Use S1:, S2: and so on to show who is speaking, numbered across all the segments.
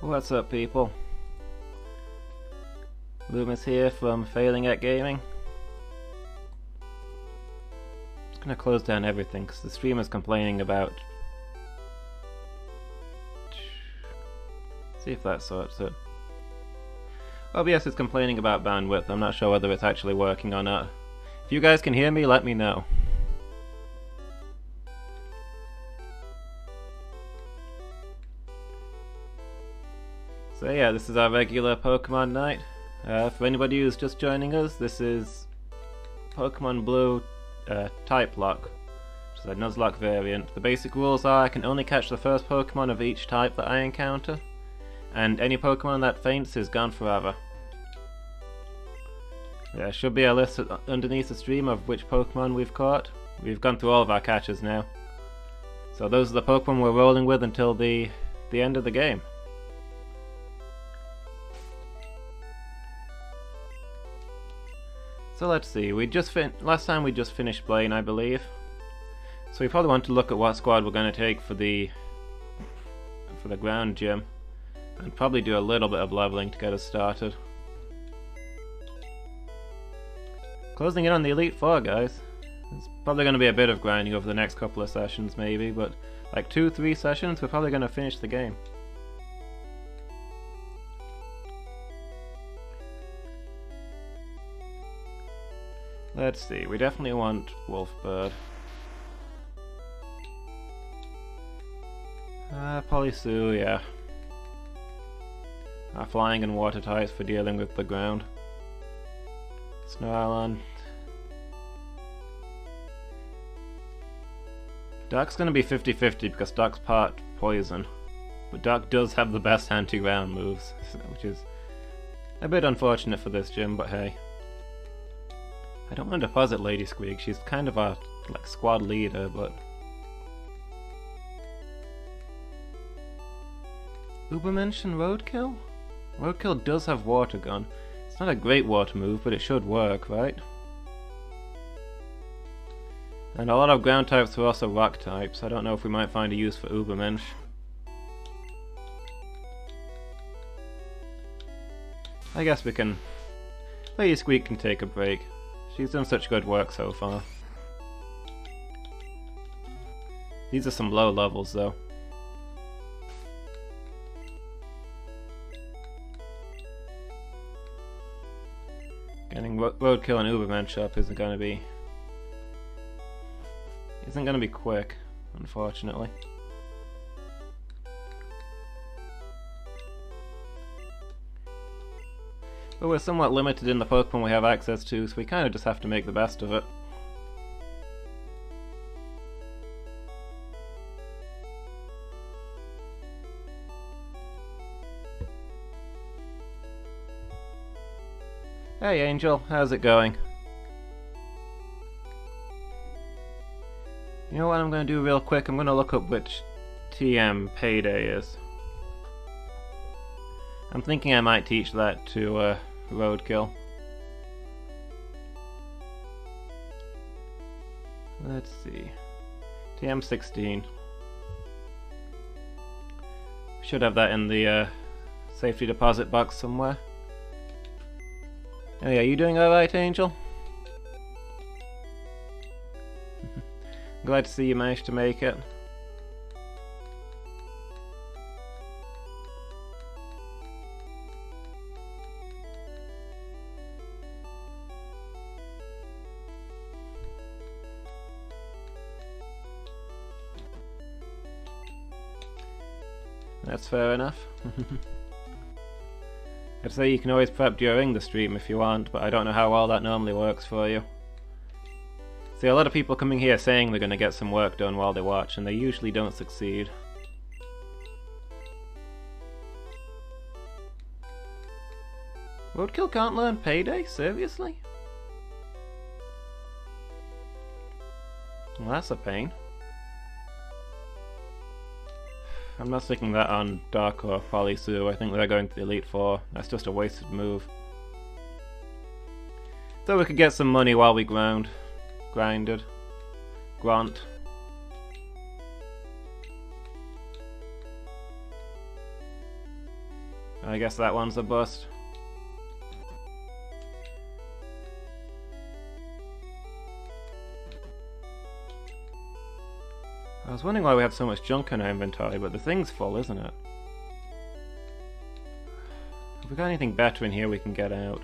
S1: What's up, people? Lumus here from Failing at Gaming. Just gonna close down everything because the streamer's complaining about. See if that sorts it. OBS is complaining about bandwidth. I'm not sure whether it's actually working or not. If you guys can hear me, let me know. So yeah, this is our regular Pokemon night. For anybody who's just joining us, this is Pokémon Blue Typelocke, which is a Nuzlocke variant. The basic rules are I can only catch the first Pokemon of each type that I encounter, and any Pokemon that faints is gone forever. There should be a list underneath the stream of which Pokemon we've caught. We've gone through all of our catches now. So those are the Pokemon we're rolling with until the end of the game. So let's see, last time we just finished Blaine, I believe. So we probably want to look at what squad we're going to take for the ground gym, and probably do a little bit of leveling to get us started. Closing in on the Elite Four, guys. It's probably going to be a bit of grinding over the next couple of sessions maybe, but like 2-3 sessions we're probably going to finish the game. Let's see, we definitely want Wolfbird. Polysue, yeah. Our flying and water types for dealing with the ground. Snarlon. Dark's gonna be 50-50 because Dark's part poison. But Dark does have the best anti-ground moves, which is a bit unfortunate for this gym, but hey. I don't want to deposit Lady Squeak, she's kind of a squad leader, but... Ubermensch and Roadkill? Roadkill does have Water Gun. It's not a great water move, but it should work, right? And a lot of ground types are also rock types. I don't know if we might find a use for Ubermensch. I guess we can... Lady Squeak can take a break. She's done such good work so far. These are some low levels though. Getting Roadkill and Ubermensch up isn't gonna be quick, unfortunately. But we're somewhat limited in the Pokemon we have access to, so we kind of just have to make the best of it. Hey Angel, how's it going? You know what I'm going to do real quick? I'm going to look up which TM Payday is. I'm thinking I might teach that to Roadkill. Let's see. TM16. Should have that in the safety deposit box somewhere. Oh yeah, you doing alright, Angel? Glad to see you managed to make it. That's fair enough. I'd say you can always prep during the stream if you want, but I don't know how well that normally works for you. See, a lot of people coming here saying they're going to get some work done while they watch, and they usually don't succeed. Roadkill can't learn Payday? Seriously? Well, that's a pain. I'm not sticking that on Dark or Polysue. I think they're going to the Elite Four. That's just a wasted move. So we could get some money while we grinded. Grant. I guess that one's a bust. I was wondering why we have so much junk in our inventory, but the thing's full, isn't it? Have we got anything better in here we can get out?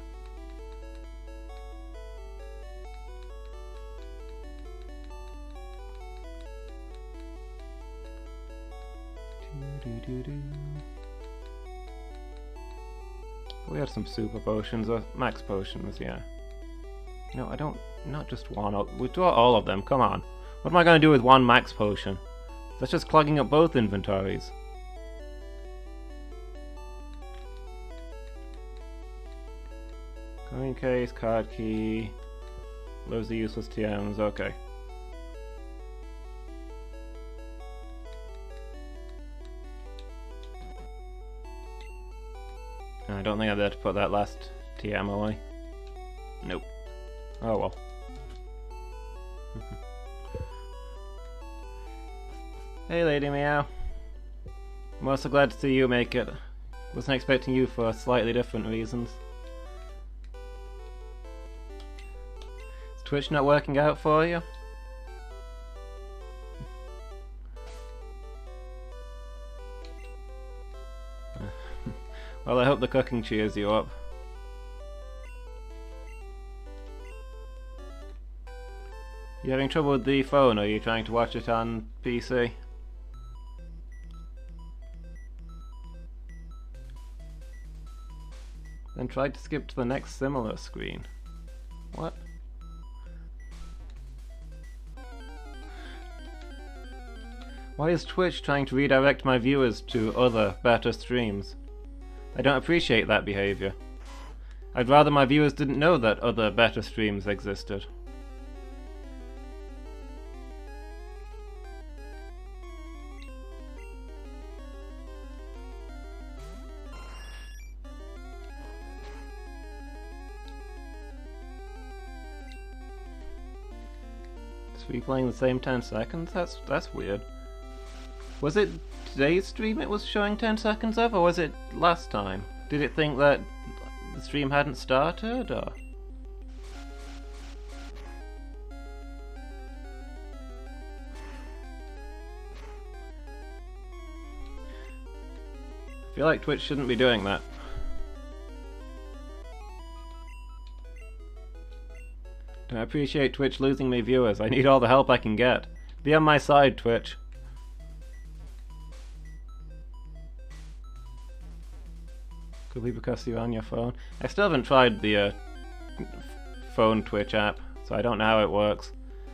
S1: We had some super potions, or max potions, yeah. No, I don't... not just one. We'll do all of them, come on. What am I going to do with one max potion? That's just clogging up both inventories. Coin case, card key... loads of useless TMs, okay. I don't think I'd be able to put that last TM away. Nope. Oh well. Hey Lady Meow. I'm also glad to see you make it. Wasn't expecting you for slightly different reasons. Is Twitch not working out for you? Well, I hope the cooking cheers you up. You having trouble with the phone, or are you trying to watch it on PC? Then try to skip to the next similar screen. What? Why is Twitch trying to redirect my viewers to other, better streams? I don't appreciate that behavior. I'd rather my viewers didn't know that other, better streams existed. Just replaying the same 10 seconds? That's weird. Was it today's stream it was showing 10 seconds of, or was it last time? Did it think that the stream hadn't started, or...? I feel like Twitch shouldn't be doing that. I appreciate Twitch losing me viewers. I need all the help I can get. Be on my side, Twitch. Could be because you're on your phone. I still haven't tried the phone Twitch app, so I don't know how it works.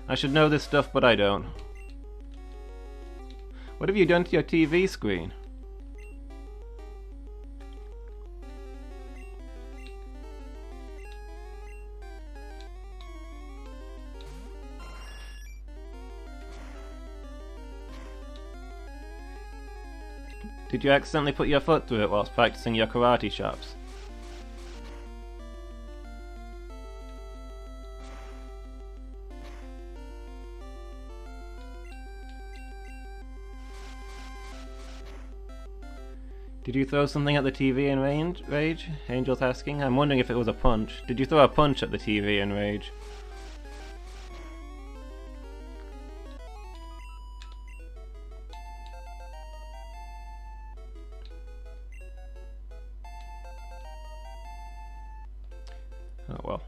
S1: I should know this stuff, but I don't. What have you done to your TV screen? Did you accidentally put your foot through it whilst practicing your karate chops? Did you throw something at the TV in rage? Angel's asking. I'm wondering if it was a punch. Did you throw a punch at the TV in rage? Oh well.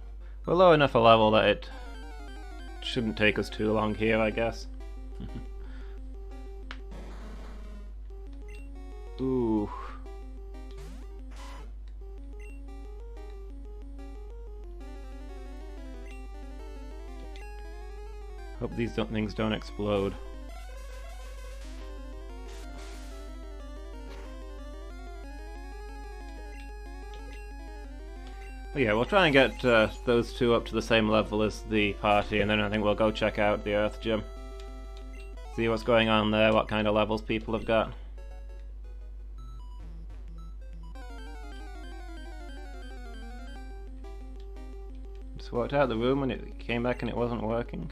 S1: We're low enough a level that it shouldn't take us too long here, I guess. Ooh. Hope these things don't explode. But yeah, we'll try and get those two up to the same level as the party, and then I think we'll go check out the Earth Gym. See what's going on there, what kind of levels people have got. Just walked out of the room and it came back and it wasn't working.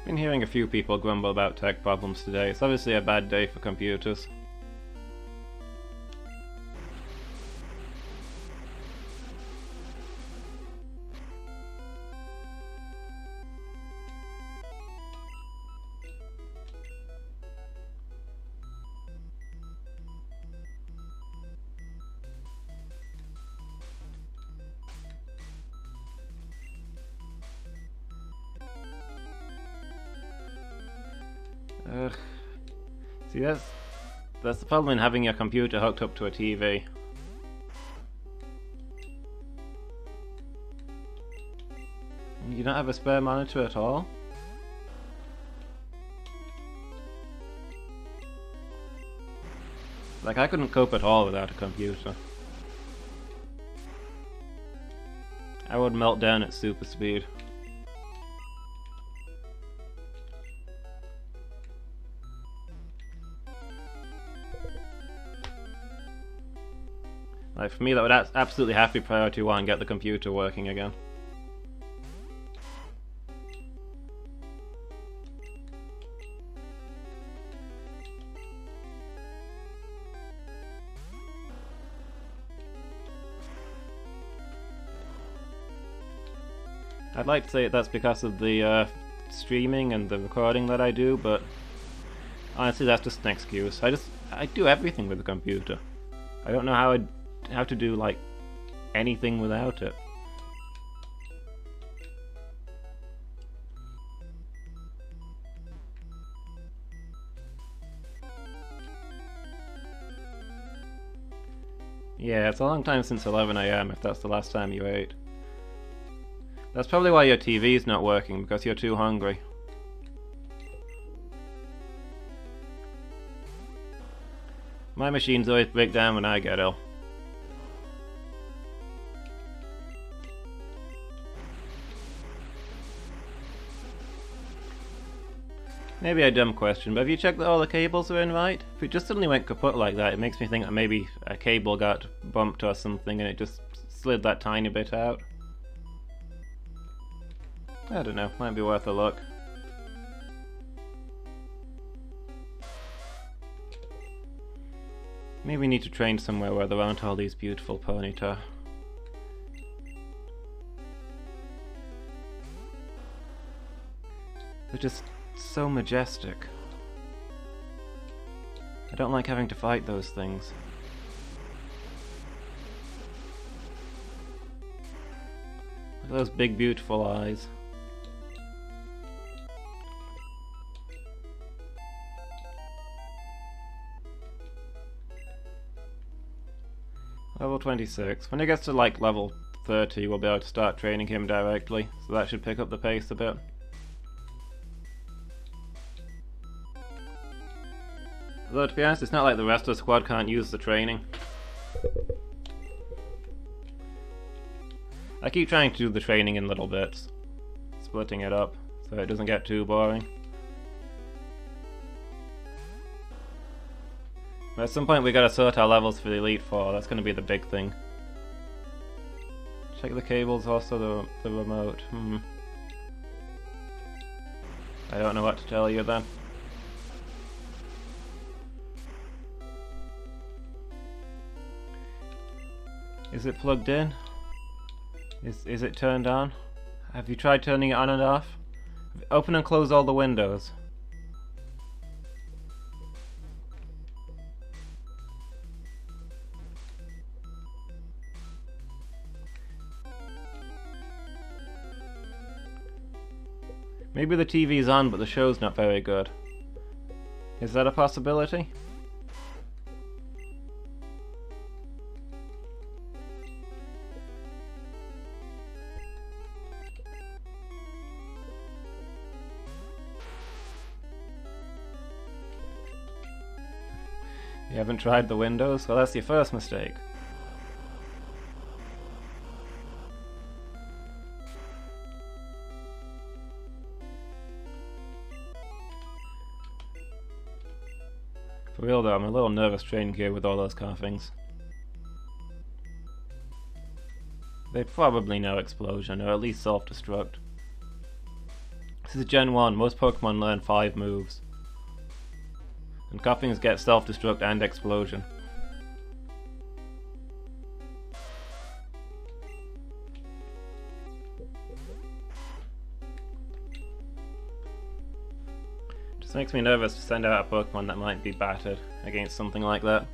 S1: Been hearing a few people grumble about tech problems today. It's obviously a bad day for computers. See, that's the problem in having your computer hooked up to a TV. You don't have a spare monitor at all? Like, I couldn't cope at all without a computer. I would melt down at super speed. Like, for me, that would absolutely have to be priority one, get the computer working again. I'd like to say that's because of the streaming and the recording that I do, but honestly that's just an excuse. I do everything with the computer. I don't know how to do like anything without it. Yeah, it's a long time since 11 AM if that's the last time you ate. That's probably why your TV's not working, because you're too hungry. My machines always break down when I get ill. Maybe a dumb question, but have you checked that all the cables are in right? If it just suddenly went kaput like that, it makes me think that maybe a cable got bumped or something and it just slid that tiny bit out. I don't know, might be worth a look. Maybe we need to train somewhere where there aren't all these beautiful ponyta. They're just so majestic. I don't like having to fight those things. Look at those big beautiful eyes. Level 26. When it gets to like level 30 we'll be able to start training him directly, so that should pick up the pace a bit. Although to be honest, it's not like the rest of the squad can't use the training. I keep trying to do the training in little bits, splitting it up so it doesn't get too boring. But at some point we gotta sort our levels for the Elite Four, that's gonna be the big thing. Check the cables, also the remote. I don't know what to tell you then. Is it plugged in? Is it turned on? Have you tried turning it on and off? Open and close all the windows. Maybe the TV's on but the show's not very good. Is that a possibility? You haven't tried the windows? Well, that's your first mistake. For real though, I'm a little nervous training here with all those carvings. They probably know explosion, or at least self-destruct. This is Gen 1, most Pokemon learn 5 moves. And Koffings get Self-Destruct and Explosion. Just makes me nervous to send out a Pokemon that might be battered against something like that.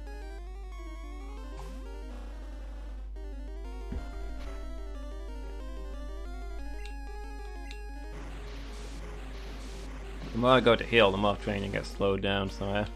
S1: The more I go to heal, the more training gets slowed down, so yeah.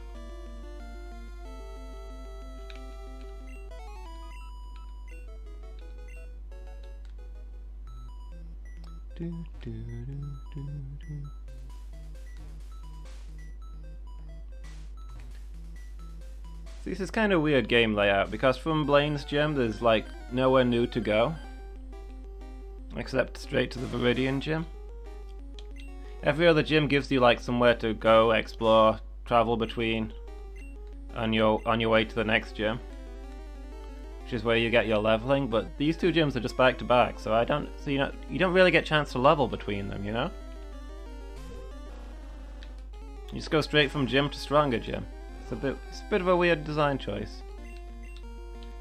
S1: This is kind of weird game layout, because from Blaine's gym there's like nowhere new to go. Except straight to the Viridian gym. Every other gym gives you like somewhere to go, explore, travel between on your way to the next gym. Which is where you get your leveling, but these two gyms are just back to back, so you don't really get a chance to level between them, you know? You just go straight from gym to stronger gym. It's a bit of a weird design choice.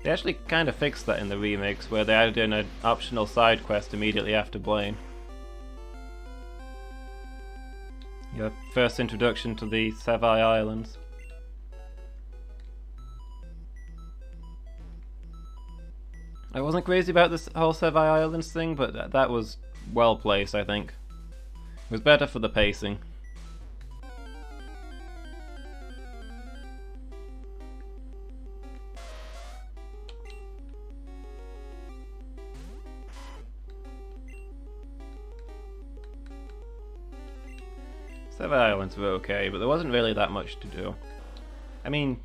S1: They actually kind of fixed that in the remakes, where they added in an optional side quest immediately after Blaine. Your first introduction to the Sevii Islands. I wasn't crazy about this whole Sevii Islands thing, but that was well placed, I think. It was better for the pacing. Sevii Islands were okay, but there wasn't really that much to do. I mean,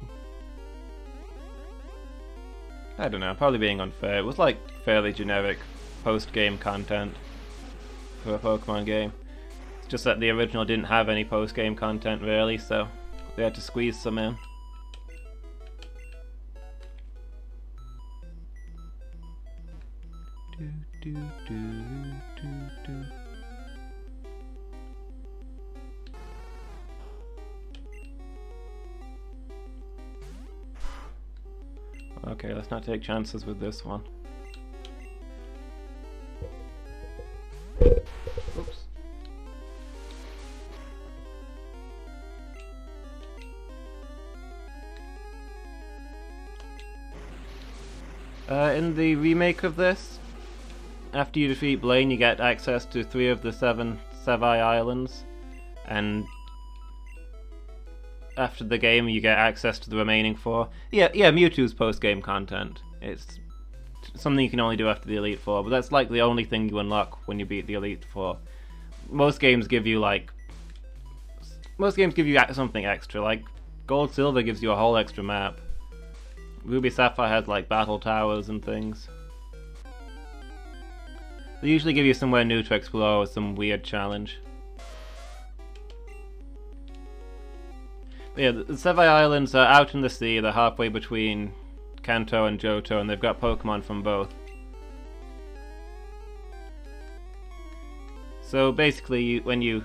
S1: I don't know, probably being unfair. It was like fairly generic post-game content for a Pokemon game. It's just that the original didn't have any post-game content really, so they had to squeeze some in. Okay, let's not take chances with this one. Oops. In the remake of this, after you defeat Blaine, you get access to 3 of the 7 Sevii Islands, and after the game you get access to the remaining 4. Yeah, Mewtwo's post-game content. It's something you can only do after the Elite Four, but that's like the only thing you unlock when you beat the Elite Four. Most games give you something extra, like Gold Silver gives you a whole extra map. Ruby Sapphire has like battle towers and things. They usually give you somewhere new to explore with some weird challenge. But yeah, the Sevii Islands are out in the sea, they're halfway between Kanto and Johto, and they've got Pokemon from both. So basically, when you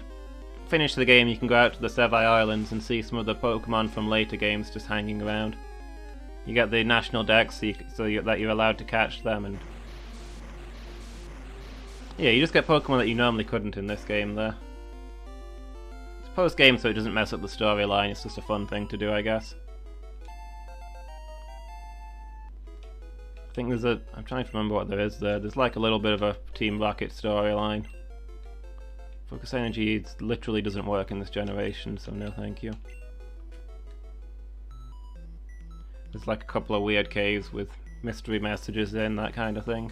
S1: finish the game, you can go out to the Sevii Islands and see some of the Pokemon from later games just hanging around. You get the national dex so that you're allowed to catch them, and yeah, you just get Pokemon that you normally couldn't in this game there. It's post-game, so it doesn't mess up the storyline, it's just a fun thing to do, I guess. I think I'm trying to remember what there is there. There's like a little bit of a Team Rocket storyline. Focus Energy literally doesn't work in this generation, so no thank you. There's like a couple of weird caves with mystery messages in, that kind of thing.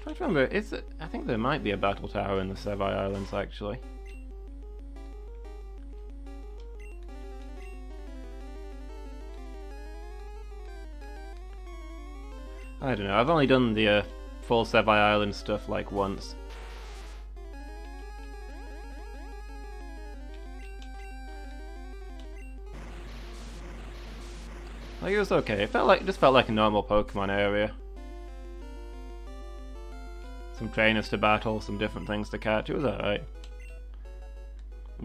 S1: I'm trying to remember, I think there might be a battle tower in the Sevii Islands actually. I don't know, I've only done the full Sevii Island stuff like once. Like, it was okay, it just felt like a normal Pokemon area. some trainers to battle, some different things to catch. It was alright.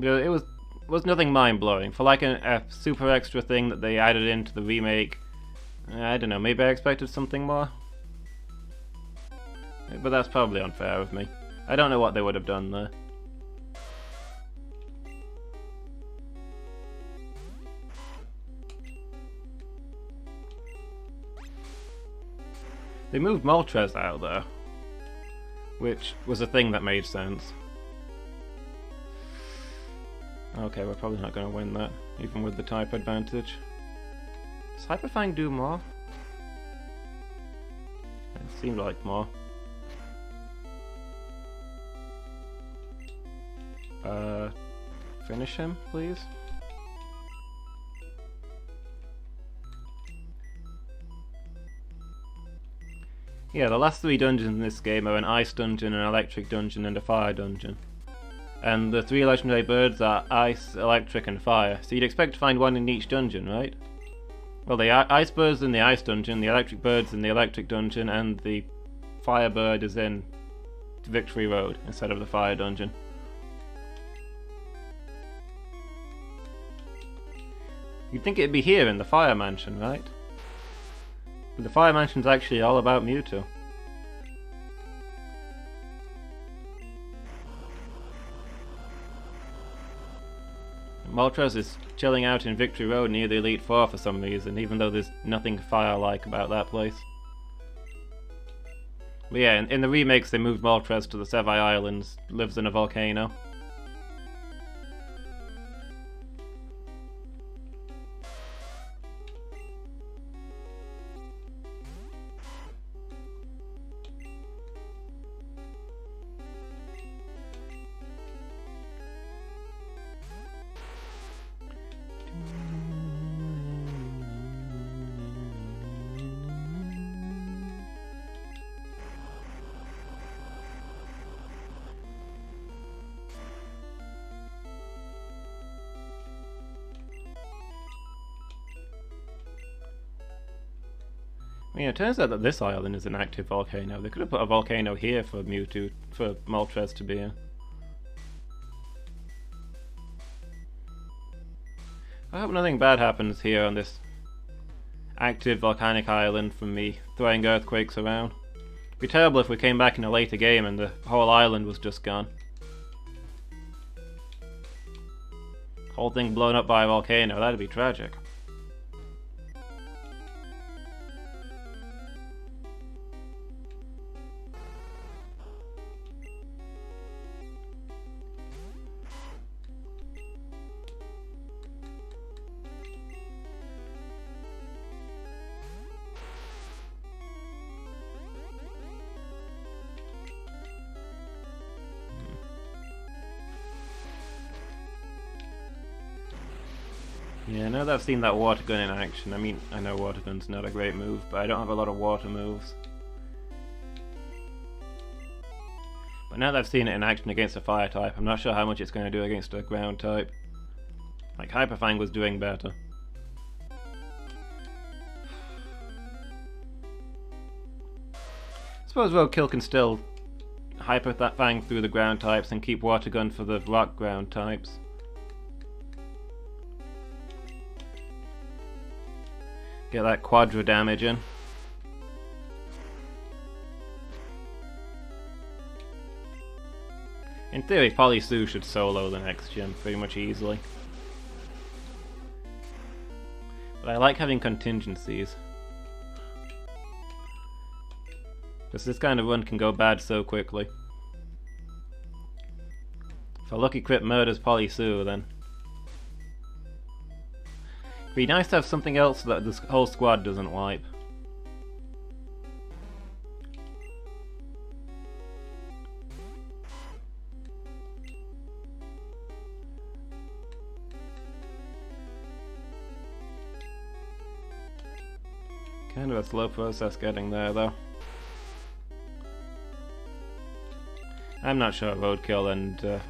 S1: It was nothing mind-blowing. For like a super extra thing that they added into the remake, I don't know, maybe I expected something more? But that's probably unfair of me. I don't know what they would have done there. They moved Moltres out though, which was a thing that made sense. Okay, we're probably not going to win that, even with the type advantage. Does Hyper Fang do more? It seemed like more. Finish him, please. Yeah, the last 3 dungeons in this game are an ice dungeon, an electric dungeon, and a fire dungeon. And the 3 legendary birds are ice, electric, and fire, so you'd expect to find one in each dungeon, right? Well, the ice bird's in the ice dungeon, the electric bird's in the electric dungeon, and the fire bird is in Victory Road instead of the fire dungeon. You'd think it'd be here in the fire mansion, right? But the fire mansion's actually all about Mewtwo. Moltres is chilling out in Victory Road near the Elite Four for some reason, even though there's nothing fire-like about that place. But yeah, in the remakes they moved Moltres to the Sevii Islands, lives in a volcano. I mean, it turns out that this island is an active volcano. They could have put a volcano here for Mewtwo, for Moltres to be in. I hope nothing bad happens here on this active volcanic island from me throwing earthquakes around. It'd be terrible if we came back in a later game and the whole island was just gone. Whole thing blown up by a volcano, that'd be tragic. Yeah, now that I've seen that water gun in action, I mean, I know water gun's not a great move, but I don't have a lot of water moves. But now that I've seen it in action against a fire type, I'm not sure how much it's going to do against a ground type. Like, Hyper Fang was doing better. I suppose Roadkill can still Hyper Fang through the ground types and keep water gun for the rock ground types. Get that quadra damage in. In theory, Polysue should solo the next gym pretty much easily. But I like having contingencies. Because this kind of run can go bad so quickly. If a lucky crit murders Polysue, then it'd be nice to have something else that this whole squad doesn't wipe. Kind of a slow process getting there, though. I'm not sure Roadkill and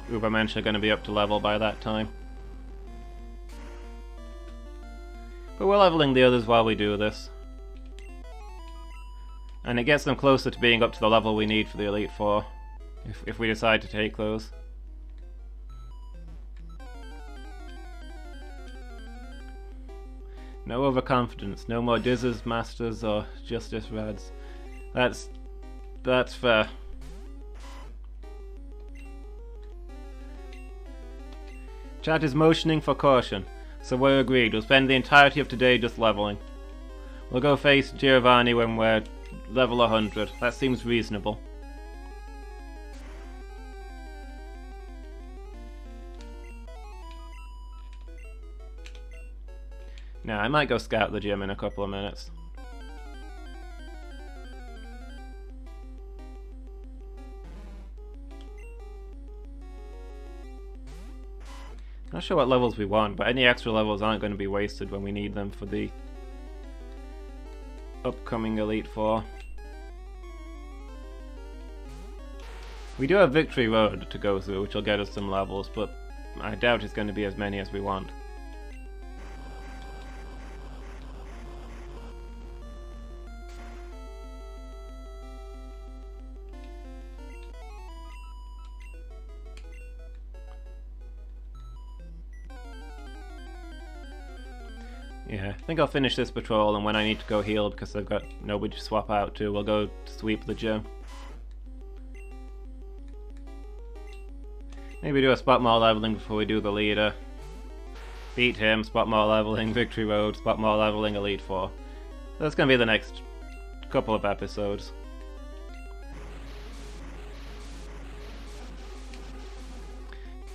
S1: Ubermensch are going to be up to level by that time. But we're leveling the others while we do this. And it gets them closer to being up to the level we need for the Elite Four, if we decide to take those. No overconfidence, no more Dizzes, Masters, or Justice Reds. That's fair. Chat is motioning for caution, so we're agreed. We'll spend the entirety of today just leveling. We'll go face Giovanni when we're level 100. That seems reasonable. Now, I might go scout the gym in a couple of minutes. Not sure what levels we want, but any extra levels aren't going to be wasted when we need them for the upcoming Elite Four. We do have Victory Road to go through, which will get us some levels, but I doubt it's going to be as many as we want. Yeah, I think I'll finish this patrol, and when I need to go heal because I've got nobody to swap out to, we'll go sweep the gym. Maybe do a spot more leveling before we do the leader. Beat him, spot more leveling, Victory Road, spot more leveling, Elite Four. That's gonna be the next couple of episodes.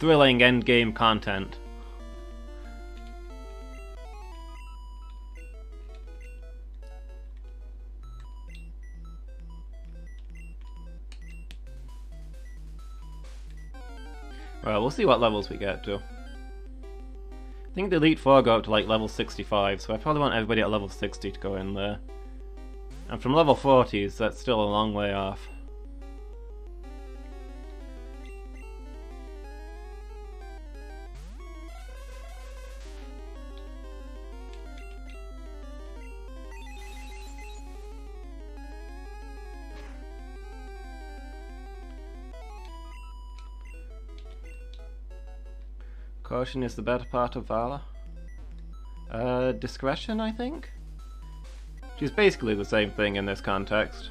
S1: Thrilling endgame content. Well, we'll see what levels we get to. I think the Elite Four go up to like level 65, so I probably want everybody at level 60 to go in there. And from level 40s, that's still a long way off. Caution is the better part of Valor. Discretion, I think? Which is basically the same thing in this context.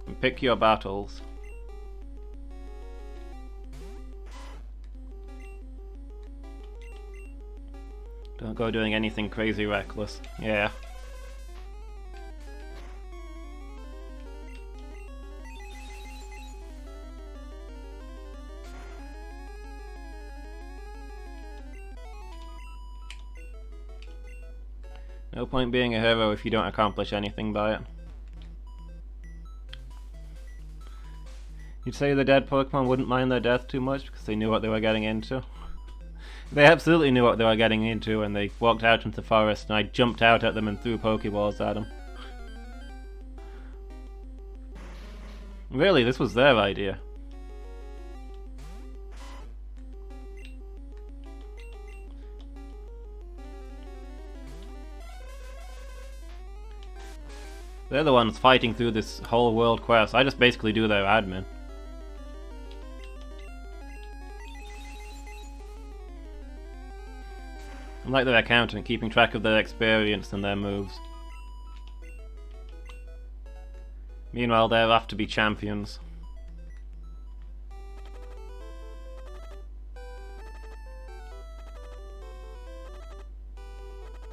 S1: And pick your battles. Don't go doing anything crazy reckless. Yeah. No point being a hero if you don't accomplish anything by it. You'd say the dead Pokemon wouldn't mind their death too much because they knew what they were getting into. They absolutely knew what they were getting into when they walked out into the forest and I jumped out at them and threw Pokeballs at them. Really, this was their idea. They're the ones fighting through this whole world quest. I just basically do their admin. I'm like their accountant, keeping track of their experience and their moves. Meanwhile, they're off to be champions.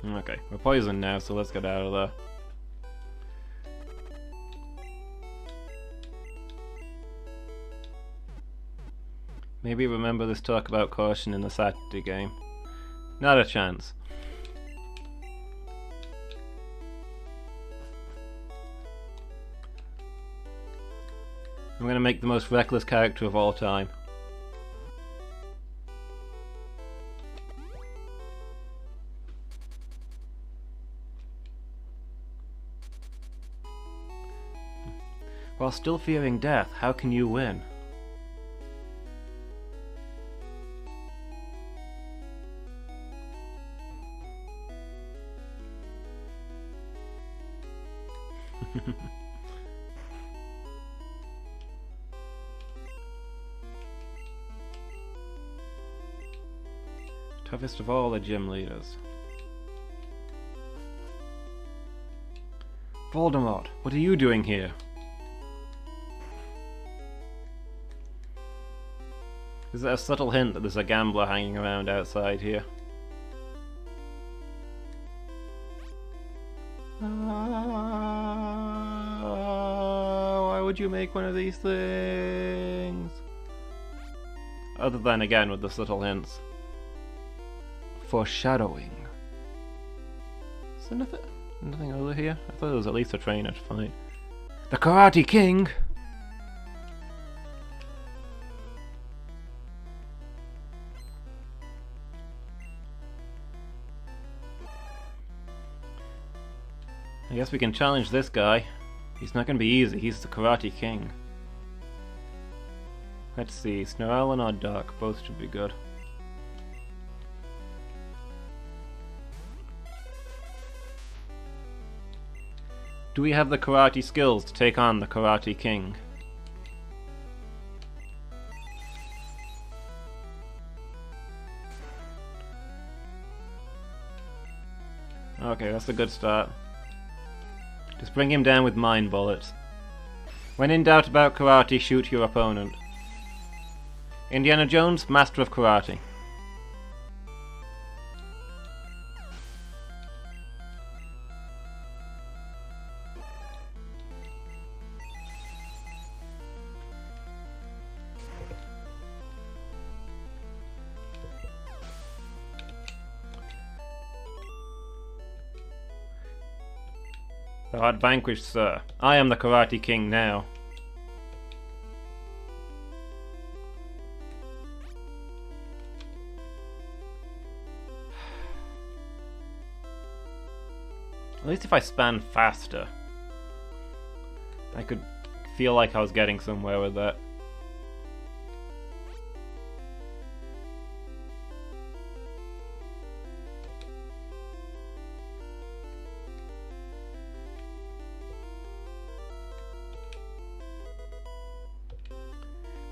S1: Okay, we're poisoned now, so let's get out of there. Maybe remember this talk about caution in the Saturday game. Not a chance. I'm gonna make the most reckless character of all time. While still fearing death, how can you win? Toughest of all the gym leaders. Voldemort, what are you doing here? Is that a subtle hint that there's a gambler hanging around outside here? Why would you make one of these things? Other than, again, with the subtle hints. Foreshadowing. Is there nothing over here? I thought there was at least a trainer to fight. The Karate King! I guess we can challenge this guy. He's not going to be easy, he's the Karate King. Let's see, Snarl and Dark, both should be good. Do we have the karate skills to take on the Karate King? Okay, that's a good start. Just bring him down with mind bullets. When in doubt about karate, shoot your opponent. Indiana Jones, Master of Karate. Thou art vanquished, sir. I am the Karate King now. At least if I span faster, I could feel like I was getting somewhere with that.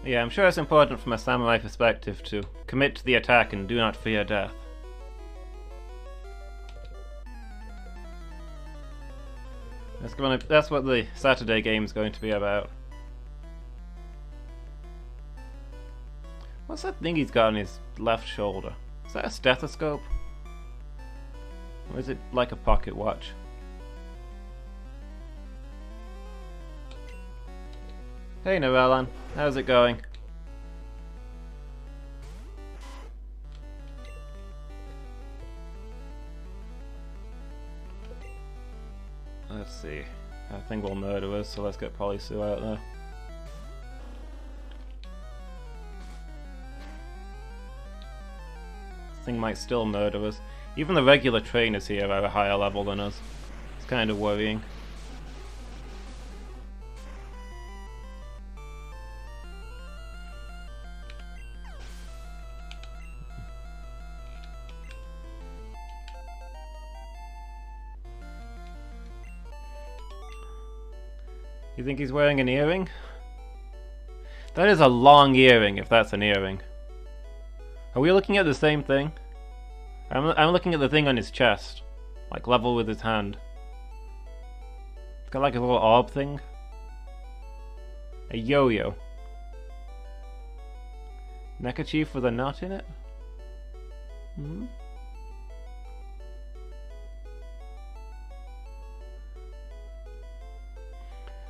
S1: Yeah, I'm sure it's important from a samurai perspective to commit to the attack and do not fear death. That's what the Saturday game's going to be about. What's that thing he's got on his left shoulder? Is that a stethoscope? Or is it like a pocket watch? Hey Noellan, how's it going? Let's see. That thing will murder us, so let's get Polysue out there. This thing might still murder us. Even the regular trainers here are a higher level than us. It's kind of worrying. You think he's wearing an earring? That is a long earring, if that's an earring. Are we looking at the same thing? I'm looking at the thing on his chest, like level with his hand. It's got like a little orb thing. A yo-yo. Neckerchief with a knot in it? Hmm?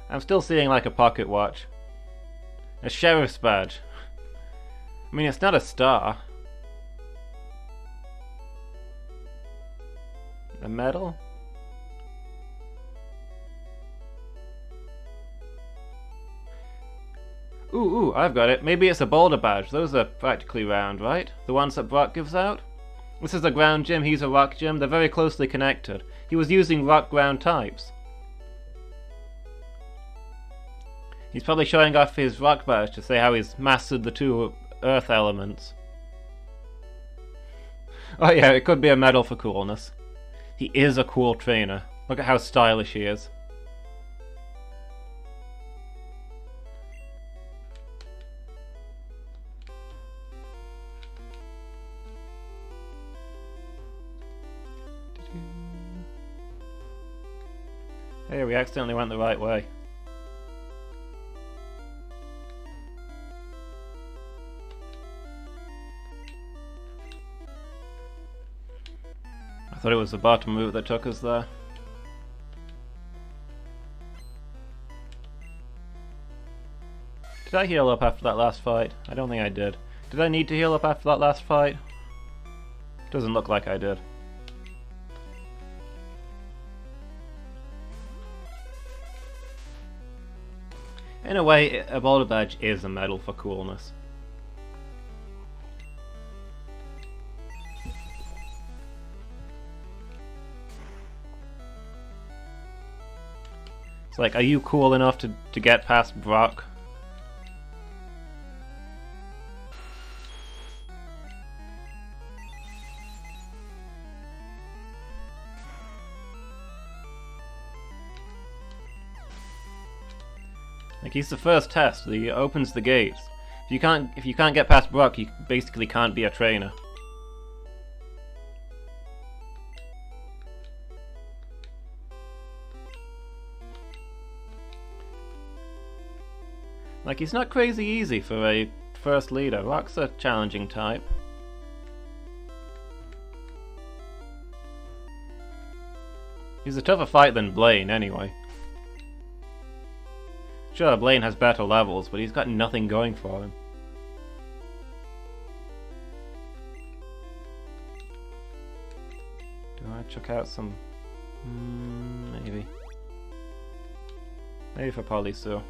S1: I'm still seeing like a pocket watch. A sheriff's badge. I mean, it's not a star. A medal? Ooh, I've got it. Maybe it's a boulder badge. Those are practically round, right? The ones that Brock gives out? This is a ground gym, he's a rock gym. They're very closely connected. He was using rock-ground types. He's probably showing off his rock badge to say how he's mastered the two earth elements. Oh yeah, it could be a medal for coolness. He is a cool trainer. Look at how stylish he is. Hey, we accidentally went the right way. I thought it was the bottom route that took us there. Did I heal up after that last fight? I don't think I did. Did I need to heal up after that last fight? Doesn't look like I did. In a way, a boulder badge is a medal for coolness. It's like, are you cool enough to get past Brock? Like, he's the first test. He opens the gates. If you can't get past Brock, you basically can't be a trainer. Like, he's not crazy easy for a first leader. Brock's a challenging type. He's a tougher fight than Blaine, anyway. Sure, Blaine has better levels, but he's got nothing going for him. Do I check out some... maybe. Maybe for Polysue.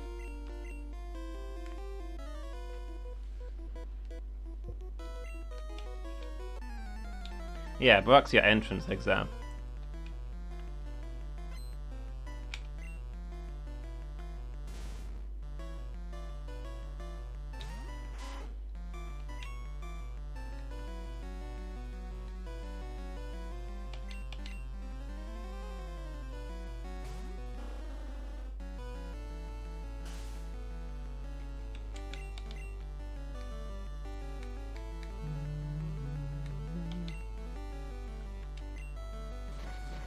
S1: Yeah, Brock's your entrance exam.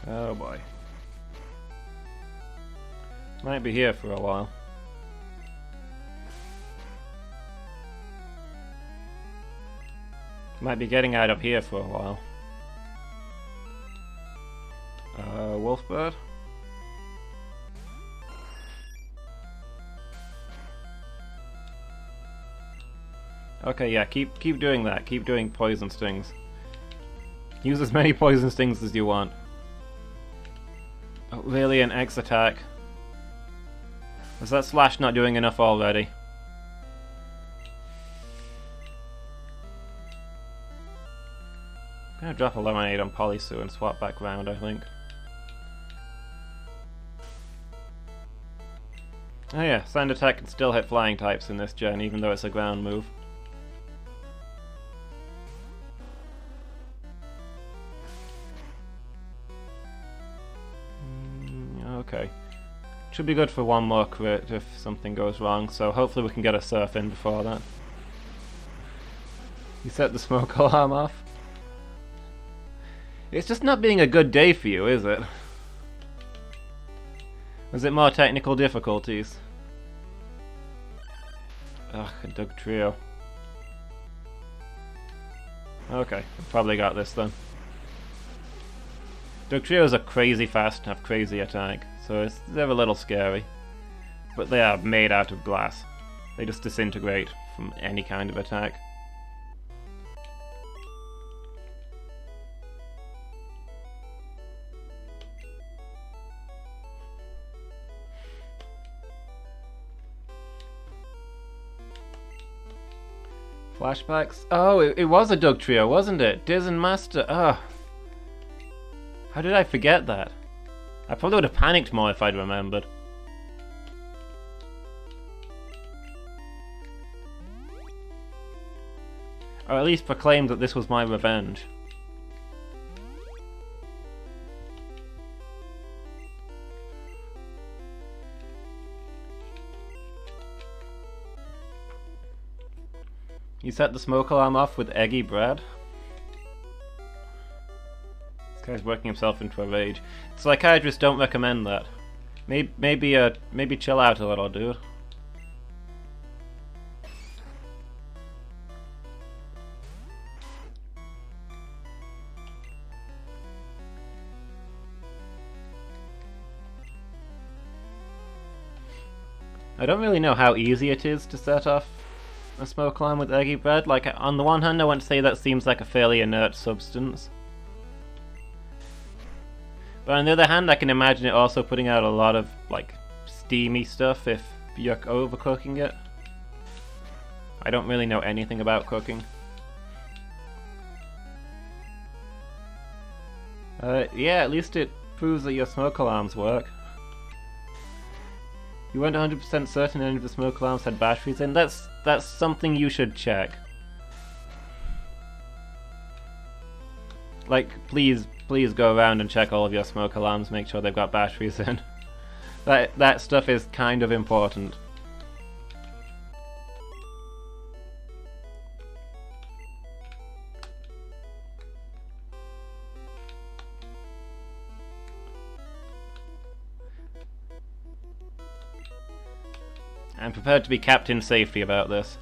S1: Oh boy. Might be here for a while. Might be getting out of here for a while. Wolfbird? Okay, yeah, keep doing that. Keep doing poison stings. Use as many poison stings as you want. Oh, really, an X attack? Was that slash not doing enough already? I'm gonna drop a lemonade on Polysue and swap back round, I think. Oh yeah, sand attack can still hit flying types in this gen, even though it's a ground move. Okay. Should be good for one more crit if something goes wrong, so hopefully we can get a surf in before that. You set the smoke alarm off? It's just not being a good day for you, is it? Was it more technical difficulties? Ugh, a Doug Trio. Okay, I've probably got this then. Doug Trios are crazy fast and have crazy attack, so they're a little scary. But they are made out of glass. They just disintegrate from any kind of attack. Flashbacks? Oh, it was a Doug Trio, wasn't it? Diz and Master. Ugh. How did I forget that? I probably would have panicked more if I'd remembered. Or at least proclaimed that this was my revenge. You set the smoke alarm off with Eggy Bread? This guy's working himself into a rage. Psychiatrists don't recommend that. Maybe chill out a little, dude. I don't really know how easy it is to set off a smoke alarm with eggy bread. Like, on the one hand, I want to say that seems like a fairly inert substance. But on the other hand, I can imagine it also putting out a lot of, like, steamy stuff if you're overcooking it. I don't really know anything about cooking. Yeah, at least it proves that your smoke alarms work. You weren't 100% certain any of the smoke alarms had batteries in? That's something you should check. Like, please go around and check all of your smoke alarms, make sure they've got batteries in. That stuff is kind of important. I'm prepared to be Captain Safety about this.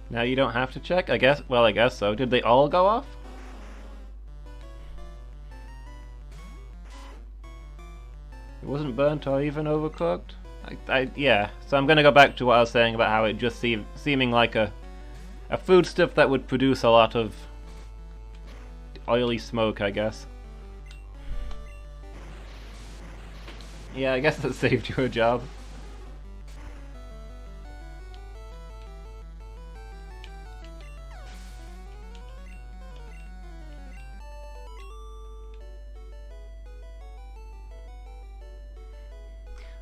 S1: Now you don't have to check? I guess so. Did they all go off? It wasn't burnt or even overcooked? Yeah, so I'm gonna go back to what I was saying about how it just seeming like a foodstuff that would produce a lot of oily smoke, I guess. Yeah, I guess that saved you a job.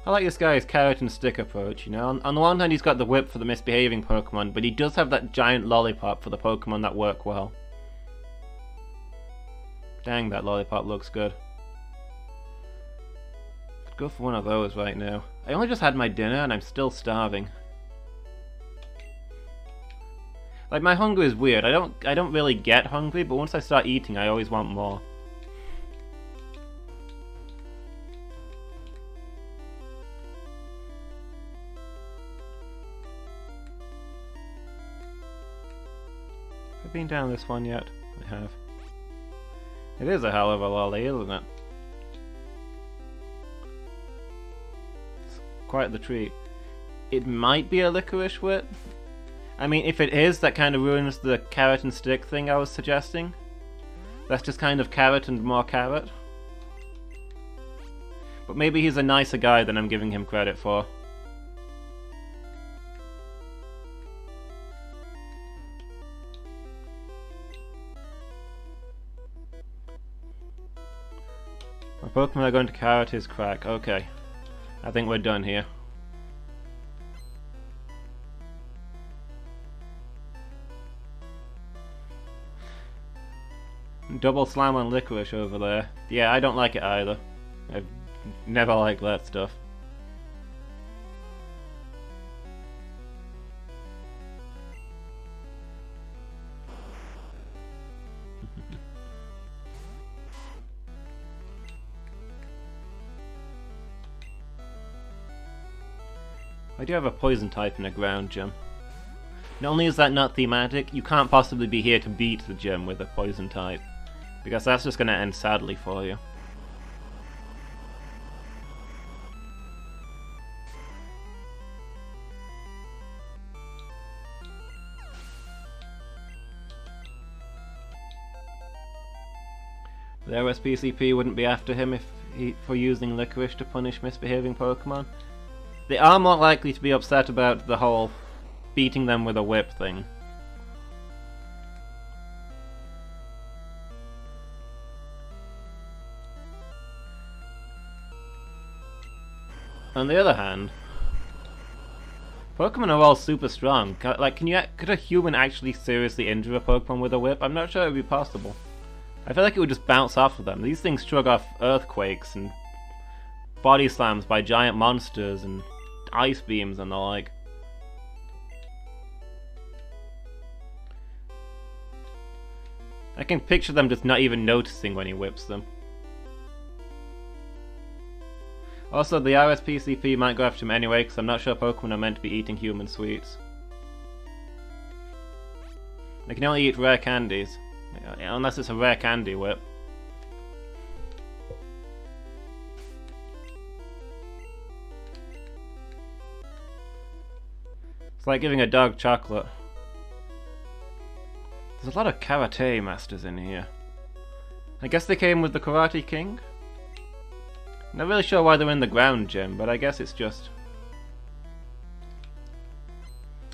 S1: I like this guy's carrot and stick approach, you know. On the one hand he's got the whip for the misbehaving Pokemon, but he does have that giant lollipop for the Pokemon that work well. Dang, that lollipop looks good. Go for one of those right now. I only just had my dinner and I'm still starving. Like, my hunger is weird. I don't really get hungry, but once I start eating I always want more. Have I been down this one yet? I have. It is a hell of a lolly, isn't it? Quite the treat. It might be a licorice whip. I mean, if it is, that kind of ruins the carrot and stick thing I was suggesting. That's just kind of carrot and more carrot. But maybe he's a nicer guy than I'm giving him credit for. My Pokemon are going to carrot his crack. Okay. I think we're done here. Double slam on licorice over there. Yeah, I don't like it either. I've never liked that stuff. I do have a poison type in a ground gym. Not only is that not thematic, you can't possibly be here to beat the gym with a poison type, because that's just going to end sadly for you. The OSPCP wouldn't be after him for using licorice to punish misbehaving Pokemon. They are more likely to be upset about the whole beating them with a whip thing. On the other hand, Pokemon are all super strong. Like, could a human actually seriously injure a Pokemon with a whip? I'm not sure it would be possible. I feel like it would just bounce off of them. These things shrug off earthquakes and body slams by giant monsters and ice beams and the like. I can picture them just not even noticing when he whips them. Also, the RSPCP might go after him anyway, because I'm not sure Pokemon are meant to be eating human sweets. They can only eat rare candies, unless it's a rare candy whip. It's like giving a dog chocolate. There's a lot of karate masters in here. I guess they came with the Karate King? Not really sure why they're in the ground gym, but I guess it's just...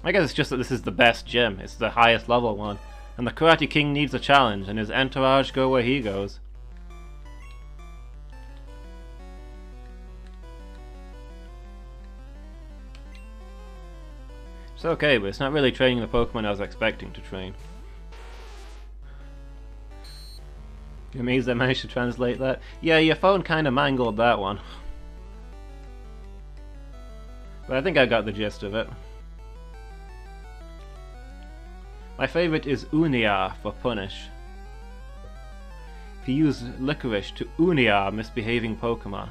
S1: that this is the best gym. It's the highest level one. And the Karate King needs a challenge, and his entourage go where he goes. It's okay, but it's not really training the Pokemon I was expecting to train. It means I managed to translate that. Yeah, your phone kinda mangled that one. But I think I got the gist of it. My favourite is Unia for punish. If you use Licorice to Unia misbehaving Pokemon.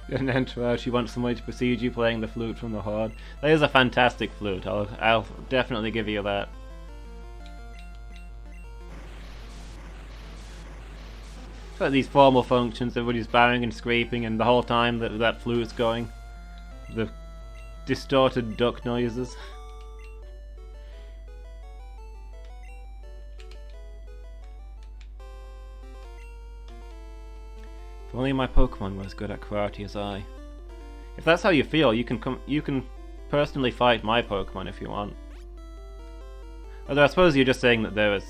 S1: An entourage, you want somebody to precede you playing the flute from the horde. That is a fantastic flute, I'll definitely give you that. It's like these formal functions, everybody's bowing and scraping, and the whole time that flute's going, the distorted duck noises. If only my Pokemon were as good at karate as I. If that's how you feel, you can personally fight my Pokemon if you want. Although I suppose you're just saying that they're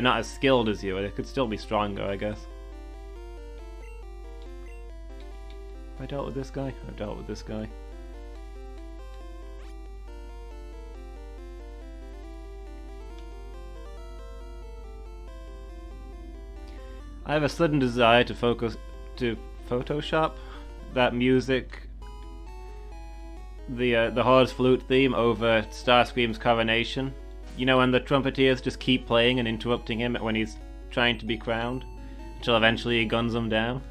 S1: not as skilled as you, they could still be stronger, I guess. Have I dealt with this guy? I've dealt with this guy. I have a sudden desire to Photoshop that music, the Horde's flute theme over Starscream's coronation. You know, when the trumpeters just keep playing and interrupting him when he's trying to be crowned, until eventually he guns them down.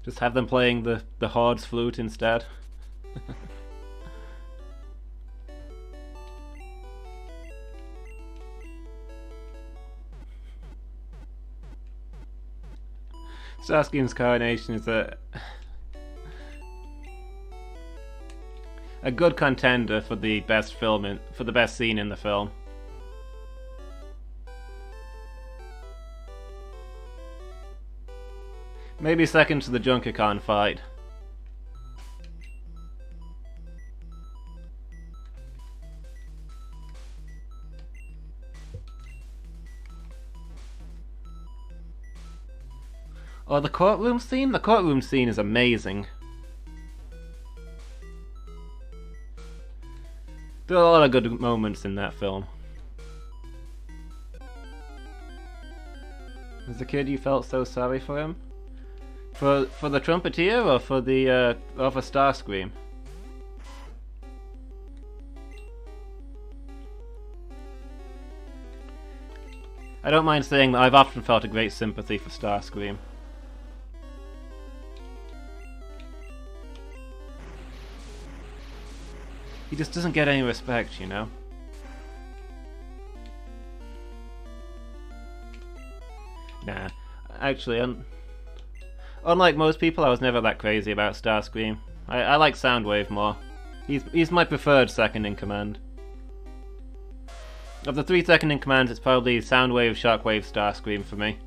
S1: Just have them playing the Horde's flute instead. Starscream's coronation is a good contender for the best scene in the film. Maybe second to the Junkercon fight. Oh, the courtroom scene? The courtroom scene is amazing. There are a lot of good moments in that film. Was the kid you felt so sorry for him? For the trumpeter or for Starscream? I don't mind saying that I've often felt a great sympathy for Starscream. He just doesn't get any respect, you know? Nah, actually, unlike most people, I was never that crazy about Starscream. I like Soundwave more. He's my preferred second in command. Of the 3 second in commands, it's probably Soundwave, Shockwave, Starscream for me.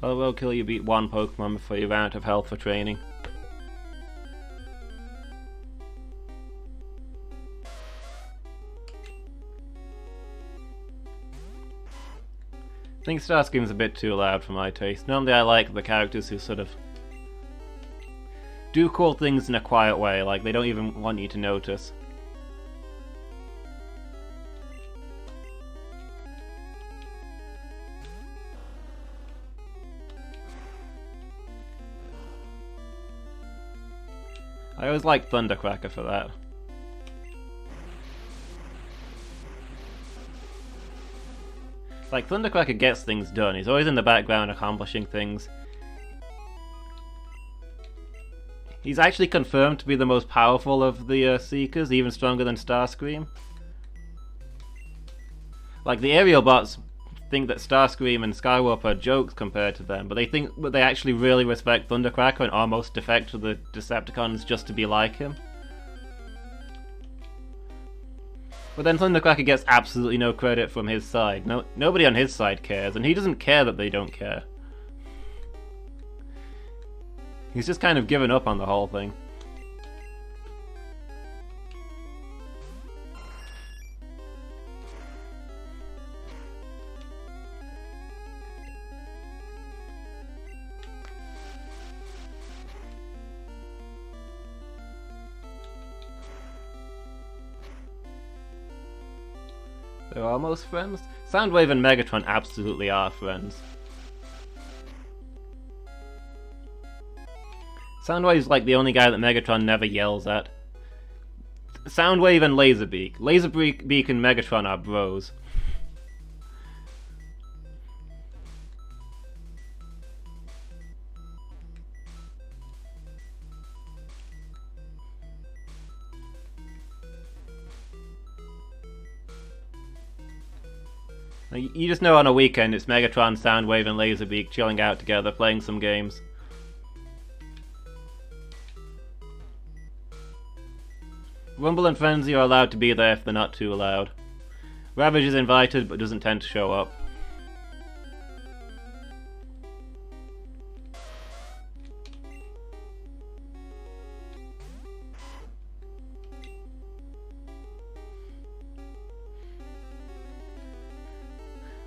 S1: Well, we'll kill you beat 1 Pokemon before you run out of health for training. I think Starscream's a bit too loud for my taste. Normally I like the characters who sort of do cool things in a quiet way, like they don't even want you to notice. I always like Thundercracker for that. Like, Thundercracker gets things done. He's always in the background accomplishing things. He's actually confirmed to be the most powerful of the Seekers, even stronger than Starscream. Like, the aerial bots think that Starscream and Skywarp are jokes compared to them, but they actually really respect Thundercracker and almost defect to the Decepticons just to be like him. But then Thundercracker gets absolutely no credit from his side. Nobody on his side cares, and he doesn't care that they don't care. He's just kind of given up on the whole thing. They're almost friends? Soundwave and Megatron absolutely are friends. Soundwave's like the only guy that Megatron never yells at. Soundwave and Laserbeak. Laserbeak and Megatron are bros. You just know on a weekend it's Megatron, Soundwave and Laserbeak chilling out together, playing some games. Rumble and Frenzy are allowed to be there if they're not too loud. Ravage is invited but doesn't tend to show up.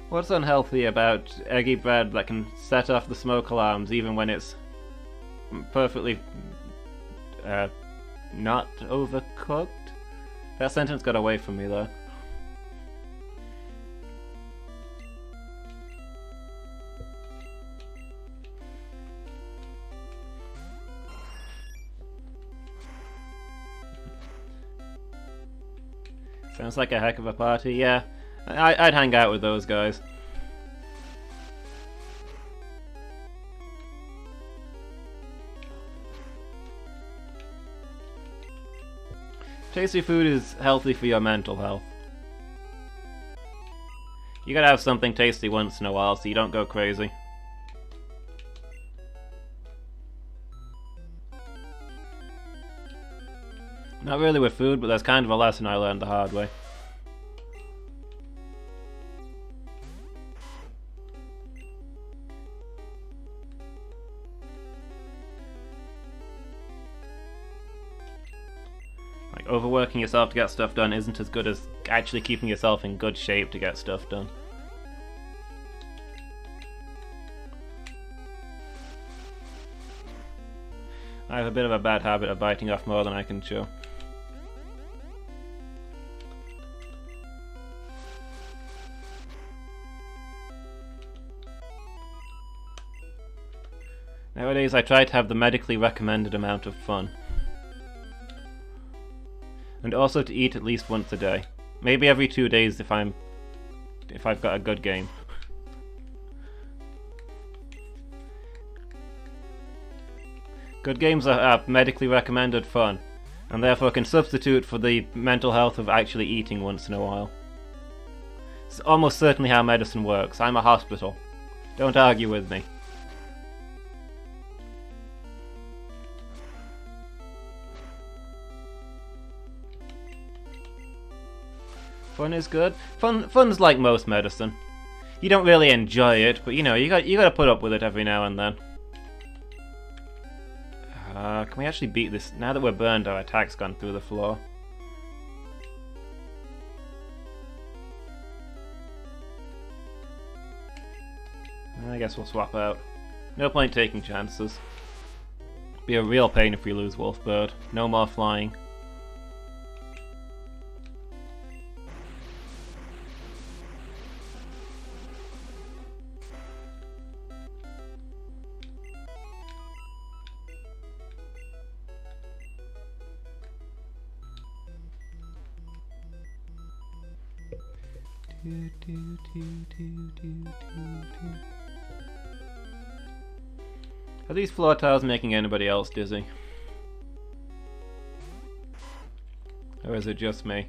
S1: What's unhealthy about eggy bread that can set off the smoke alarms even when it's perfectly not overcooked? That sentence got away from me though. Sounds like a heck of a party, yeah. I'd hang out with those guys. Tasty food is healthy for your mental health. You gotta have something tasty once in a while so you don't go crazy. Not really with food, but that's kind of a lesson I learned the hard way. Like, overworking yourself to get stuff done isn't as good as actually keeping yourself in good shape to get stuff done. I have a bit of a bad habit of biting off more than I can chew. Nowadays I try to have the medically recommended amount of fun. And also to eat at least once a day. Maybe every 2 days if I've got a good game. Good games are medically recommended fun, and therefore can substitute for the mental health of actually eating once in a while. It's almost certainly how medicine works. I'm a hospital. Don't argue with me. Fun is good. Fun's like most medicine. You don't really enjoy it, but you know, you gotta put up with it every now and then. Can we actually beat this? Now that we're burned, our attack's gone through the floor. I guess we'll swap out. No point taking chances. Be a real pain if we lose Wolfbird. No more flying. Are these floor tiles making anybody else dizzy? Or is it just me?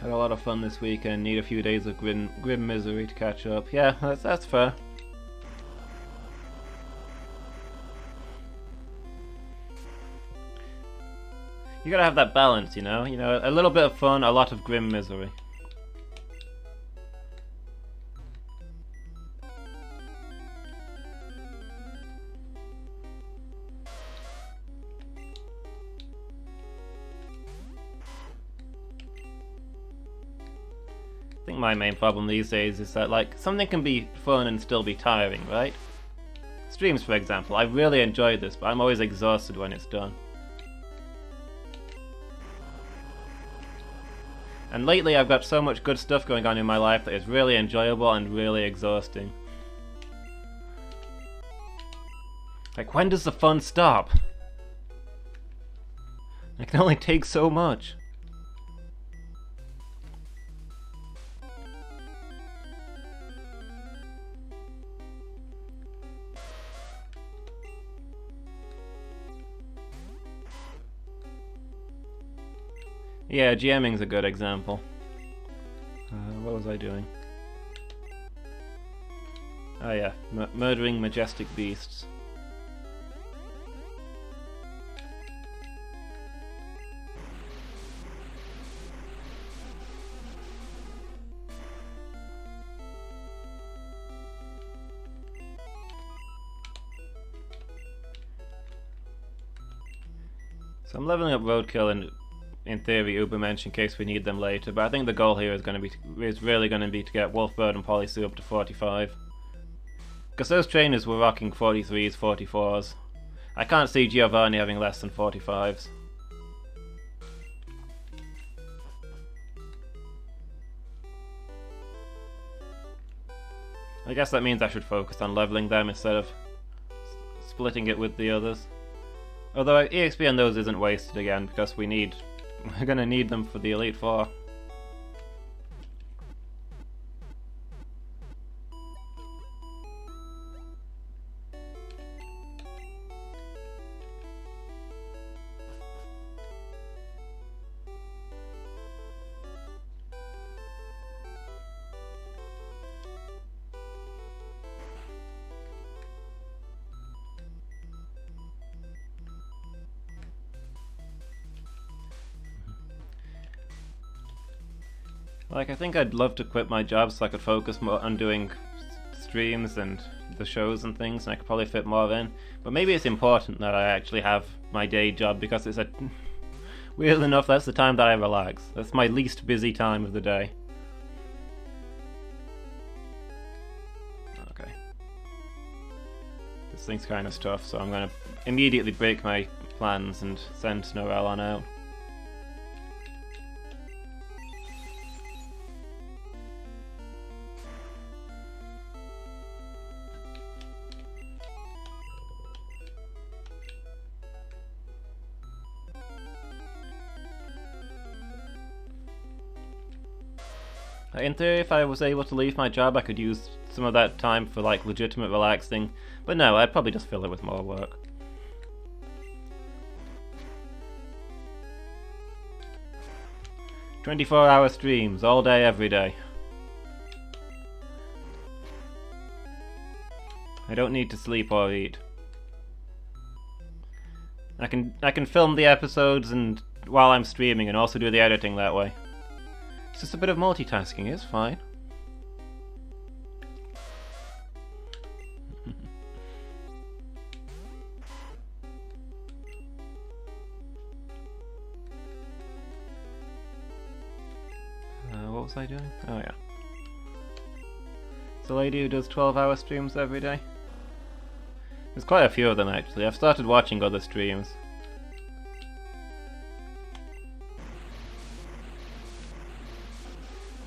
S1: Had a lot of fun this weekend, need a few days of grim misery to catch up. Yeah, that's fair. You gotta have that balance, you know? A little bit of fun, a lot of grim misery. I think my main problem these days is that, like, something can be fun and still be tiring, right? Streams, for example. I really enjoyed this, but I'm always exhausted when it's done. And lately I've got so much good stuff going on in my life that it's really enjoyable and really exhausting. Like, when does the fun stop? I can only take so much. Yeah, GMing's a good example. What was I doing? Oh yeah, murdering majestic beasts. So I'm leveling up Roadkill and in theory Ubermensch in case we need them later, but I think the goal here is really going to be to get Wolfbird and Polysue up to 45. Because those trainers were rocking 43s, 44s. I can't see Giovanni having less than 45s. I guess that means I should focus on leveling them instead of splitting it with the others. Although EXP on those isn't wasted again because we're gonna need them for the Elite Four. Like, I think I'd love to quit my job so I could focus more on doing streams and the shows and things, and I could probably fit more in. But maybe it's important that I actually have my day job because it's weird enough, that's the time that I relax. That's my least busy time of the day. Okay. This thing's kind of tough, so I'm going to immediately break my plans and send Snorel on out. In theory, if I was able to leave my job, I could use some of that time for, like, legitimate relaxing. But no, I'd probably just fill it with more work. "24-hour streams, all day, every day." I don't need to sleep or eat. I can film the episodes and while I'm streaming and also do the editing that way. It's just a bit of multitasking, it's fine. was I doing? Oh yeah. It's a lady who does 12-hour streams every day. There's quite a few of them actually. I've started watching other streams.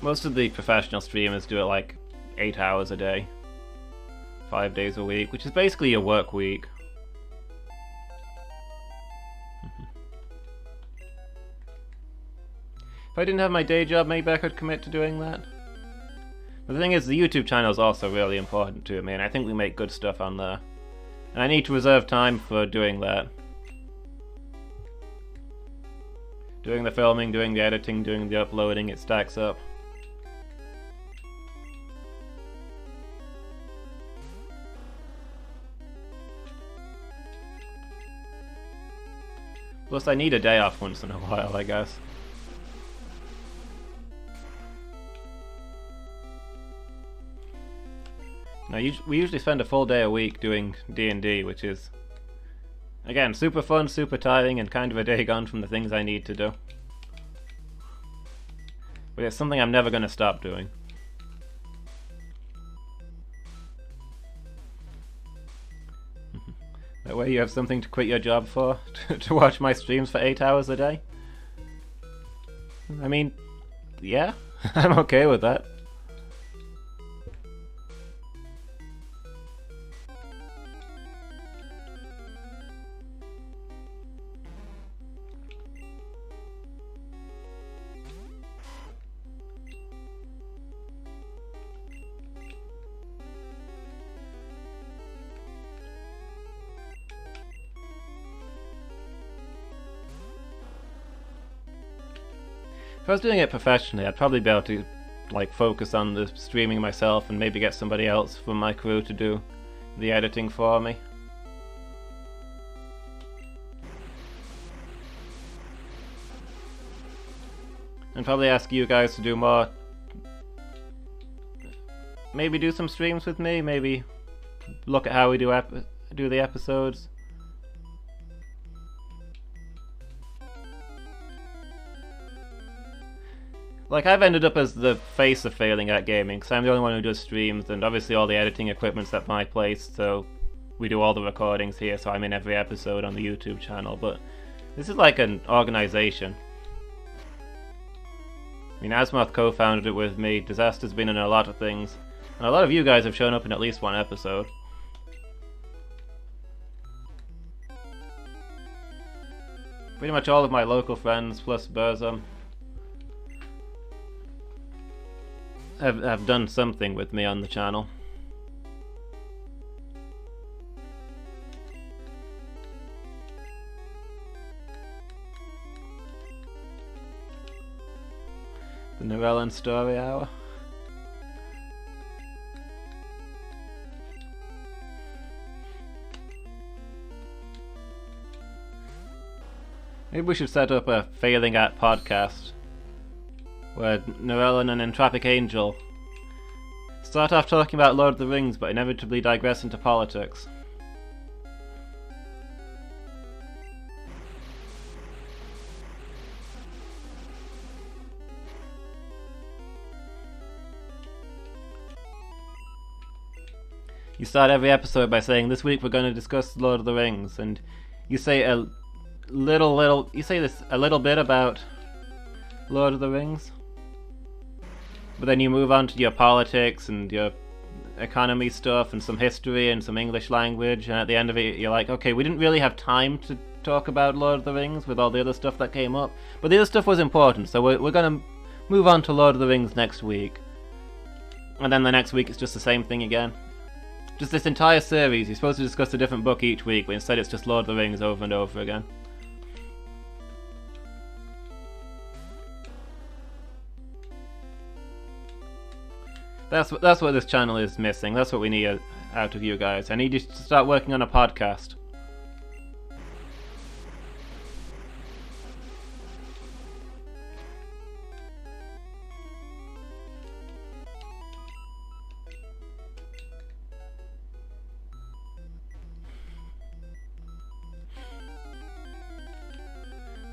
S1: Most of the professional streamers do it like 8 hours a day, 5 days a week, which is basically a work week. If I didn't have my day job, maybe I could commit to doing that. But the thing is, the YouTube channel is also really important to me, and I think we make good stuff on there. And I need to reserve time for doing that. Doing the filming, doing the editing, doing the uploading, it stacks up. Plus, I need a day off once in a while, I guess. Now, we usually spend a full day a week doing D&D, which is, again, super fun, super tiring, and kind of a day gone from the things I need to do. But it's something I'm never going to stop doing. That way you have something to quit your job for, to watch my streams for 8 hours a day. I mean, yeah, I'm okay with that. If I was doing it professionally, I'd probably be able to like focus on the streaming myself and maybe get somebody else from my crew to do the editing for me. And probably ask you guys to do more. Maybe do some streams with me, maybe look at how we do the episodes. Like, I've ended up as the face of failing at gaming, because I'm the only one who does streams, and obviously all the editing equipment's at my place, so we do all the recordings here, so I'm in every episode on the YouTube channel, but this is like an organization. I mean, Asmoth co-founded it with me, Disaster's been in a lot of things, and a lot of you guys have shown up in at least one episode. Pretty much all of my local friends, plus Burzum, have done something with me on the channel. The Nurellen Story Hour. Maybe we should set up a failing at podcast where Nurellen and Entropic Angel start off talking about Lord of the Rings but inevitably digress into politics. You start every episode by saying, this week we're going to discuss Lord of the Rings, and you say a little bit about Lord of the Rings. But then you move on to your politics and your economy stuff and some history and some English language, and at the end of it you're like, okay, we didn't really have time to talk about Lord of the Rings with all the other stuff that came up, but the other stuff was important, so we're going to move on to Lord of the Rings next week. And then the next week it's just the same thing again. Just this entire series, you're supposed to discuss a different book each week, but instead it's just Lord of the Rings over and over again. That's what this channel is missing. That's what we need out of you guys. I need you to start working on a podcast.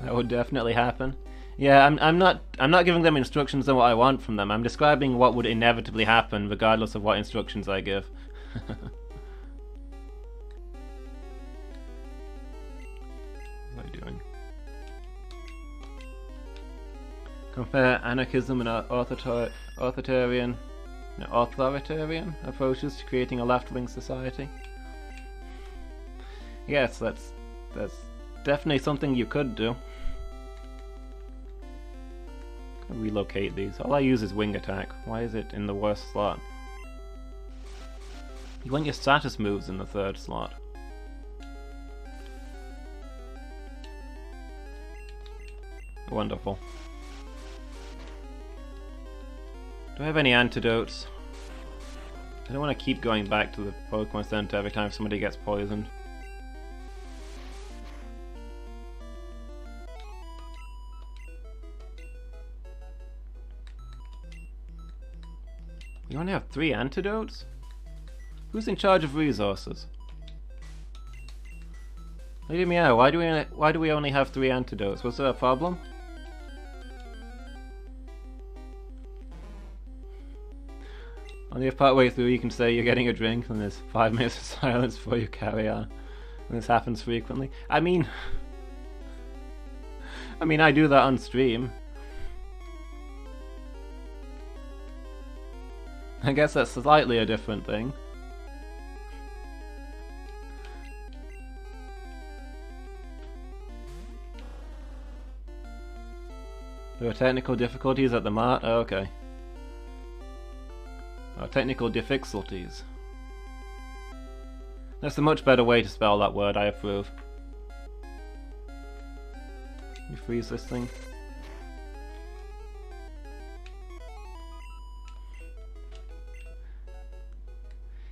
S1: That would definitely happen. Yeah, I'm not giving them instructions on what I want from them. I'm describing what would inevitably happen regardless of what instructions I give. What am I doing? Compare anarchism and authoritarian approaches to creating a left-wing society. Yes, that's definitely something you could do. Relocate these. All I use is wing attack. Why is it in the worst slot? You want your status moves in the third slot. Wonderful. Do I have any antidotes? I don't want to keep going back to the Pokemon Center every time somebody gets poisoned. We only have 3 antidotes? Who's in charge of resources? Lady Meow, why do we only have 3 antidotes? Was there a problem? Only if partway through you can say you're getting a drink and there's 5 minutes of silence before you carry on. And this happens frequently. I mean I do that on stream. I guess that's slightly a different thing. There are technical difficulties at the mart? Oh, okay. Oh, technical difficulties. That's a much better way to spell that word, I approve. You freeze this thing?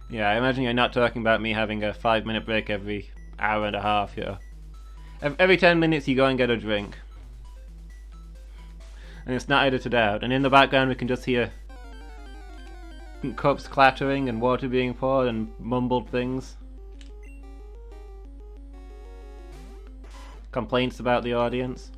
S1: Yeah, I imagine you're not talking about me having a 5-minute break every hour and a half here. Every 10 minutes you go and get a drink. And it's not edited out. And in the background we can just hear cups clattering and water being poured and mumbled things. Complaints about the audience.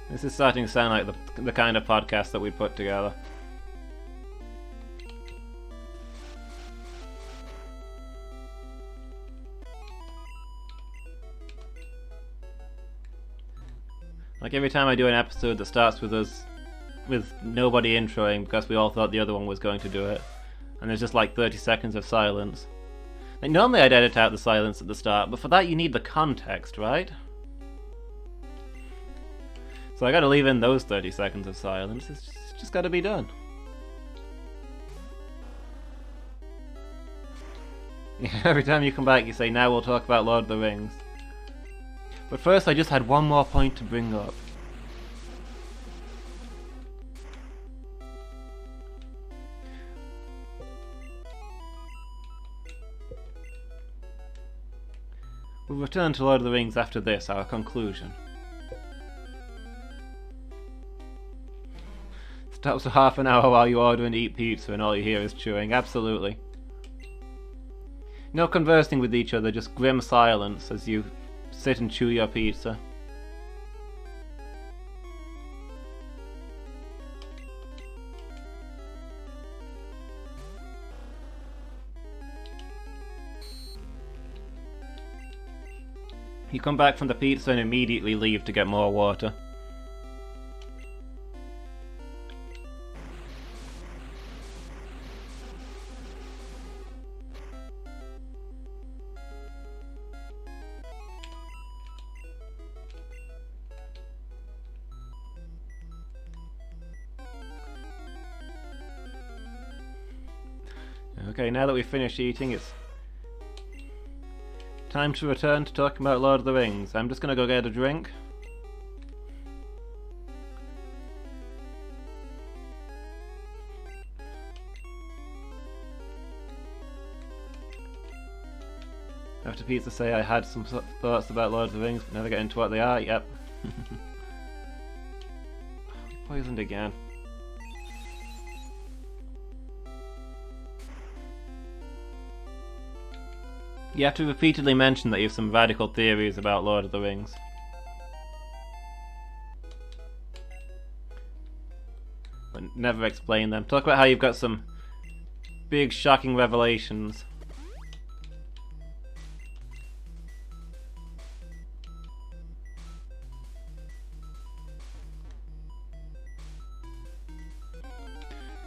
S1: This is starting to sound like the kind of podcast that we put together. Like every time I do an episode that starts with us, with nobody introing because we all thought the other one was going to do it, and there's just like 30 seconds of silence. Like normally I'd edit out the silence at the start, but for that you need the context, right? So I gotta leave in those 30 seconds of silence. It's just gotta be done. Yeah, every time you come back you say, now we'll talk about Lord of the Rings. But first I just had one more point to bring up. We'll return to Lord of the Rings after this, our conclusion. Stops for half an hour while you order and eat pizza and all you hear is chewing. Absolutely. No conversing with each other, just grim silence as you sit and chew your pizza. You come back from the pizza and immediately leave to get more water. Okay, now that we've finished eating, it's time to return to talking about Lord of the Rings. I'm just gonna go get a drink. After pizza say I had some thoughts about Lord of the Rings, but never get into what they are. Yep. Poisoned again. You have to repeatedly mention that you have some radical theories about Lord of the Rings. But never explain them. Talk about how you've got some big shocking revelations.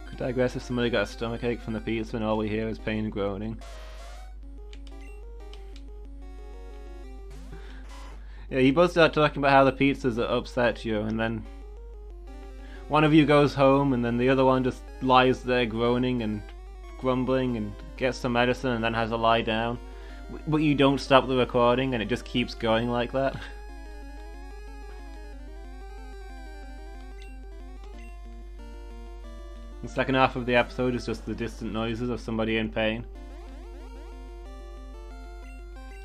S1: Could digress if somebody got a stomachache from the pizza and all we hear is pain and groaning. Yeah, you both start talking about how the pizzas upset you, and then one of you goes home and then the other one just lies there groaning and grumbling and gets some medicine and then has to lie down. But you don't stop the recording and it just keeps going like that. The second half of the episode is just the distant noises of somebody in pain.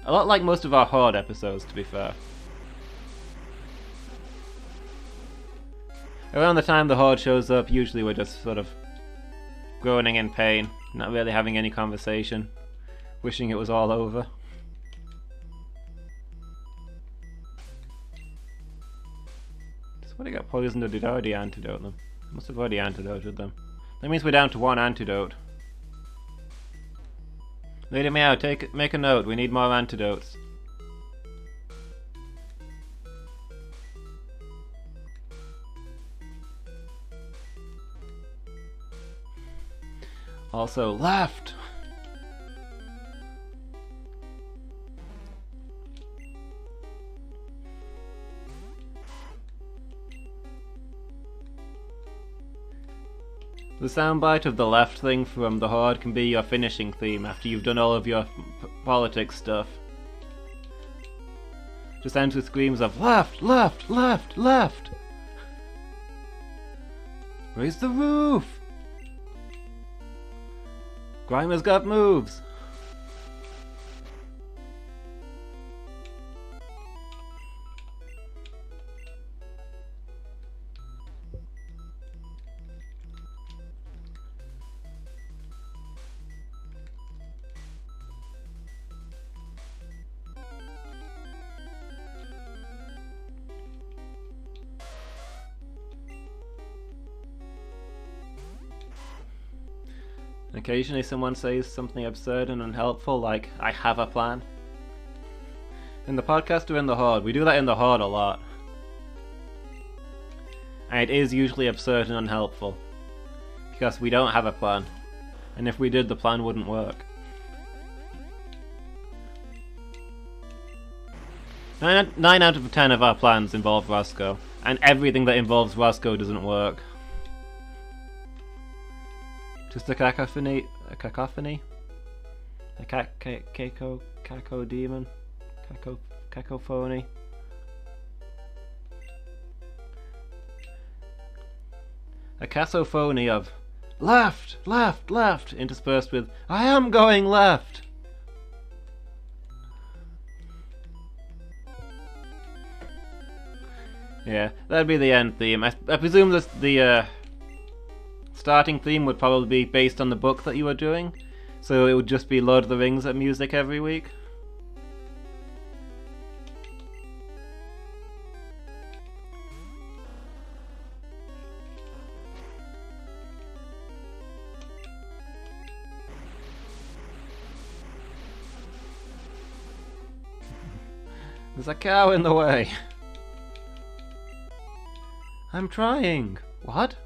S1: A lot like most of our Horde episodes, to be fair. Around the time the Horde shows up, usually we're just sort of groaning in pain, not really having any conversation, wishing it was all over. Somebody got poisoned, or did I already antidote them? I must have already antidoted them. That means we're down to one antidote. Lady Meow, make a note, we need more antidotes. Also, left! The soundbite of the left thing from the Horde can be your finishing theme after you've done all of your politics stuff. Just ends with screams of left, left, left, left! Raise the roof! Grimer's got moves! Occasionally someone says something absurd and unhelpful like, I have a plan. In the podcast or in the Horde, we do that in the Horde a lot. And it is usually absurd and unhelpful. Because we don't have a plan. And if we did, the plan wouldn't work. 9 out of 10 of our plans involve Roscoe. And everything that involves Roscoe doesn't work. Just a cacophony? A cacophony? A caco demon? Cacophony? A cacophony of left, left, left, interspersed with I am going left! Yeah, that'd be the end theme. I presume the starting theme would probably be based on the book that you were doing, so it would just be Lord of the Rings music every week. There's a cow in the way. I'm trying. What?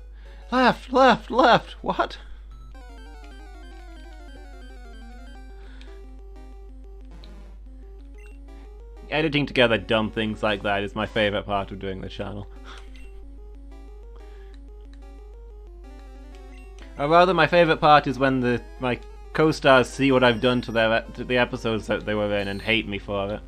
S1: Left, left, left, what? Editing together dumb things like that is my favourite part of doing the channel. Or rather, my favourite part is when my co-stars see what I've done to the episodes that they were in and hate me for it.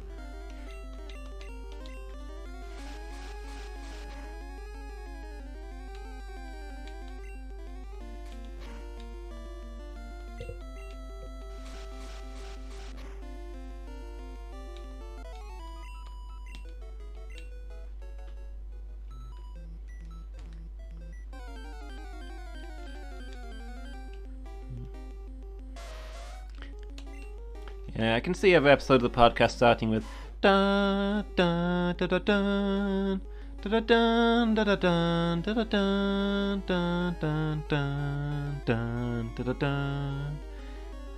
S1: Yeah, I can see every episode of the podcast starting with dun dun dun dun dun dun dun dun dun dun dun dun dun dun dun dun.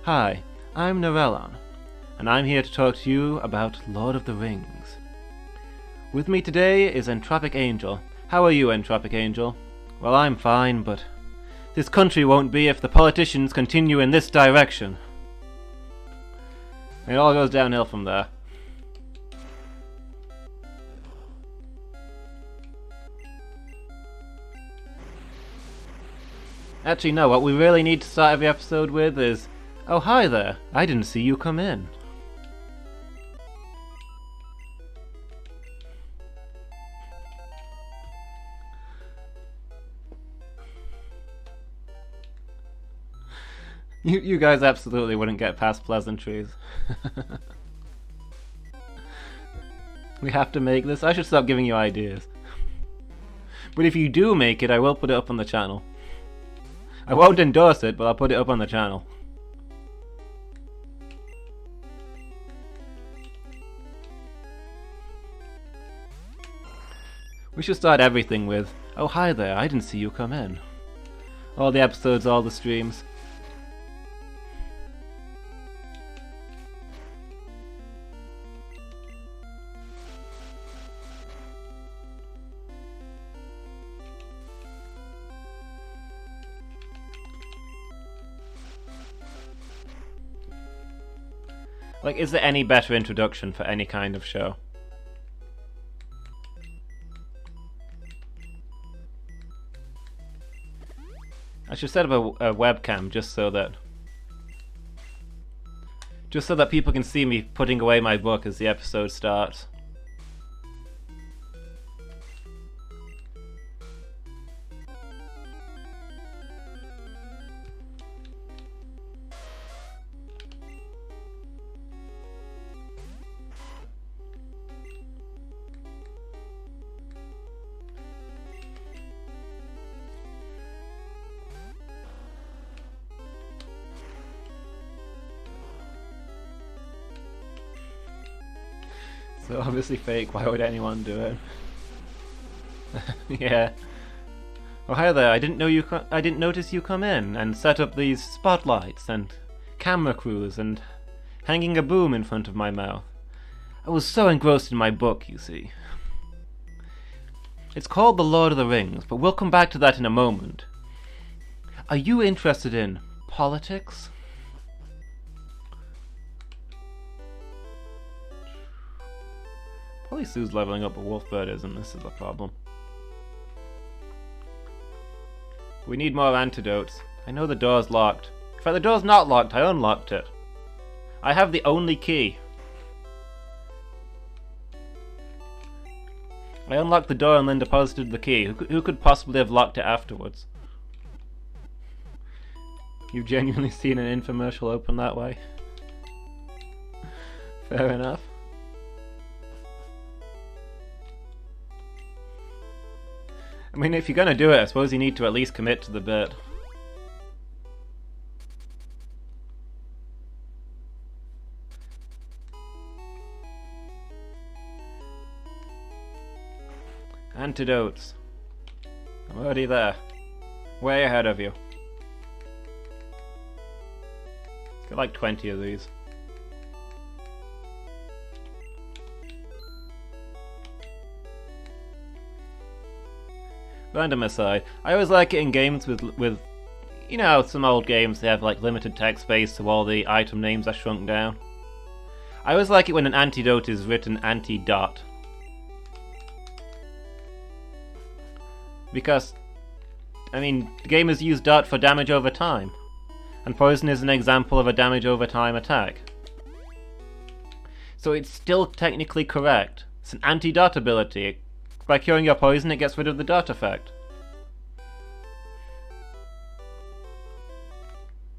S1: Hi, I'm Narellon, and I'm here to talk to you about Lord of the Rings. With me today is Entropic Angel. How are you, Entropic Angel? Well, I'm fine, but this country won't be if the politicians continue in this direction. It all goes downhill from there. Actually, no, what we really need to start every episode with is, oh, hi there, I didn't see you come in. You guys absolutely wouldn't get past pleasantries. We have to make this. I should stop giving you ideas. But if you do make it, I will put it up on the channel. I won't endorse it, but I'll put it up on the channel. We should start everything with, oh hi there, I didn't see you come in. All the episodes, all the streams. Like, is there any better introduction for any kind of show? I should set up a webcam just so that people can see me putting away my book as the episode starts. So obviously fake, why would anyone do it? Yeah. Oh hi there, I didn't notice you come in and set up these spotlights and camera crews and hanging a boom in front of my mouth. I was so engrossed in my book, you see. It's called The Lord of the Rings, but we'll come back to that in a moment. Are you interested in politics? Probably Sue's leveling up, but Wolfbird isn't. This is the problem. We need more antidotes. I know the door's locked. In fact, the door's not locked. I unlocked it. I have the only key. I unlocked the door and then deposited the key. Who could possibly have locked it afterwards? You've genuinely seen an infomercial open that way? Fair enough. I mean, if you're gonna do it, I suppose you need to at least commit to the bit. Antidotes. I'm already there. Way ahead of you. Got like 20 of these. Random aside, I always like it in games with you know, some old games they have like limited text space so all the item names are shrunk down. I always like it when an antidote is written anti-dot. Because, I mean, gamers use dot for damage over time, and poison is an example of a damage over time attack. So it's still technically correct. It's an anti-dot ability. By curing your poison, it gets rid of the dot effect.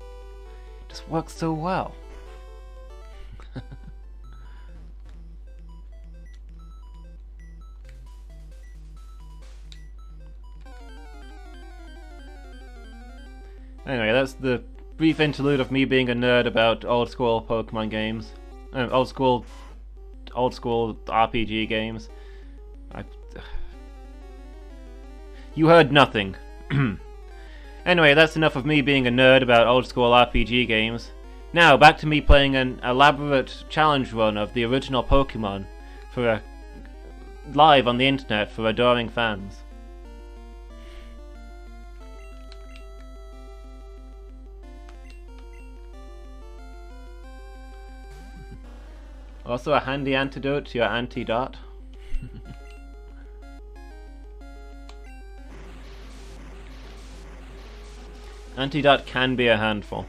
S1: It just works so well. Anyway, that's the brief interlude of me being a nerd about old school Pokemon games, old school RPG games. You heard nothing. Anyway, that's enough of me being a nerd about old school RPG games. Now, back to me playing an elaborate challenge run of the original Pokemon live on the internet for adoring fans. Also a handy antidote to your anti-dot. Anti-dot can be a handful.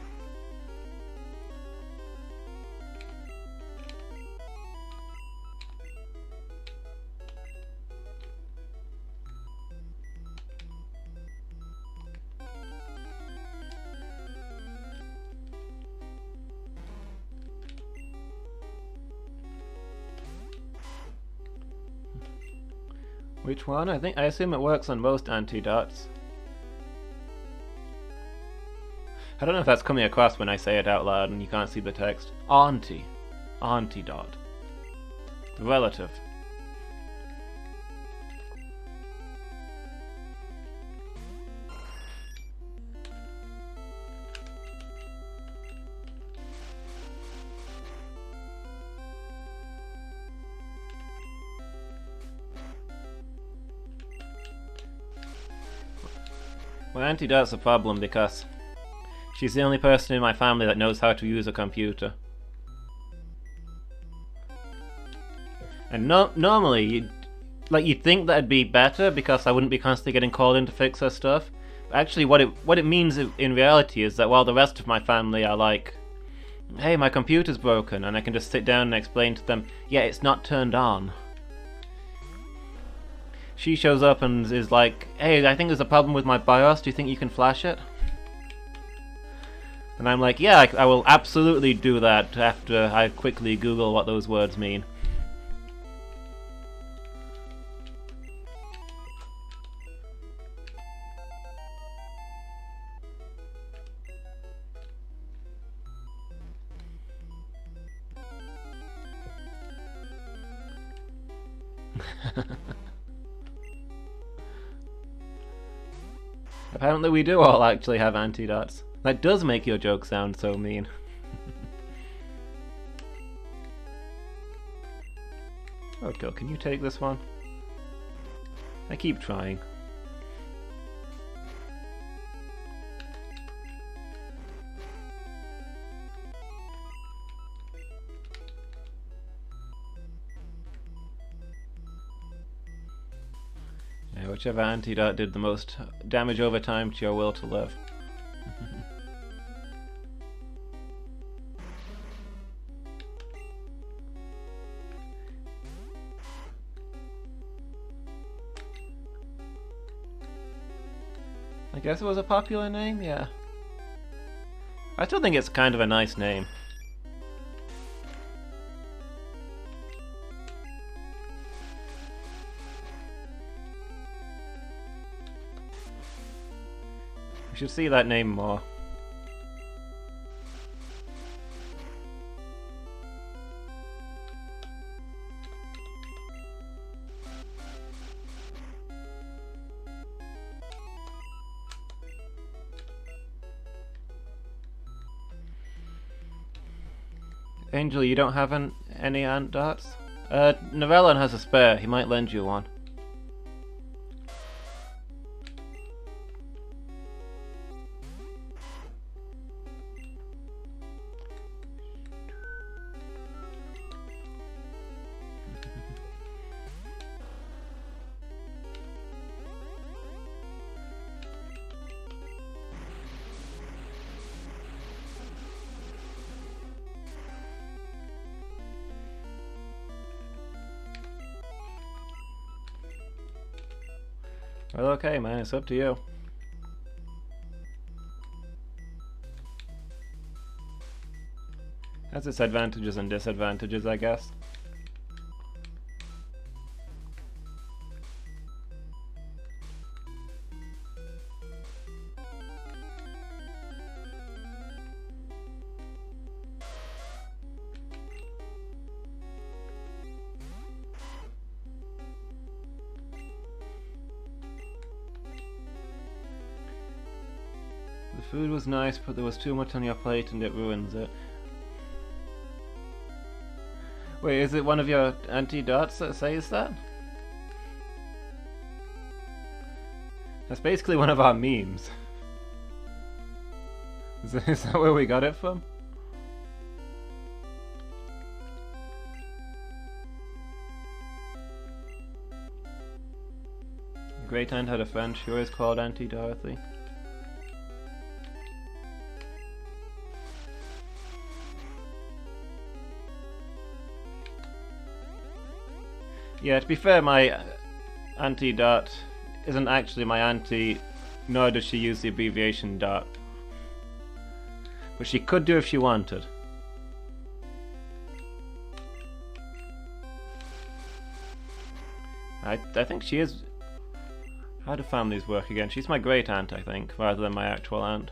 S1: Which one? I assume it works on most antidots. I don't know if that's coming across when I say it out loud and you can't see the text. Antidot. Relative. Well, Antidot's a problem because she's the only person in my family that knows how to use a computer. And normally, you'd think that'd be better because I wouldn't be constantly getting called in to fix her stuff. But actually, what it means in reality is that while the rest of my family are like, "Hey, my computer's broken," and I can just sit down and explain to them, "Yeah, it's not turned on." She shows up and is like, "Hey, I think there's a problem with my BIOS, do you think you can flash it?" And I'm like, "Yeah, I will absolutely do that," after I quickly Google what those words mean. Apparently we do all actually have antidots. That does make your joke sound so mean. Okay, can you take this one? I keep trying. Yeah, whichever antidote did the most damage over time to your will to live. I guess it was a popular name, yeah. I still think it's kind of a nice name. We should see that name more. Angel, you don't have any ant darts? Narellon has a spare, he might lend you one. Well, okay, man, it's up to you. Has its advantages and disadvantages, I guess. food was nice, but there was too much on your plate and it ruins it. Wait, is it one of your anti-dots that says that? That's basically one of our memes. Is that where we got it from? Great Aunt had a friend, she always called Auntie Dorothy. Yeah, to be fair, my Auntie Dot isn't actually my auntie, nor does she use the abbreviation Dot. But she could do if she wanted. I think she is... How do families work again? She's my great aunt, I think, rather than my actual aunt.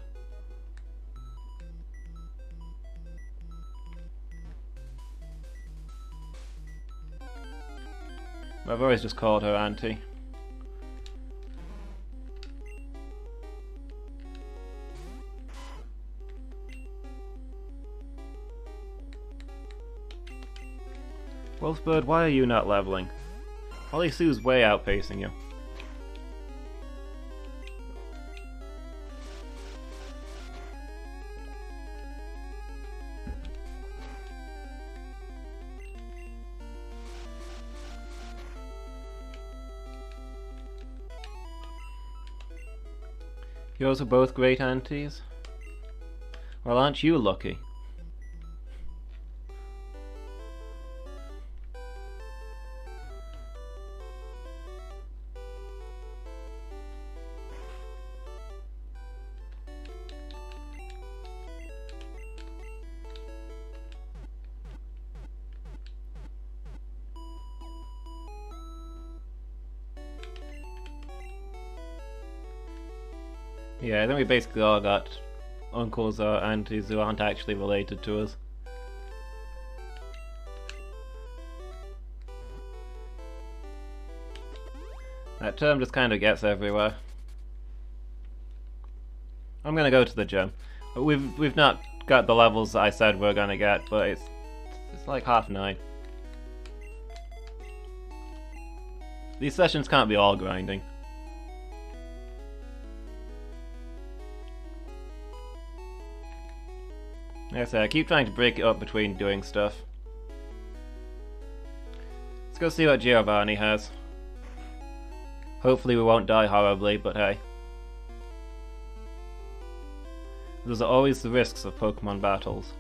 S1: I've always just called her auntie. Wolfbird, why are you not leveling? Polly Sue's way outpacing you. Yours are both great aunties? Well, aren't you lucky? Yeah, I think we basically all got uncles or aunties who aren't actually related to us. That term just kind of gets everywhere. I'm gonna go to the gym. We've not got the levels that I said we're gonna get, but it's like 9:30. These sessions can't be all grinding. Like I said, I keep trying to break it up between doing stuff. Let's go see what Giovanni has. Hopefully we won't die horribly, but hey. Those are always the risks of Pokemon battles.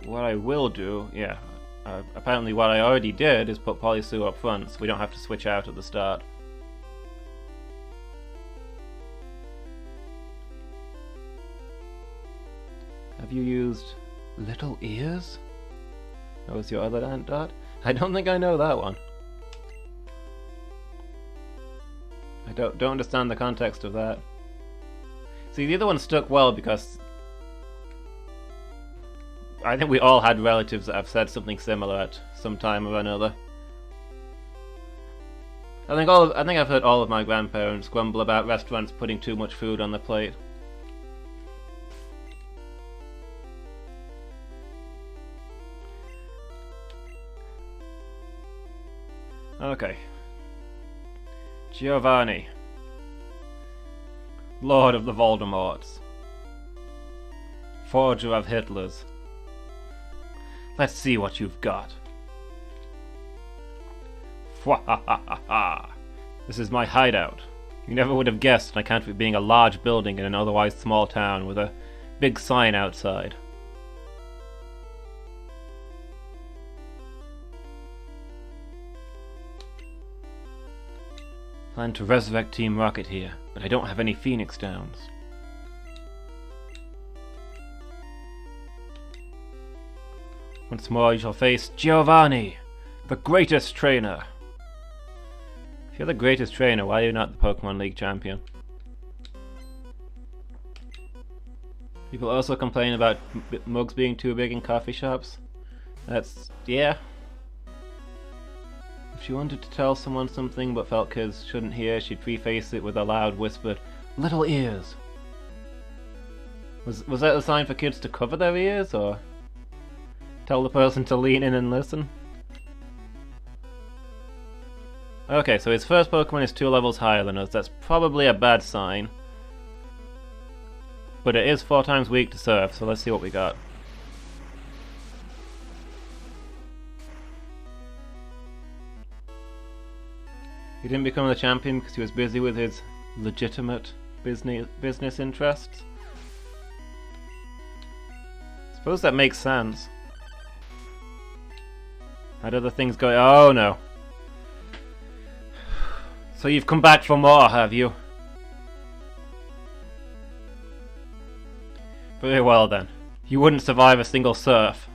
S1: What I will do, yeah, apparently what I already did is put Polysue up front, so we don't have to switch out at the start. Have you used Little Ears? That was your other Aunt Dot? I don't think I know that one. I don't understand the context of that. See, the other one stuck well because I think we all had relatives that have said something similar at some time or another. I think I've heard all of my grandparents grumble about restaurants putting too much food on the plate. Okay. Giovanni. Lord of the Voldemorts. Forger of Hitlers. Let's see what you've got. Fwahahaha. This is my hideout. You never would have guessed I can't be being a large building in an otherwise small town with a big sign outside. Plan to resurrect Team Rocket here, but I don't have any Phoenix Downs. Once more you shall face Giovanni, the greatest trainer. If you're the greatest trainer, why are you not the Pokemon League champion? People also complain about mugs being too big in coffee shops. Yeah. If she wanted to tell someone something but felt kids shouldn't hear, she'd preface it with a loud whispered, "Little ears." Was that a sign for kids to cover their ears, or tell the person to lean in and listen? Okay, so his first Pokemon is 2 levels higher than us. That's probably a bad sign. But it is 4 times weak to Surf, so let's see what we got. He didn't become the champion because he was busy with his legitimate business interests. Suppose that makes sense. Had other things going. Oh no. So you've come back for more, have you? Very well then. You wouldn't survive a single surf.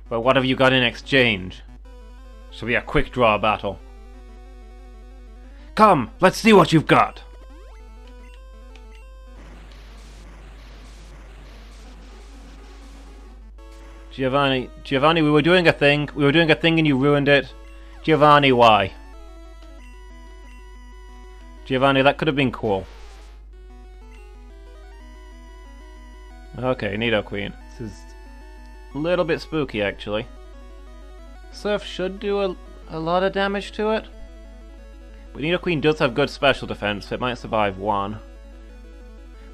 S1: But what have you got in exchange? Shall be a quick draw battle. Come, let's see what you've got. Giovanni, we were doing a thing and you ruined it. Giovanni, why? Giovanni, that could have been cool. Okay, Nidoqueen. This is a little bit spooky, actually. Surf should do a lot of damage to it. But Nidoqueen does have good special defense, so it might survive 1.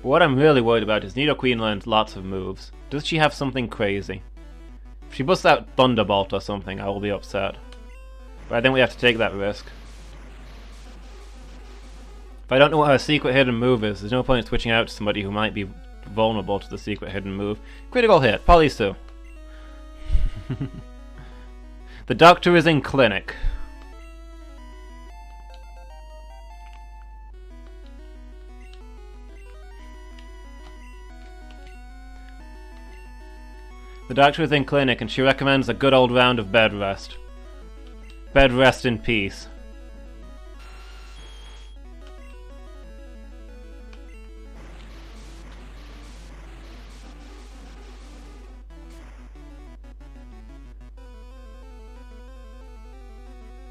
S1: But what I'm really worried about is Nidoqueen learns lots of moves. Does she have something crazy? If she busts out Thunderbolt or something, I will be upset. But I think we have to take that risk. If I don't know what her secret hidden move is, there's no point in switching out to somebody who might be vulnerable to the secret hidden move. Critical hit, Polisu. The doctor is in clinic. The doctor is in clinic and she recommends a good old round of bed rest. Bed rest in peace.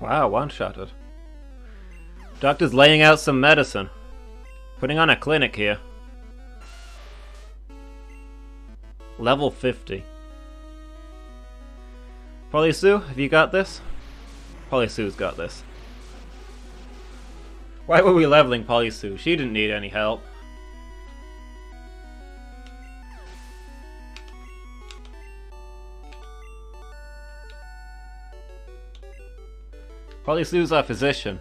S1: Wow, one-shotted. Doctor's laying out some medicine. Putting on a clinic here. Level 50. Polisu, have you got this? Polisu's got this. Why were we leveling Polisu? She didn't need any help. Polisu's our physician.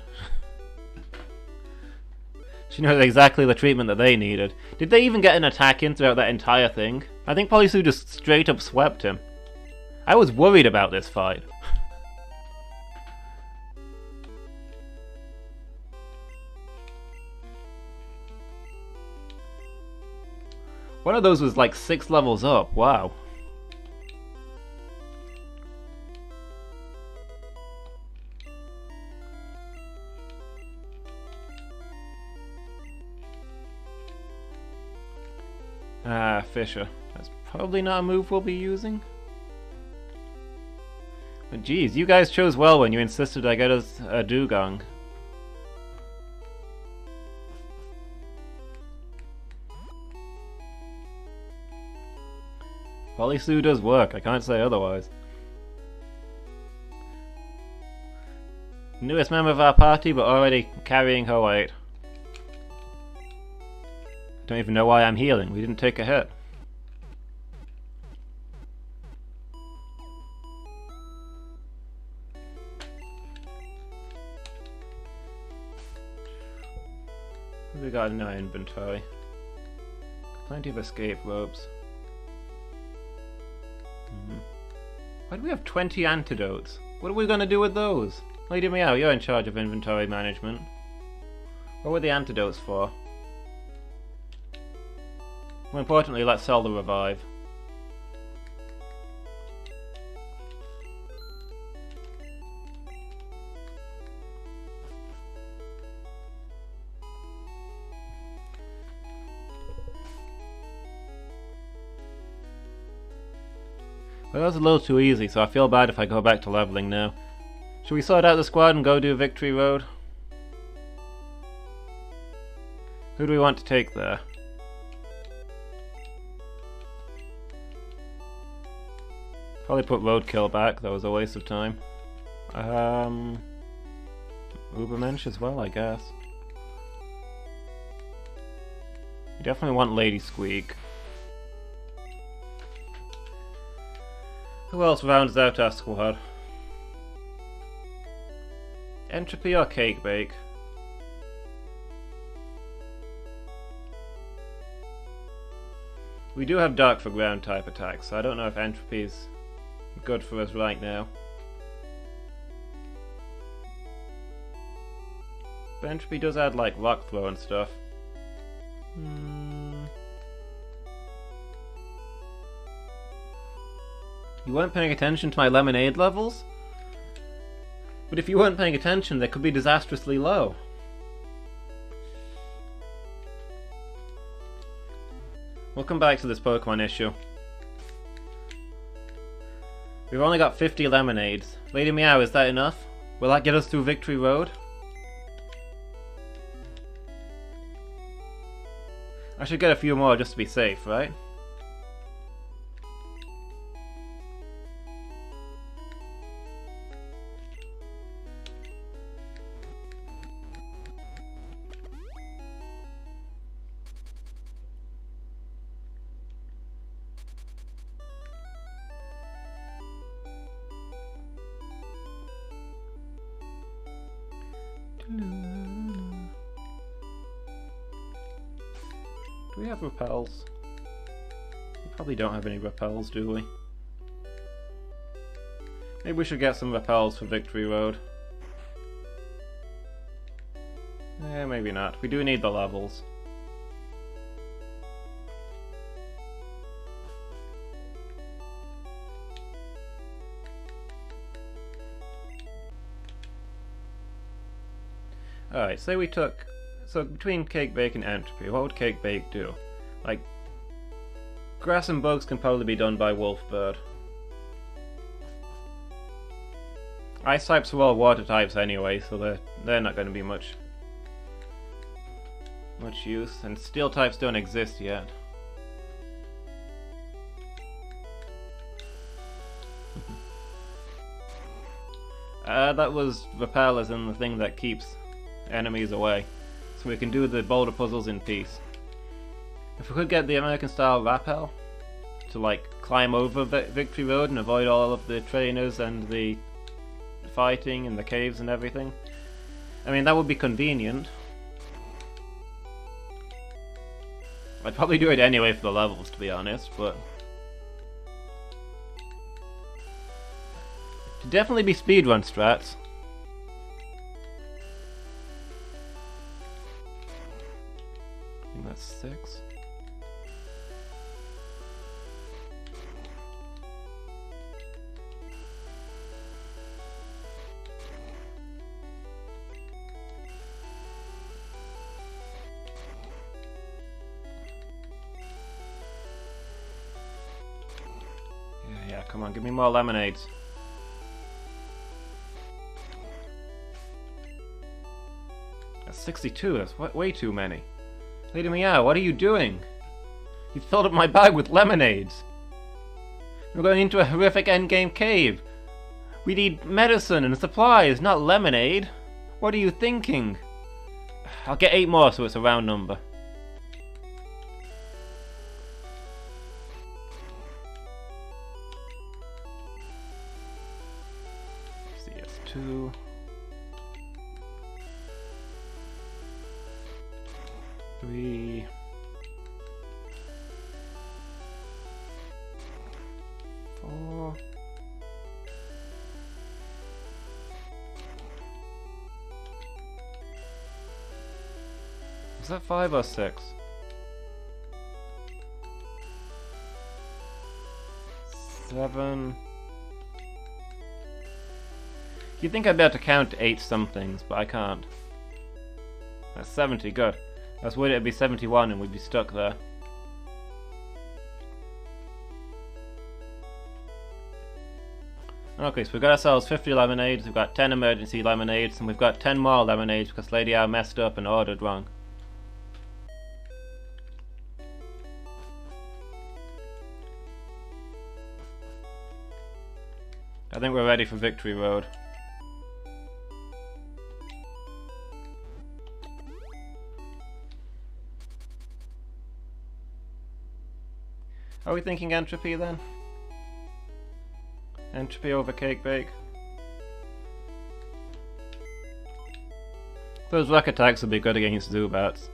S1: She knows exactly the treatment that they needed. Did they even get an attack in throughout that entire thing? I think Polisu just straight up swept him. I was worried about this fight. One of those was like 6 levels up, wow. Fisher. That's probably not a move we'll be using. But geez, you guys chose well when you insisted I get us a Dugong. Polisu does work, I can't say otherwise. Newest member of our party, but already carrying her weight. Don't even know why I'm healing, we didn't take a hit. What have we got in our inventory? Plenty of escape ropes. Why do we have 20 antidotes? What are we going to do with those? Lady Meow, you're in charge of inventory management. What were the antidotes for? More importantly, let's sell the revive. Well, that was a little too easy, so I feel bad if I go back to leveling now. Should we sort out the squad and go do Victory Road? Who do we want to take there? Probably put Roadkill back, that was a waste of time. Ubermensch as well, I guess. You definitely want Lady Squeak. Who else rounds out our squad? Entropy or Cake Bake? We do have Dark for ground type attacks, so I don't know if Entropy's good for us right now. But Entropy does add like Rock Throw and stuff. You weren't paying attention to my lemonade levels? But if you weren't paying attention, they could be disastrously low. We'll come back to this Pokemon issue. We've only got 50 lemonades. Lady Meow, is that enough? Will that get us through Victory Road? I should get a few more just to be safe, right? Do we have repels? We probably don't have any repels, do we? Maybe we should get some repels for Victory Road. Eh, maybe not. We do need the levels. Alright, say we took... So between Cake Bake and Entropy, what would Cake Bake do? Like, grass and bugs can probably be done by Wolfbird. Ice types are all water types anyway, so they're not going to be much use. And steel types don't exist yet. That was Repel as in the thing that keeps enemies away. So we can do the boulder puzzles in peace. If we could get the American style rappel to like climb over Victory Road and avoid all of the trainers and the fighting and the caves and everything. I mean, that would be convenient. I'd probably do it anyway for the levels, to be honest, but... It'd definitely be speedrun strats. I think that's 6. Yeah, come on, give me more lemonades. That's 62, that's way too many. Lady Meow, what are you doing? You filled up my bag with lemonades. We're going into a horrific endgame cave. We need medicine and supplies, not lemonade. What are you thinking? I'll get 8 more so it's a round number. CS2. Three. 4. Was that 5 or 6? 7. You'd think I'd be able to count to 8 somethings, but I can't. That's 70, good. I was worried it'd be 71 and we'd be stuck there. Okay, so we've got ourselves 50 lemonades, we've got 10 emergency lemonades, and we've got 10 more lemonades because Lady Owl messed up and ordered wrong. I think we're ready for Victory Road. Are we thinking entropy then? Entropy over cake bake? Those rock attacks would be good against Zubats.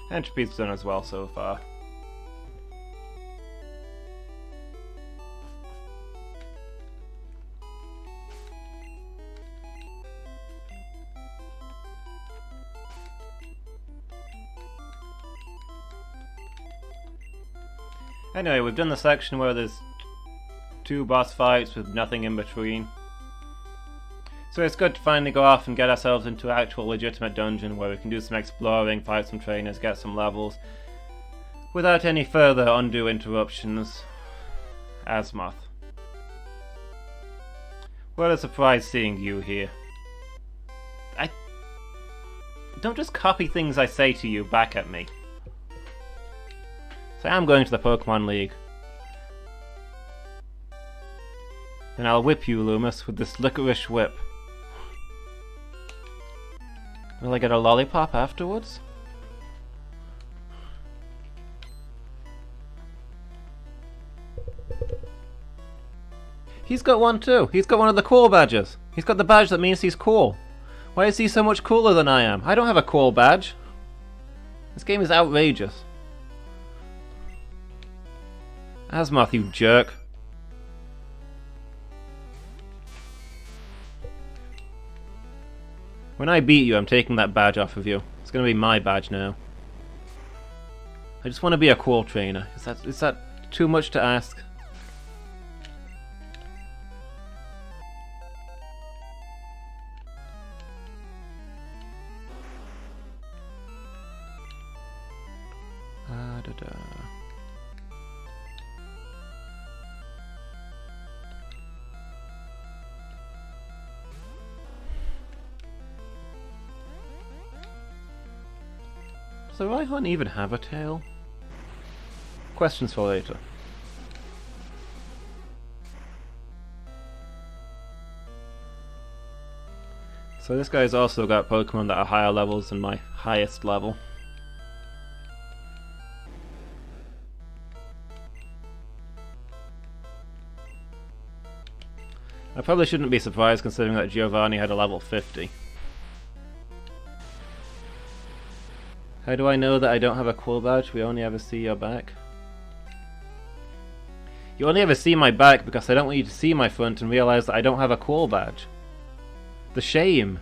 S1: Entropy's done as well so far. Anyway, we've done the section where there's 2 boss fights with nothing in between. So it's good to finally go off and get ourselves into an actual legitimate dungeon where we can do some exploring, fight some trainers, get some levels, without any further undue interruptions. Asmoth. What a surprise seeing you here. Don't just copy things I say to you back at me. So I'm going to the Pokemon League. Then I'll whip you, Lumus, with this licorice whip. Will I get a lollipop afterwards? He's got one too. He's got one of the cool badges. He's got the badge that means he's cool. Why is he so much cooler than I am? I don't have a cool badge. This game is outrageous. Asmoth, you jerk. When I beat you, I'm taking that badge off of you. It's gonna be my badge now. I just want to be a cool trainer. Is that too much to ask? Does the Rhyhorn even have a tail? Questions for later. So this guy's also got Pokemon that are higher levels than my highest level. I probably shouldn't be surprised considering that Giovanni had a level 50. How do I know that I don't have a cool badge? We only ever see your back. You only ever see my back because I don't want you to see my front and realize that I don't have a cool badge. The shame.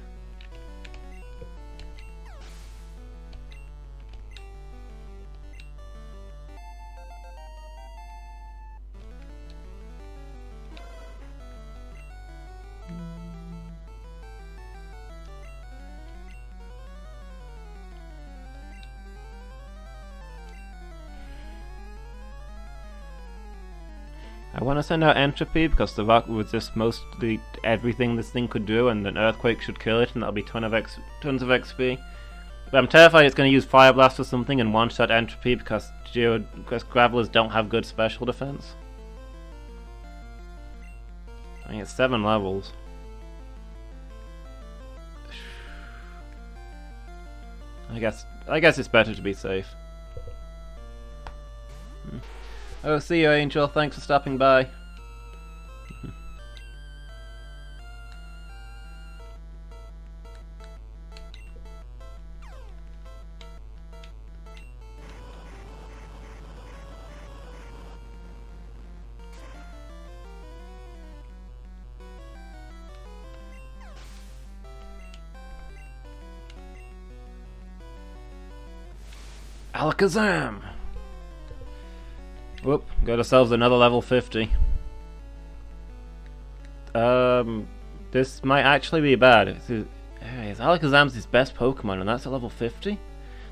S1: I want to send out Entropy because the rock resists mostly everything this thing could do, and an earthquake should kill it, and that'll be tons of XP. But I'm terrified it's going to use Fire Blast or something and one-shot Entropy because Gravelers don't have good special defense. I mean, it's 7 levels. I guess it's better to be safe. Oh, see you, Angel. Thanks for stopping by. Alakazam! Whoop, got ourselves another level 50. This might actually be bad. Is Alakazam's his best Pokemon, and that's at level 50?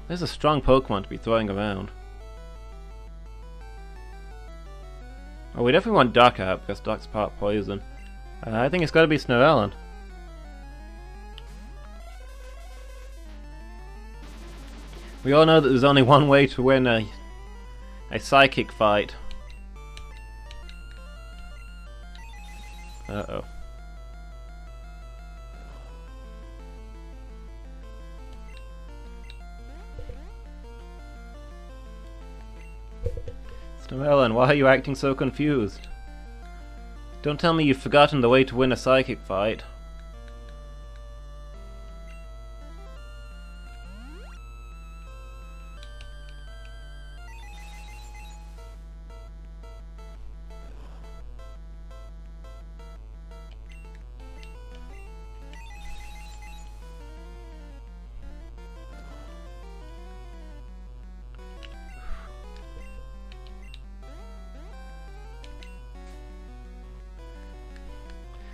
S1: There's a strong Pokemon to be throwing around. Oh, we definitely want Duck out, because Duck's part poison. I think it's got to be Snovellan. We all know that there's only one way to win a psychic fight. Uh-oh. Snovellan, why are you acting so confused? Don't tell me you've forgotten the way to win a psychic fight.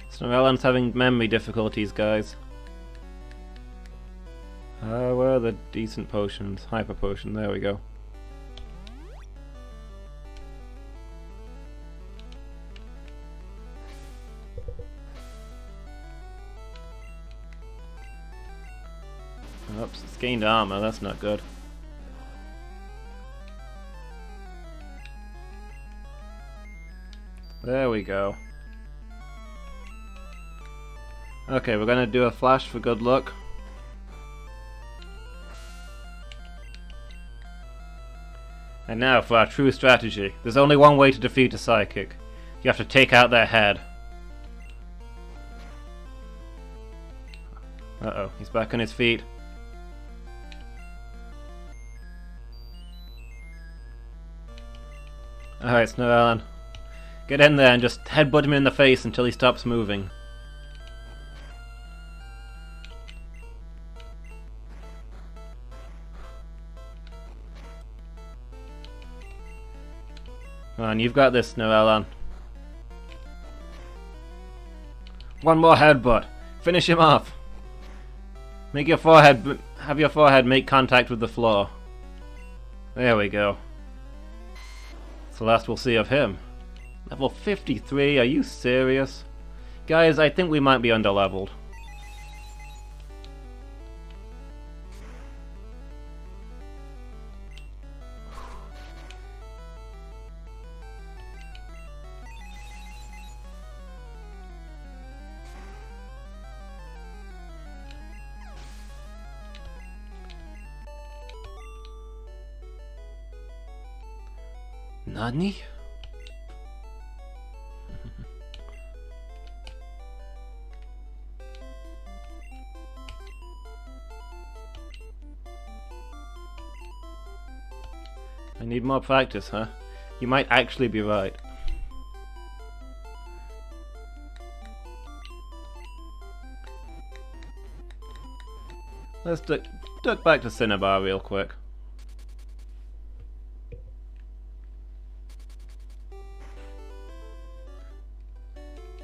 S1: Snovellan's having memory difficulties, guys. Where are the decent potions? Hyper potion, there we go. Oops, it's gained armor, that's not good. There we go. Okay, we're gonna do a flash for good luck. And now for our true strategy. There's only one way to defeat a psychic. You have to take out their head. Uh-oh, he's back on his feet. Alright, Snovellan. Get in there and just headbutt him in the face until he stops moving. Come on, you've got this, Snovellan. One more headbutt. Finish him off. Make your forehead, have your forehead make contact with the floor. There we go. That's the last we'll see of him. Level 53, are you serious? Guys, I think we might be underleveled. Nani? I need more practice, huh? You might actually be right. Let's duck back to Cinnabar real quick.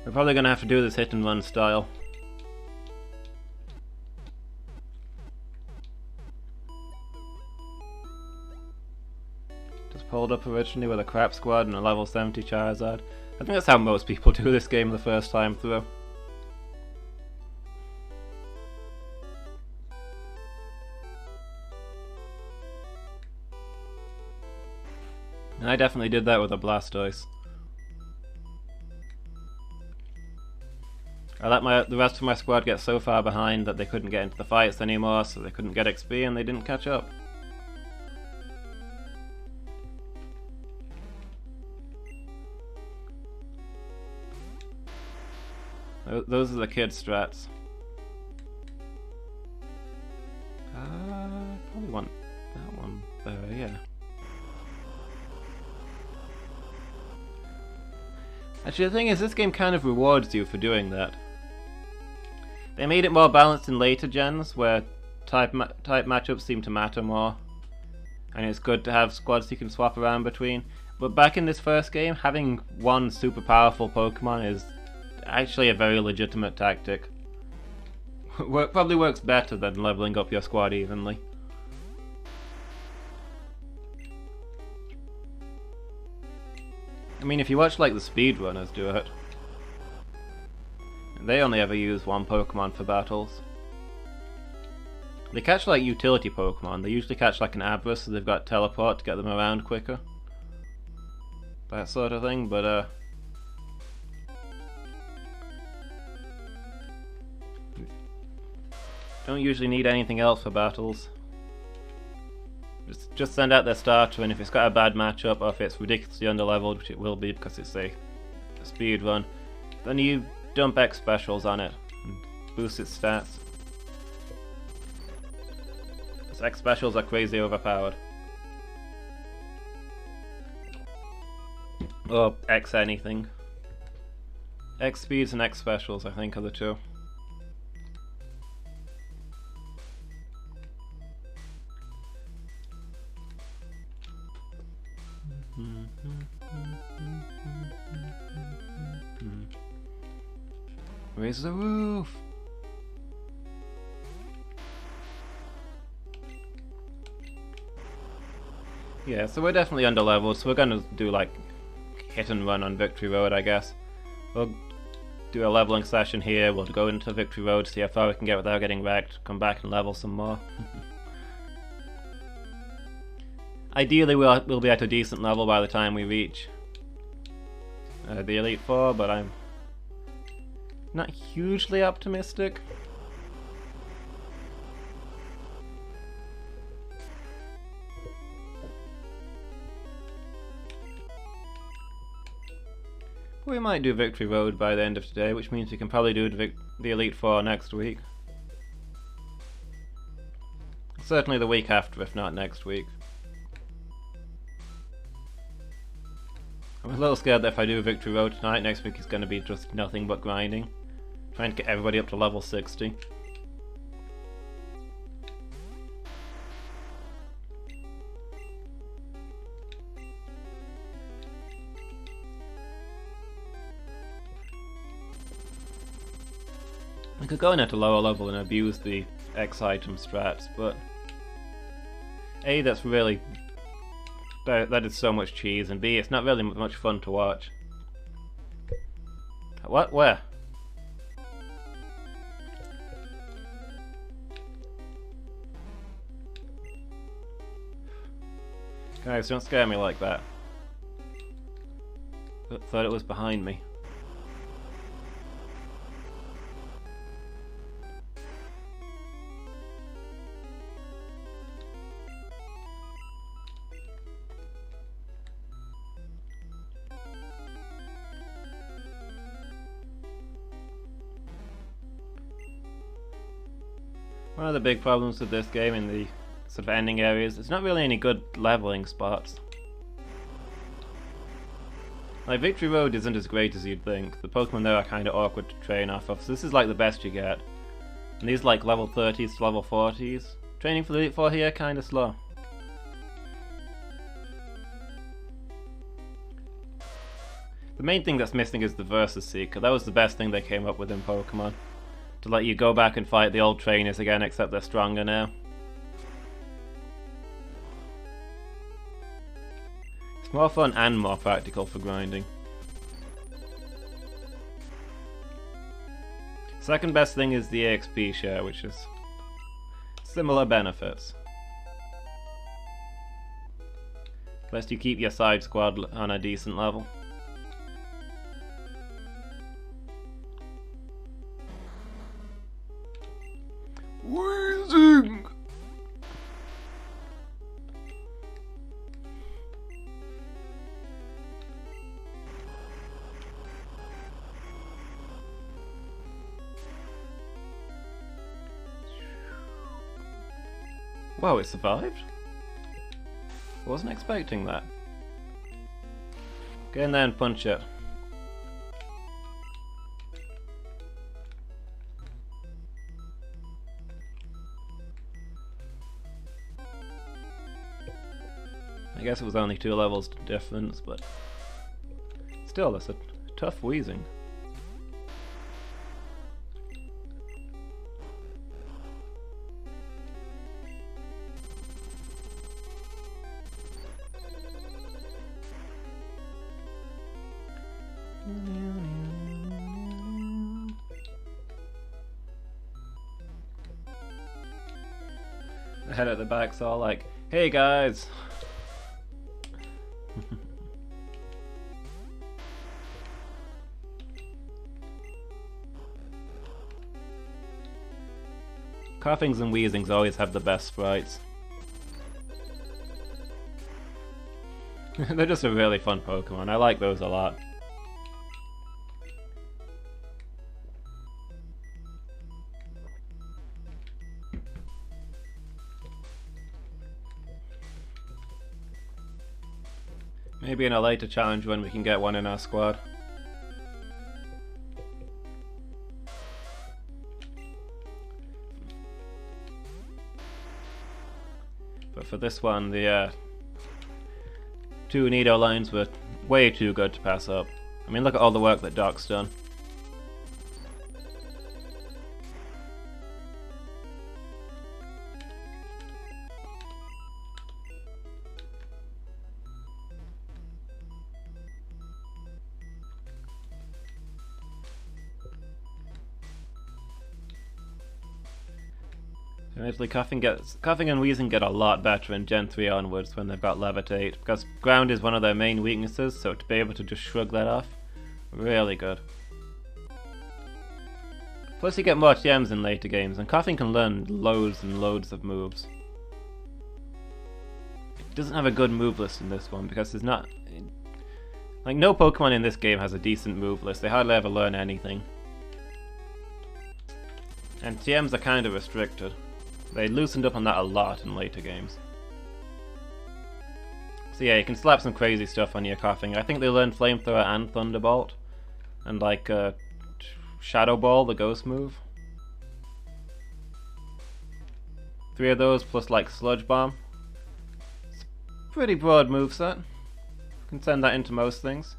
S1: We're probably gonna have to do this hit and run style. Just pulled up originally with a crap squad and a level 70 Charizard. I think that's how most people do this game the first time through. And I definitely did that with a Blastoise. I let the rest of my squad get so far behind that they couldn't get into the fights anymore, so they couldn't get XP and they didn't catch up. Those are the kid strats. Probably want that one there, yeah. Actually, the thing is, this game kind of rewards you for doing that. They made it more balanced in later gens, where type matchups seem to matter more. And it's good to have squads you can swap around between. But back in this first game, having one super powerful Pokemon is actually a very legitimate tactic. Probably works better than leveling up your squad evenly. I mean, if you watch like the speedrunners do it, they only ever use one Pokemon for battles. They catch like utility Pokemon. They usually catch like an Abra, so they've got teleport to get them around quicker. That sort of thing, but don't usually need anything else for battles. Just send out their starter, and if it's got a bad matchup, or if it's ridiculously underleveled, which it will be because it's a speed run, then you dump X specials on it and boost its stats. Because X specials are crazy overpowered. Or X anything. X speeds and X specials, I think, are the two. Raise the roof! Yeah, so we're definitely underleveled, so we're gonna do like hit and run on Victory Road, I guess. We'll do a leveling session here, we'll go into Victory Road, see how far we can get without getting wrecked, come back and level some more. Ideally we'll be at a decent level by the time we reach the Elite Four, but I'm not hugely optimistic. We might do Victory Road by the end of today, which means we can probably do the Elite Four next week. Certainly the week after, if not next week. I'm a little scared that if I do Victory Road tonight, next week is going to be just nothing but grinding. Trying to get everybody up to level 60. I could go in at a lower level and abuse the X item strats, but A, that's really... That is so much cheese, and B, it's not really much fun to watch. What? Where? Guys, don't scare me like that. Thought it was behind me. One of the big problems with this game in the sort of ending areas, there's not really any good leveling spots. Like, Victory Road isn't as great as you'd think. The Pokemon there are kind of awkward to train off of, so this is like the best you get. And these like level 30s to level 40s. Training for the Elite Four here, kind of slow. The main thing that's missing is the Versus Seeker. That was the best thing they came up with in Pokemon. To let you go back and fight the old trainers again, except they're stronger now. It's more fun and more practical for grinding. Second best thing is the EXP share, which is similar benefits. Lets you keep your side squad on a decent level. Wheezing! Wow, it survived? I wasn't expecting that. Get in there and punch it. I guess it was only 2 levels difference, but still, that's a tough wheezing. The head at the back's all like, "Hey guys!" Coughings and wheezings always have the best sprites. They're just a really fun Pokemon. I like those a lot. Maybe in a later challenge when we can get one in our squad. But for this one, the two Nido lines were way too good to pass up. I mean, look at all the work that Doc's done. Eventually, Coughing and Wheezing get a lot better in Gen 3 onwards when they've got Levitate, because ground is one of their main weaknesses, so to be able to just shrug that off, really good. Plus you get more TMs in later games, and Coughing can learn loads and loads of moves. It doesn't have a good move list in this one, because there's not... Like, no Pokemon in this game has a decent move list, they hardly ever learn anything. And TMs are kind of restricted. They loosened up on that a lot in later games. So yeah, you can slap some crazy stuff on your Coughing. I think they learned Flamethrower and Thunderbolt. And like Shadow Ball, the ghost move. 3 of those plus like Sludge Bomb. It's a pretty broad moveset. You can send that into most things.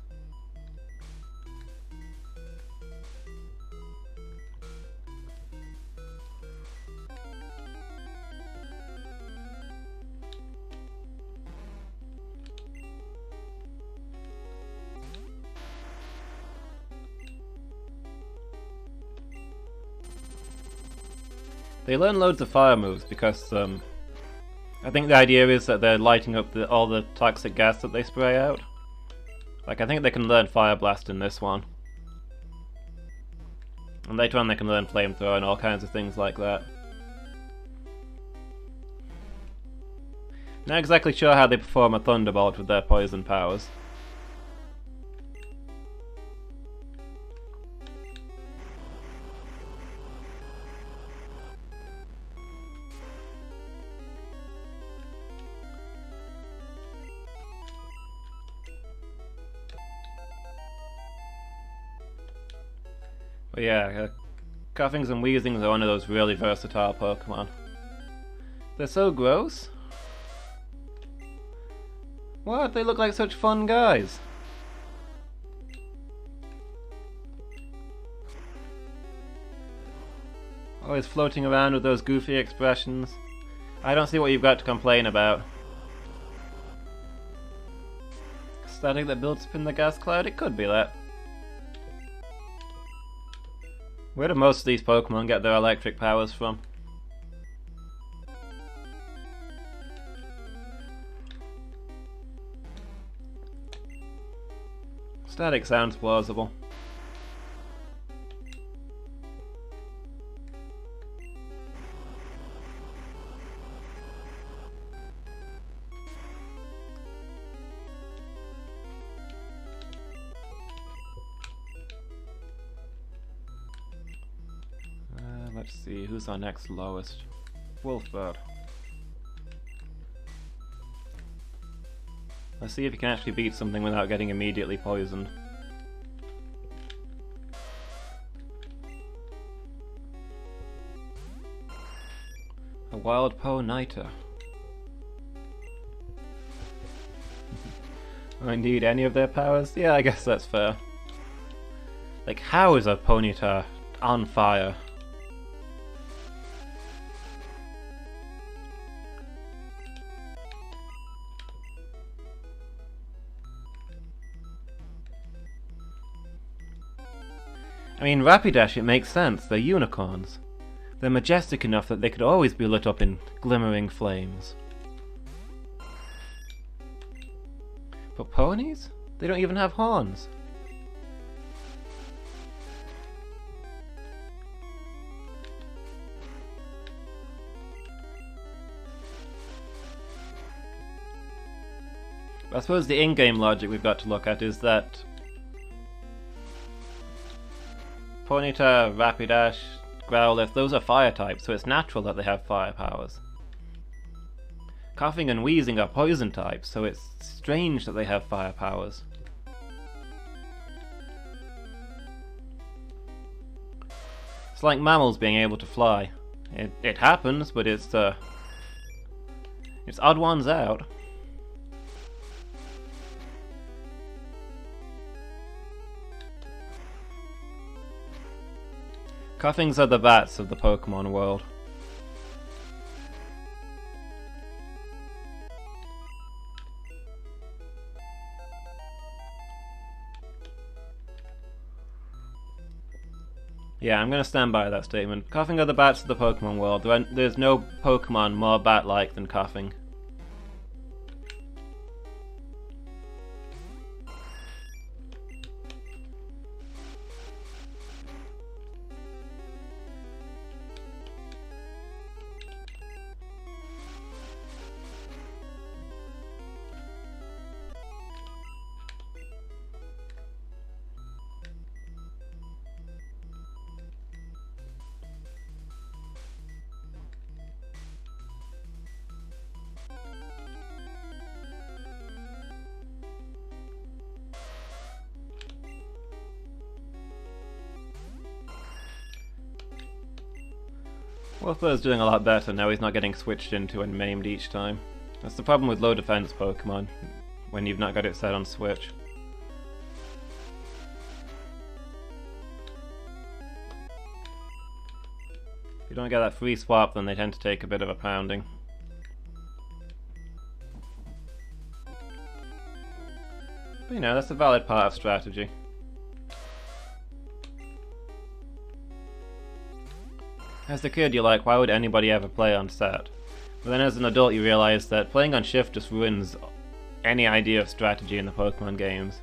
S1: They learn loads of fire moves because I think the idea is that they're lighting up all the toxic gas that they spray out. Like, I think they can learn Fire Blast in this one. And later on they can learn Flamethrower and all kinds of things like that. Not exactly sure how they perform a Thunderbolt with their poison powers. But yeah, Coughings and Wheezings are one of those really versatile Pokemon. They're so gross. What? They look like such fun guys. Always floating around with those goofy expressions. I don't see what you've got to complain about. Static that builds up in the gas cloud? It could be that. Where do most of these Pokemon get their electric powers from? Static sounds plausible. Let's see, who's our next lowest? Wolfbird. Let's see if you can actually beat something without getting immediately poisoned. A wild Ponyta. I need any of their powers? Yeah, I guess that's fair. Like, how is a Ponyta on fire? I mean, Rapidash, it makes sense. They're unicorns. They're majestic enough that they could always be lit up in glimmering flames. But ponies? They don't even have horns. I suppose the in-game logic we've got to look at is that Ponyta, Rapidash, Growlithe, those are fire types, so it's natural that they have fire powers. Coughing and Wheezing are poison types, so it's strange that they have fire powers. It's like mammals being able to fly. It happens, but it's odd ones out. Coughings are the bats of the Pokemon world. Yeah, I'm gonna stand by that statement. Coughing are the bats of the Pokemon world. There's no Pokemon more bat-like than Coughing. Wolfbur's doing a lot better now. He's not getting switched into and maimed each time. That's the problem with low defense Pokemon, when you've not got it set on switch. If you don't get that free swap, then they tend to take a bit of a pounding. But you know, that's a valid part of strategy. As a kid, you're like, why would anybody ever play on set? But then as an adult, you realize that playing on shift just ruins any idea of strategy in the Pokemon games.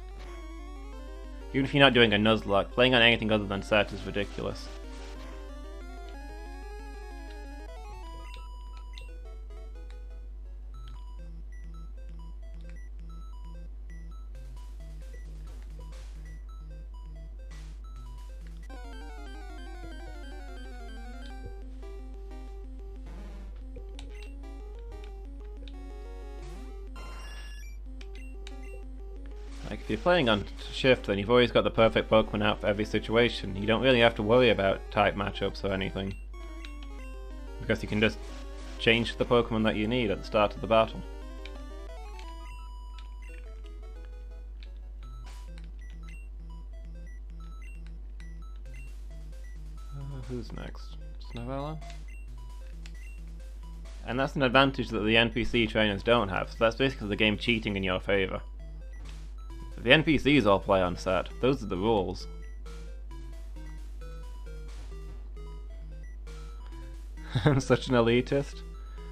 S1: Even if you're not doing a Nuzlocke, playing on anything other than set is ridiculous. Like, if you're playing on shift, then you've always got the perfect Pokemon out for every situation. You don't really have to worry about type matchups or anything, because you can just change the Pokemon that you need at the start of the battle. Who's next? Snovella? And that's an advantage that the NPC trainers don't have, so that's basically the game cheating in your favour. The NPCs all play on set. Those are the rules. I'm such an elitist.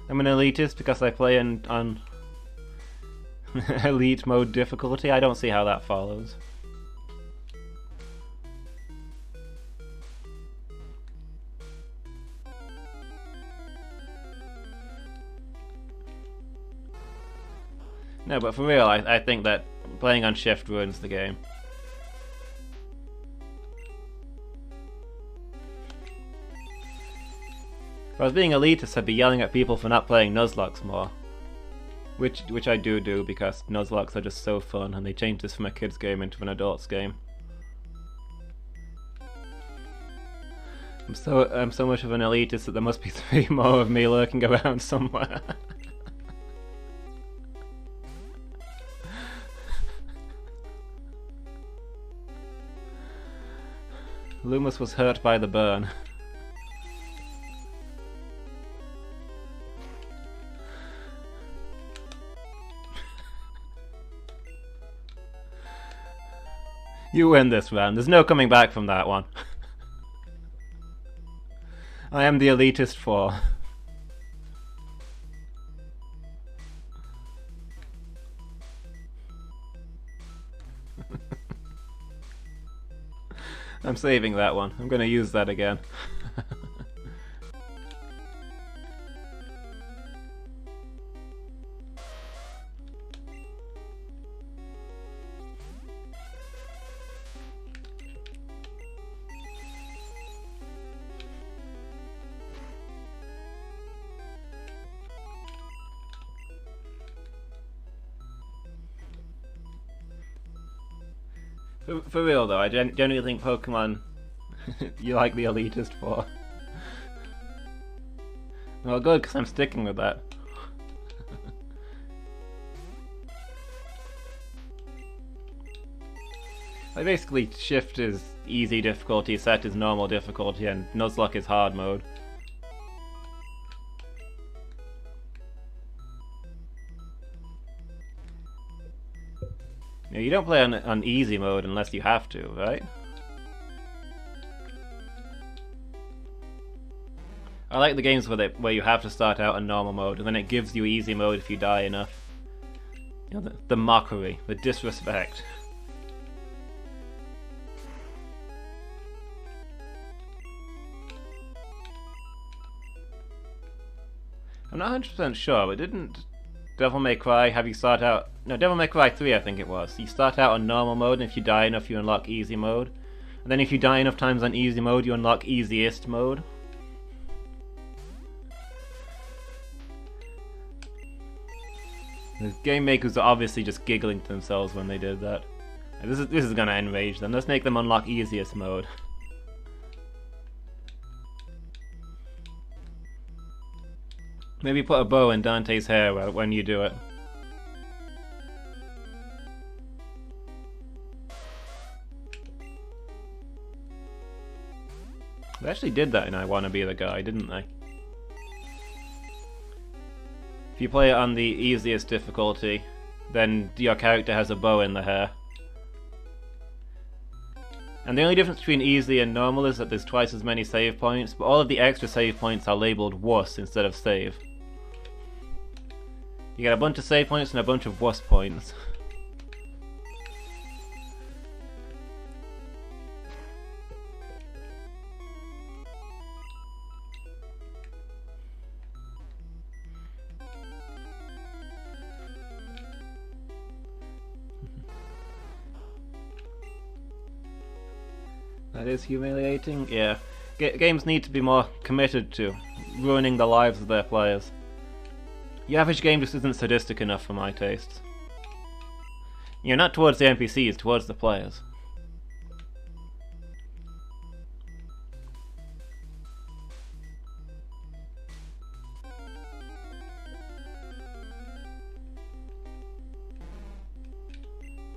S1: I'm an elitist because I play on elite mode difficulty. I don't see how that follows. No, but for real, I think that playing on shift ruins the game. If I was being elitist, I'd be yelling at people for not playing Nuzlockes more. Which I do because Nuzlockes are just so fun, and they changed this from a kid's game into an adult's game. I'm so much of an elitist that there must be 3 more of me lurking around somewhere. Lumus was hurt by the burn. You win this round. There's no coming back from that one. I am the elitist 4. I'm saving that one. I'm gonna use that again. For real though, I genuinely think Pokemon you like the elitist 4. Well, good, because I'm sticking with that. Like basically, Shift is easy difficulty, Set is normal difficulty, and Nuzlocke is hard mode. You don't play on easy mode unless you have to, right? I like the games where you have to start out on normal mode, and then it gives you easy mode if you die enough. You know, the mockery, the disrespect. I'm not 100% sure, but didn't Devil May Cry have you start out... No, Devil May Cry 3 I think it was. You start out on normal mode, and if you die enough you unlock easy mode. And then if you die enough times on easy mode, you unlock easiest mode. The game makers are obviously just giggling to themselves when they did that. This is gonna enrage them. Let's make them unlock easiest mode. Maybe put a bow in Dante's hair when you do it. They actually did that in I Wanna Be the Guy, didn't they? If you play it on the easiest difficulty, then your character has a bow in the hair. And the only difference between easy and normal is that there's twice as many save points, but all of the extra save points are labelled wuss instead of save. You get a bunch of save points and a bunch of wuss points. That is humiliating? Yeah. Games need to be more committed to ruining the lives of their players. The average game just isn't sadistic enough for my tastes. You know, not towards the NPCs, towards the players.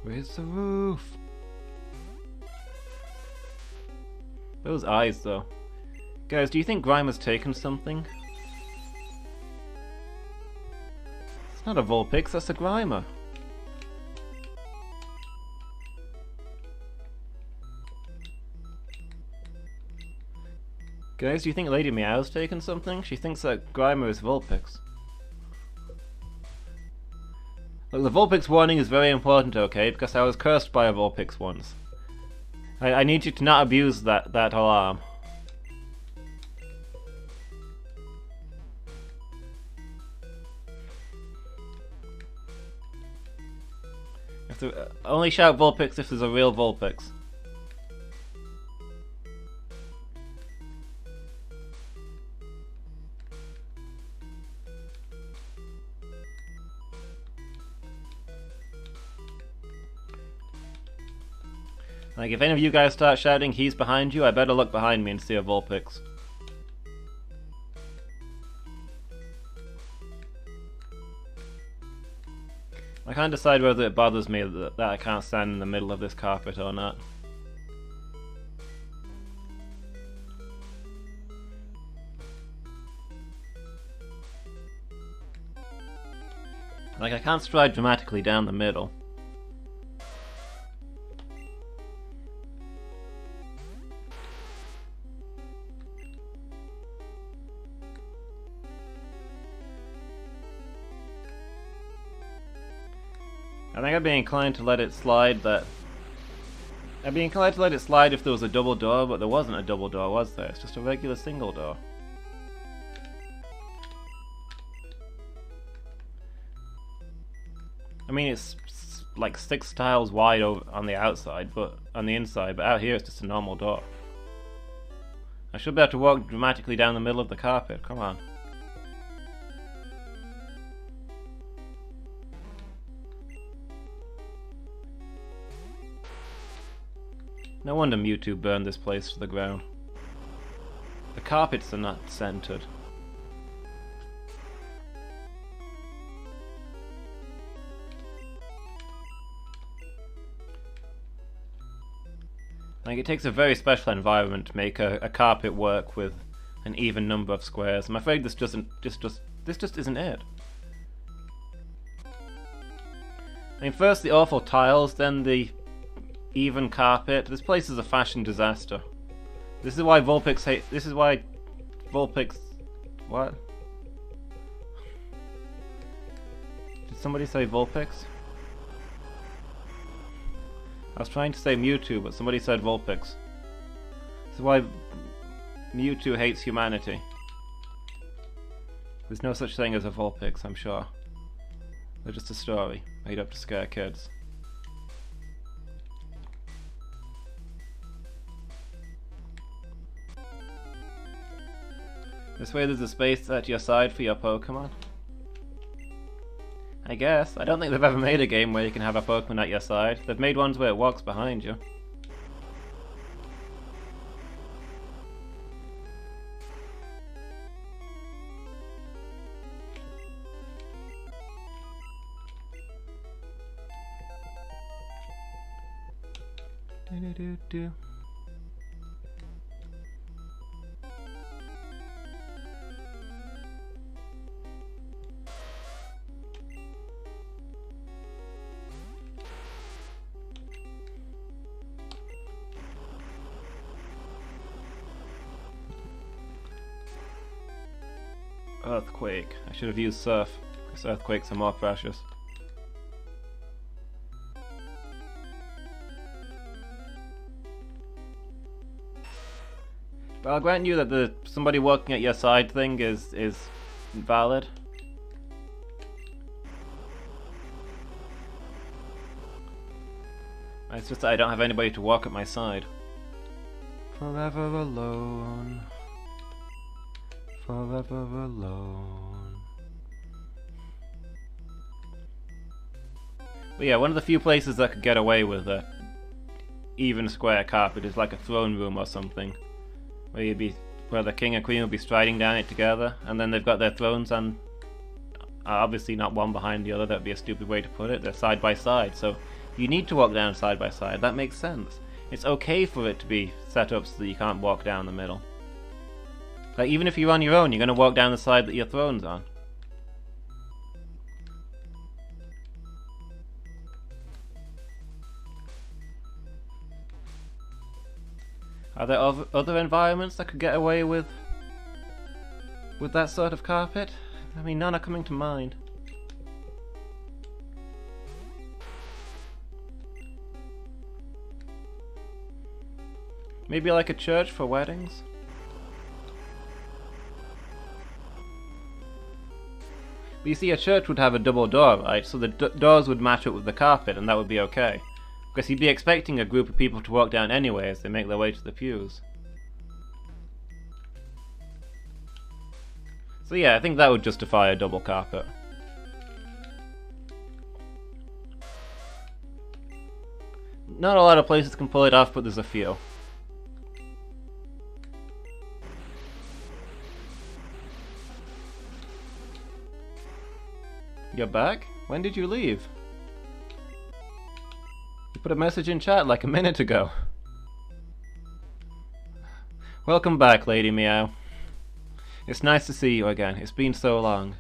S1: Where's the roof? Those eyes, though. Guys, do you think Grimer's taken something? It's not a Vulpix, that's a Grimer. Guys, do you think Lady Meow's taken something? She thinks that Grimer is Vulpix. Look, the Vulpix warning is very important, okay? Because I was cursed by a Vulpix once. I need you to not abuse that alarm. Only shout Vulpix if there's a real Vulpix. Like, if any of you guys start shouting, he's behind you, I better look behind me and see a Vulpix. I can't decide whether it bothers me that I can't stand in the middle of this carpet or not. Like, I can't stride dramatically down the middle. I think I'd be inclined to let it slide I'd be inclined to let it slide if there was a double door, but there wasn't a double door, was there? It's just a regular single door. I mean, it's like 6 tiles wide over on the outside, but on the inside, but out here it's just a normal door. I should be able to walk dramatically down the middle of the carpet, come on. No wonder Mewtwo burned this place to the ground. The carpets are not centered. Like, it takes a very special environment to make a carpet work with an even number of squares. I'm afraid this just isn't it. I mean, first the awful tiles, then the even carpet. This place is a fashion disaster. This is why Vulpix hate. This is why Vulpix. What? Did somebody say Vulpix? I was trying to say Mewtwo, but somebody said Vulpix. This is why Mewtwo hates humanity. There's no such thing as a Vulpix, I'm sure. They're just a story made up to scare kids. This way there's a space at your side for your Pokemon. I guess. I don't think they've ever made a game where you can have a Pokemon at your side. They've made ones where it walks behind you. Do-do-do-do. Earthquake. I should have used Surf, because Earthquakes are more precious. But I'll grant you that the somebody walking at your side thing is valid. It's just that I don't have anybody to walk at my side. Forever alone. Forever alone. But yeah, one of the few places that could get away with a even square carpet is like a throne room or something, where the king and queen will be striding down it together, and then they've got their thrones on, obviously not one behind the other. That'd be a stupid way to put it. They're side by side, so you need to walk down side by side. That makes sense. It's okay for it to be set up so that you can't walk down the middle. Like, even if you're on your own, you're going to walk down the side that your throne's on. Are there other environments that could get away with that sort of carpet? I mean, none are coming to mind. Maybe like a church for weddings? But you see, a church would have a double door, right? So the doors would match up with the carpet, and that would be okay. Because you'd be expecting a group of people to walk down anyway as they make their way to the pews. So yeah, I think that would justify a double carpet. Not a lot of places can pull it off, but there's a few. You're back? When did you leave? You put a message in chat like a minute ago. Welcome back, Lady Meow. It's nice to see you again. It's been so long.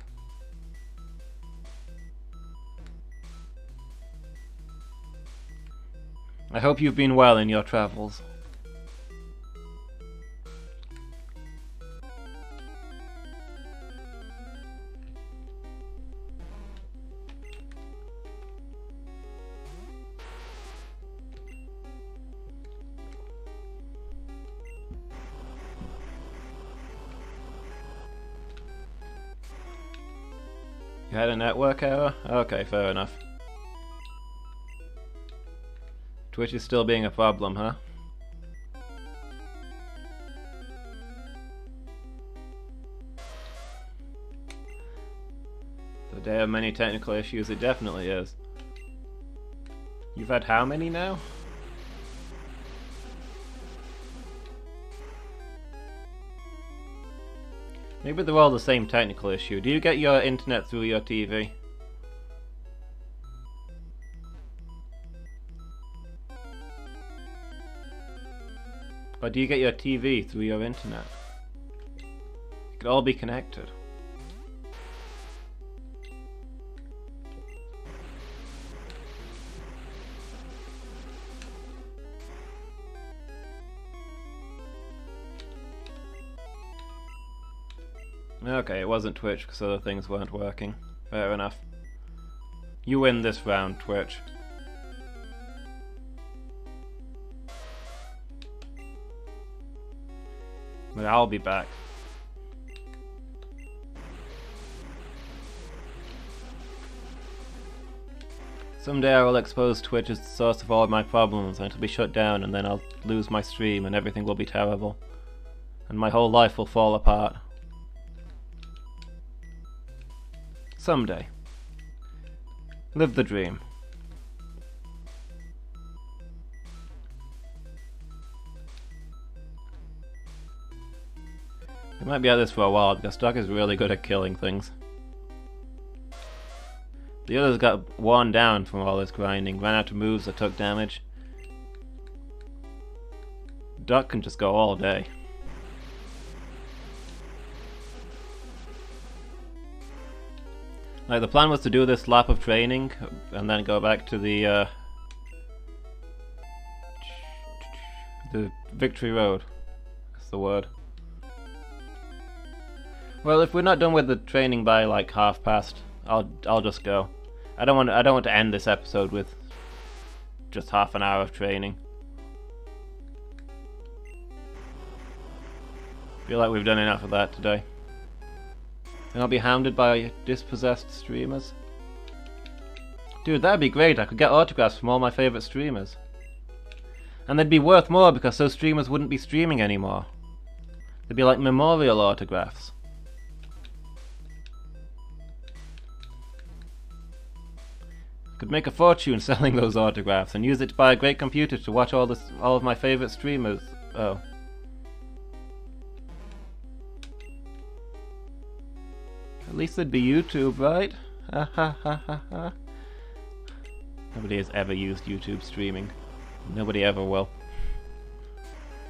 S1: I hope you've been well in your travels. You had a network error? Okay, fair enough. Twitch is still being a problem, huh? The day of many technical issues, it definitely is. You've had how many now? Maybe they're all the same technical issue. Do you get your internet through your TV? Or do you get your TV through your internet? It could all be connected. Okay, it wasn't Twitch because other things weren't working. Fair enough. You win this round, Twitch. But I'll be back. Someday I will expose Twitch as the source of all my problems, and it'll be shut down, and then I'll lose my stream and everything will be terrible. And my whole life will fall apart. Someday. Live the dream. We might be at this for a while because Doc is really good at killing things. The others got worn down from all this grinding, ran out of moves that took damage. Doc can just go all day. Like, the plan was to do this lap of training and then go back to the Victory Road. That's the word. Well, if we're not done with the training by like past, I'll just go. I don't want to end this episode with just half an hour of training. Feel like we've done enough of that today. And I'll be hounded by dispossessed streamers. Dude, that'd be great. I could get autographs from all my favourite streamers. And they'd be worth more because those streamers wouldn't be streaming anymore. They'd be like memorial autographs. Could make a fortune selling those autographs and use it to buy a great computer to watch all of my favourite streamers. Oh. At least it'd be YouTube, right? Ha ha ha ha ha. Nobody has ever used YouTube streaming. Nobody ever will.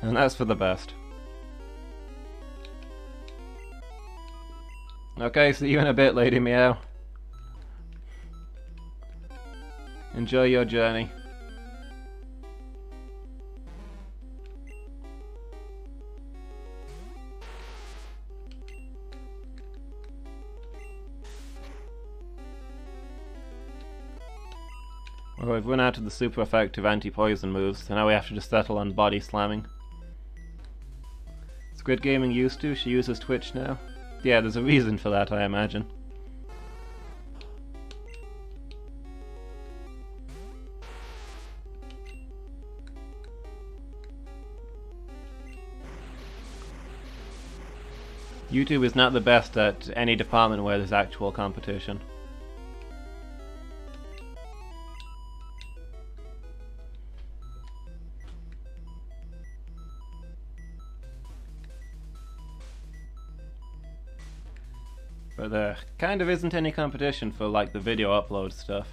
S1: And that's for the best. Okay, see you in a bit, Lady Meow. Enjoy your journey. Well, we've run out of the super effective anti-poison moves, so now we have to just settle on body slamming. Squid Gaming used to, she uses Twitch now. Yeah, there's a reason for that, I imagine. YouTube is not the best at any department where there's actual competition. But there kind of isn't any competition for like the video upload stuff.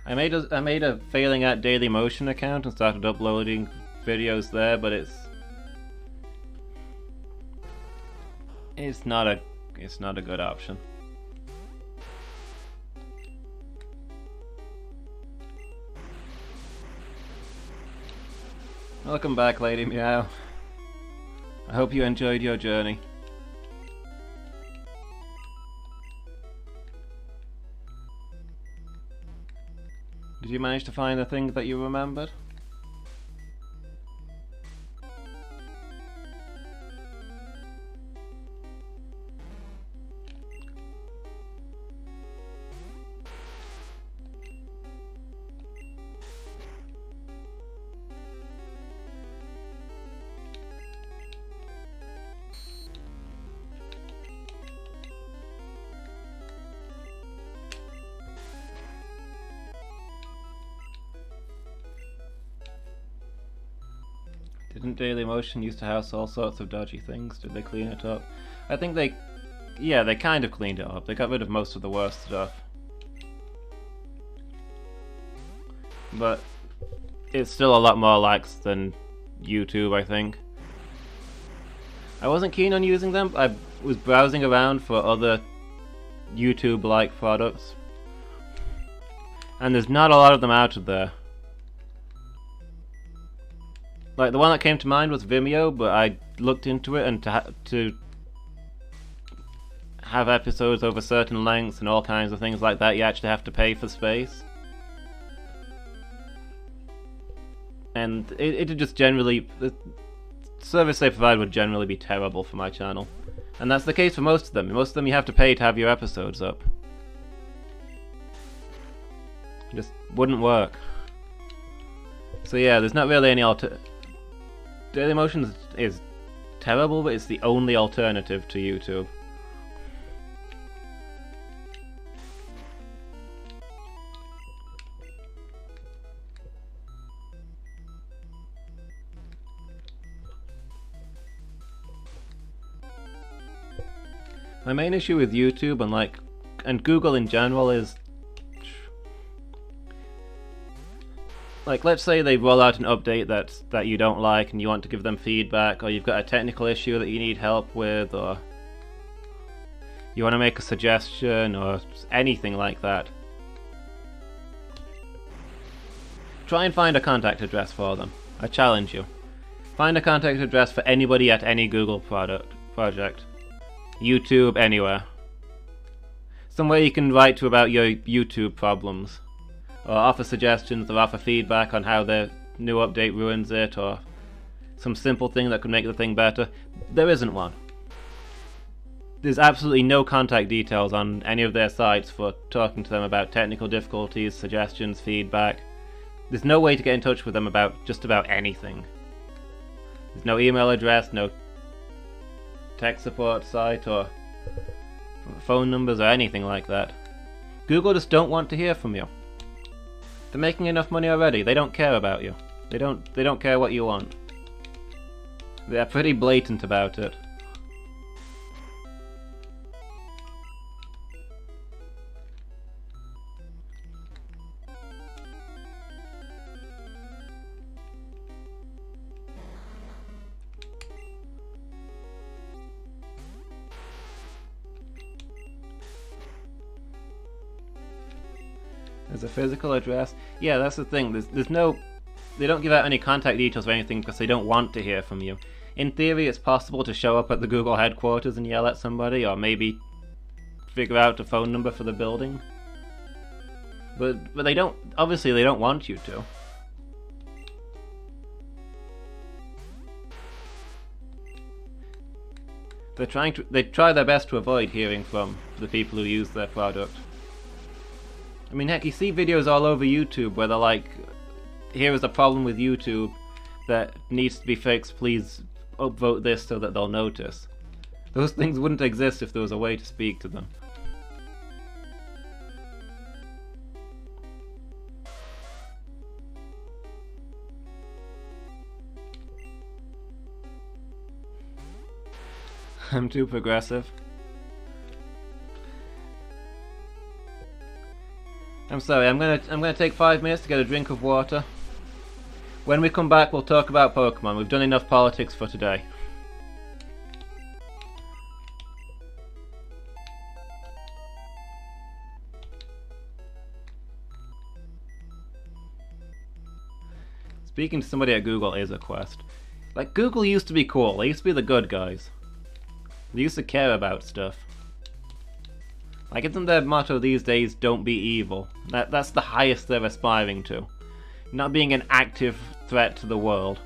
S1: I made a failing at Dailymotion account and started uploading videos there, but it's not a good option. Welcome back, Lady Meow. I hope you enjoyed your journey. Did you manage to find the thing that you remembered? Didn't Dailymotion used to house all sorts of dodgy things? Did they clean it up? I think they... Yeah, they kind of cleaned it up. They got rid of most of the worst stuff. But it's still a lot more likes than YouTube, I think. I wasn't keen on using them. I was browsing around for other YouTube-like products. And there's not a lot of them out there. Like, the one that came to mind was Vimeo, but I looked into it, and to have episodes over certain lengths and all kinds of things like that, you actually have to pay for space. And it just generally... The service they provide would generally be terrible for my channel. And that's the case for most of them. Most of them you have to pay to have your episodes up. It just wouldn't work. So yeah, there's not really any Dailymotion is terrible, but it's the only alternative to YouTube. My main issue with YouTube and Google in general is, like, let's say they roll out an update that you don't like and you want to give them feedback, or you've got a technical issue that you need help with, or you want to make a suggestion, or anything like that. Try and find a contact address for them. I challenge you. Find a contact address for anybody at any Google project. YouTube, anywhere. Somewhere you can write to about your YouTube problems, or offer suggestions, or offer feedback on how the new update ruins it, or some simple thing that could make the thing better. There isn't one. There's absolutely no contact details on any of their sites for talking to them about technical difficulties, suggestions, feedback. There's no way to get in touch with them about just about anything. There's no email address, no tech support site, or phone numbers, or anything like that. Google just don't want to hear from you. They're making enough money already. They don't care about you. They don't care what you want. They're pretty blatant about it. There's a physical address. Yeah, that's the thing. There's no... They don't give out any contact details or anything because they don't want to hear from you. In theory, it's possible to show up at the Google headquarters and yell at somebody, or maybe figure out a phone number for the building. But they don't... Obviously, they don't want you to. They try their best to avoid hearing from the people who use their product. I mean, heck, you see videos all over YouTube where they're like, here is a problem with YouTube that needs to be fixed, please upvote this so that they'll notice. Those things wouldn't exist if there was a way to speak to them. I'm too progressive. I'm sorry, I'm gonna take 5 minutes to get a drink of water. When we come back, we'll talk about Pokemon. We've done enough politics for today. Speaking to somebody at Google is a quest. Like, Google used to be cool. They used to be the good guys. They used to care about stuff. Like, isn't their motto these days, don't be evil? That's the highest they're aspiring to. Not being an active threat to the world.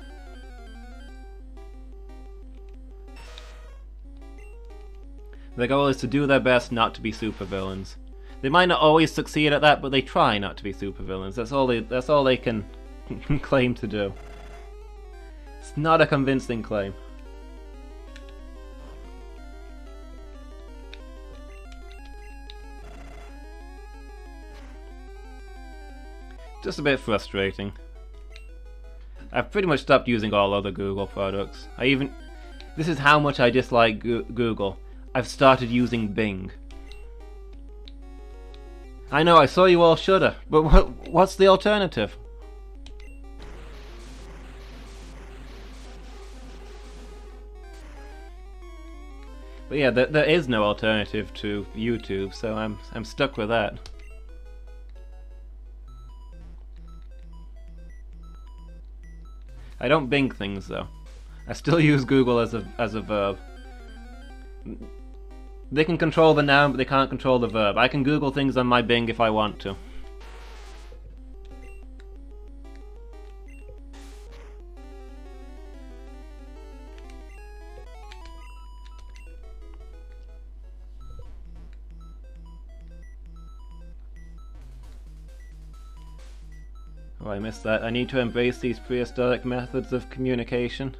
S1: Their goal is to do their best not to be supervillains. They might not always succeed at that, but they try not to be supervillains. That's all they can claim to do. It's not a convincing claim. Just a bit frustrating. I've pretty much stopped using all other Google products. This is how much I dislike Google. I've started using Bing. I know, I saw you all shudder, but what's the alternative? But yeah, there is no alternative to YouTube, so I'm stuck with that. I don't Bing things though. I still use Google as a verb. They can control the noun, but they can't control the verb. I can Google things on my Bing if I want to. Oh, I missed that. I need to embrace these prehistoric methods of communication.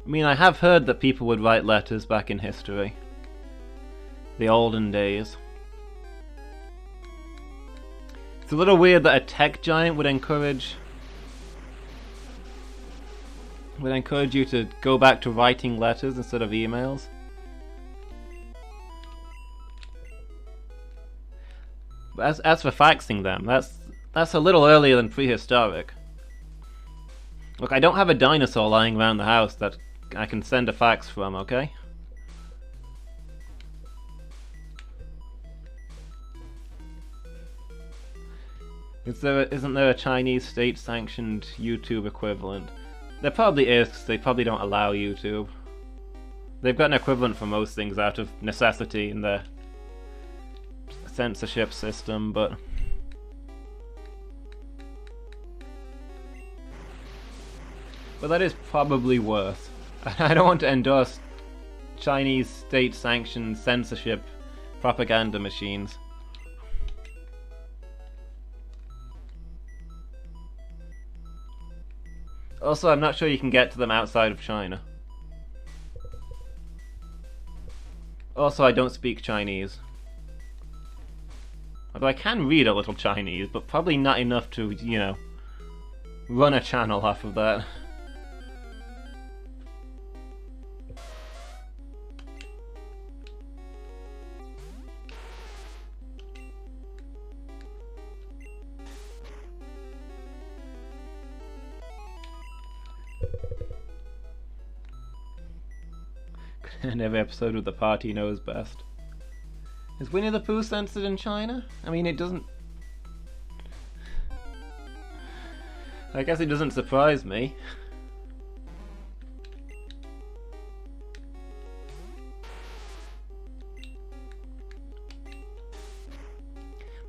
S1: I mean, I have heard that people would write letters back in history. The olden days. It's a little weird that a tech giant would encourage you to go back to writing letters instead of emails. But as for faxing them, that's a little earlier than prehistoric. Look, I don't have a dinosaur lying around the house that I can send a fax from, okay? Isn't there a Chinese state-sanctioned YouTube equivalent? There probably is, because they probably don't allow YouTube. They've got an equivalent for most things out of necessity in their censorship system, but that is probably worse. I don't want to endorse Chinese state-sanctioned censorship propaganda machines. Also, I'm not sure you can get to them outside of China. Also, I don't speak Chinese. Although I can read a little Chinese, but probably not enough to, you know, run a channel off of that. And every episode with the party knows best. Is Winnie the Pooh censored in China? I mean, it doesn't... I guess it doesn't surprise me.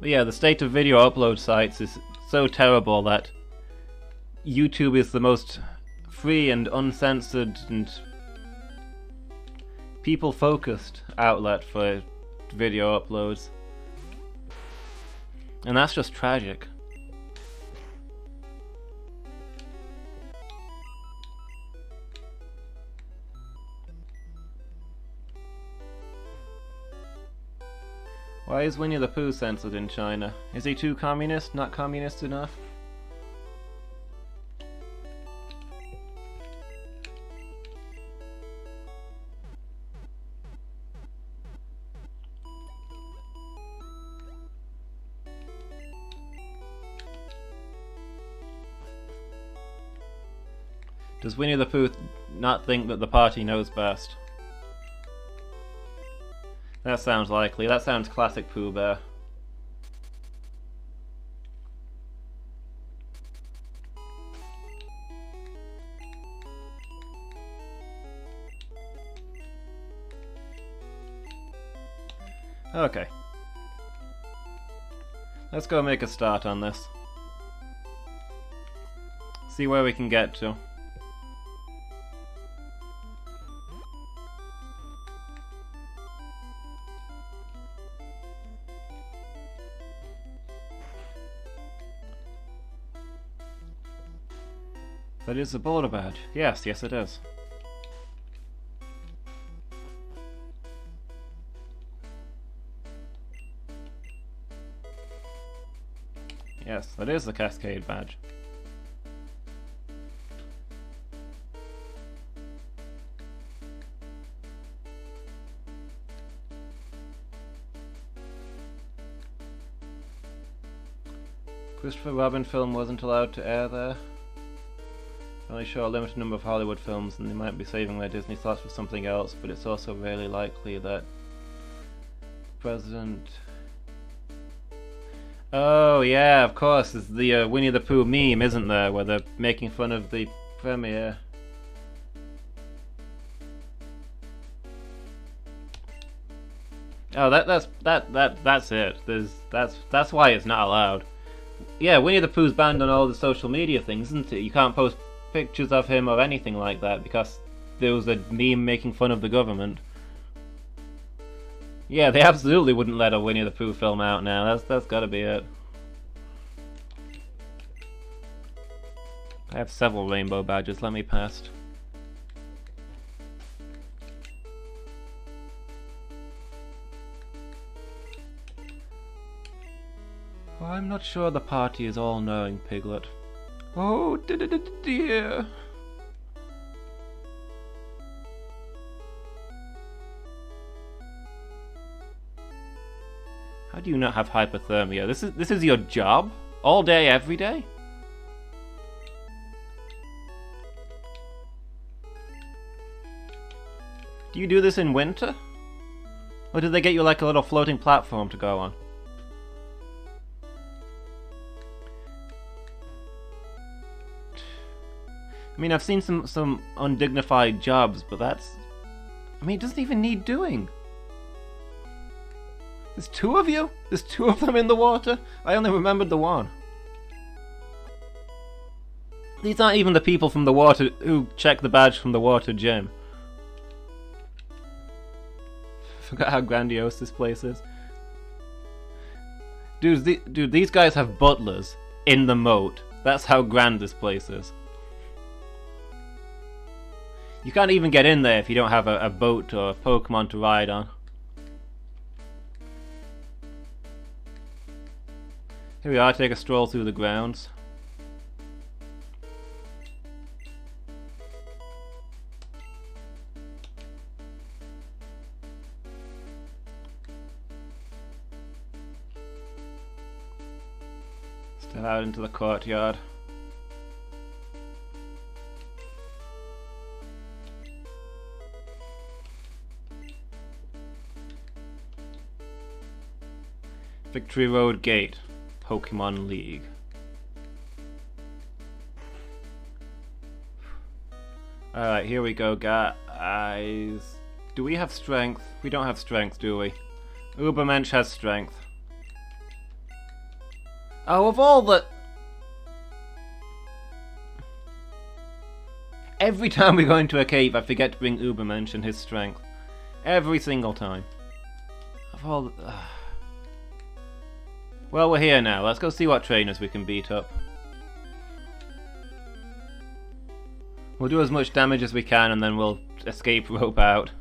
S1: But yeah, the state of video upload sites is so terrible that YouTube is the most free and uncensored and people-focused outlet for video uploads. And that's just tragic. Why is Winnie the Pooh censored in China? Is he too communist? Not communist enough? Does Winnie the Pooh not think that the party knows best? That sounds likely. That sounds classic Pooh Bear. Okay. Let's go make a start on this. See where we can get to. That is a border badge. Yes, yes it is. Yes, that is the Cascade badge. Christopher Robin film wasn't allowed to air there. Only show a limited number of Hollywood films, and they might be saving their Disney slots for something else, but it's also really likely that President... Oh yeah, of course, there's the Winnie the Pooh meme, isn't there, where they're making fun of the premiere. Oh, that's it. That's why it's not allowed. Yeah, Winnie the Pooh's banned on all the social media things, isn't it? You can't post pictures of him or anything like that because there was a meme making fun of the government. Yeah, they absolutely wouldn't let a Winnie the Pooh film out now. That's gotta be it. I have several rainbow badges. Let me past. Well, I'm not sure the party is all-knowing, Piglet. Oh, dear. How do you not have hypothermia? This is your job? All day, every day? Do you do this in winter? Or did they get you like a little floating platform to go on? I mean, I've seen some undignified jobs, but that's... I mean, it doesn't even need doing. There's two of you? There's two of them in the water? I only remembered the one. These aren't even the people from the water who check the badge from the water gym. Forgot how grandiose this place is. Dude, these guys have butlers in the moat. That's how grand this place is. You can't even get in there if you don't have a boat or a Pokemon to ride on. Here we are, take a stroll through the grounds. Step out into the courtyard. Victory Road Gate, Pokémon League. Alright, here we go, guys. Do we have strength? We don't have strength, do we? Ubermensch has strength. Oh, of all the... Every time we go into a cave, I forget to bring Ubermensch and his strength. Every single time. Of all the... Well, we're here now. Let's go see what trainers we can beat up. We'll do as much damage as we can and then we'll escape rope out.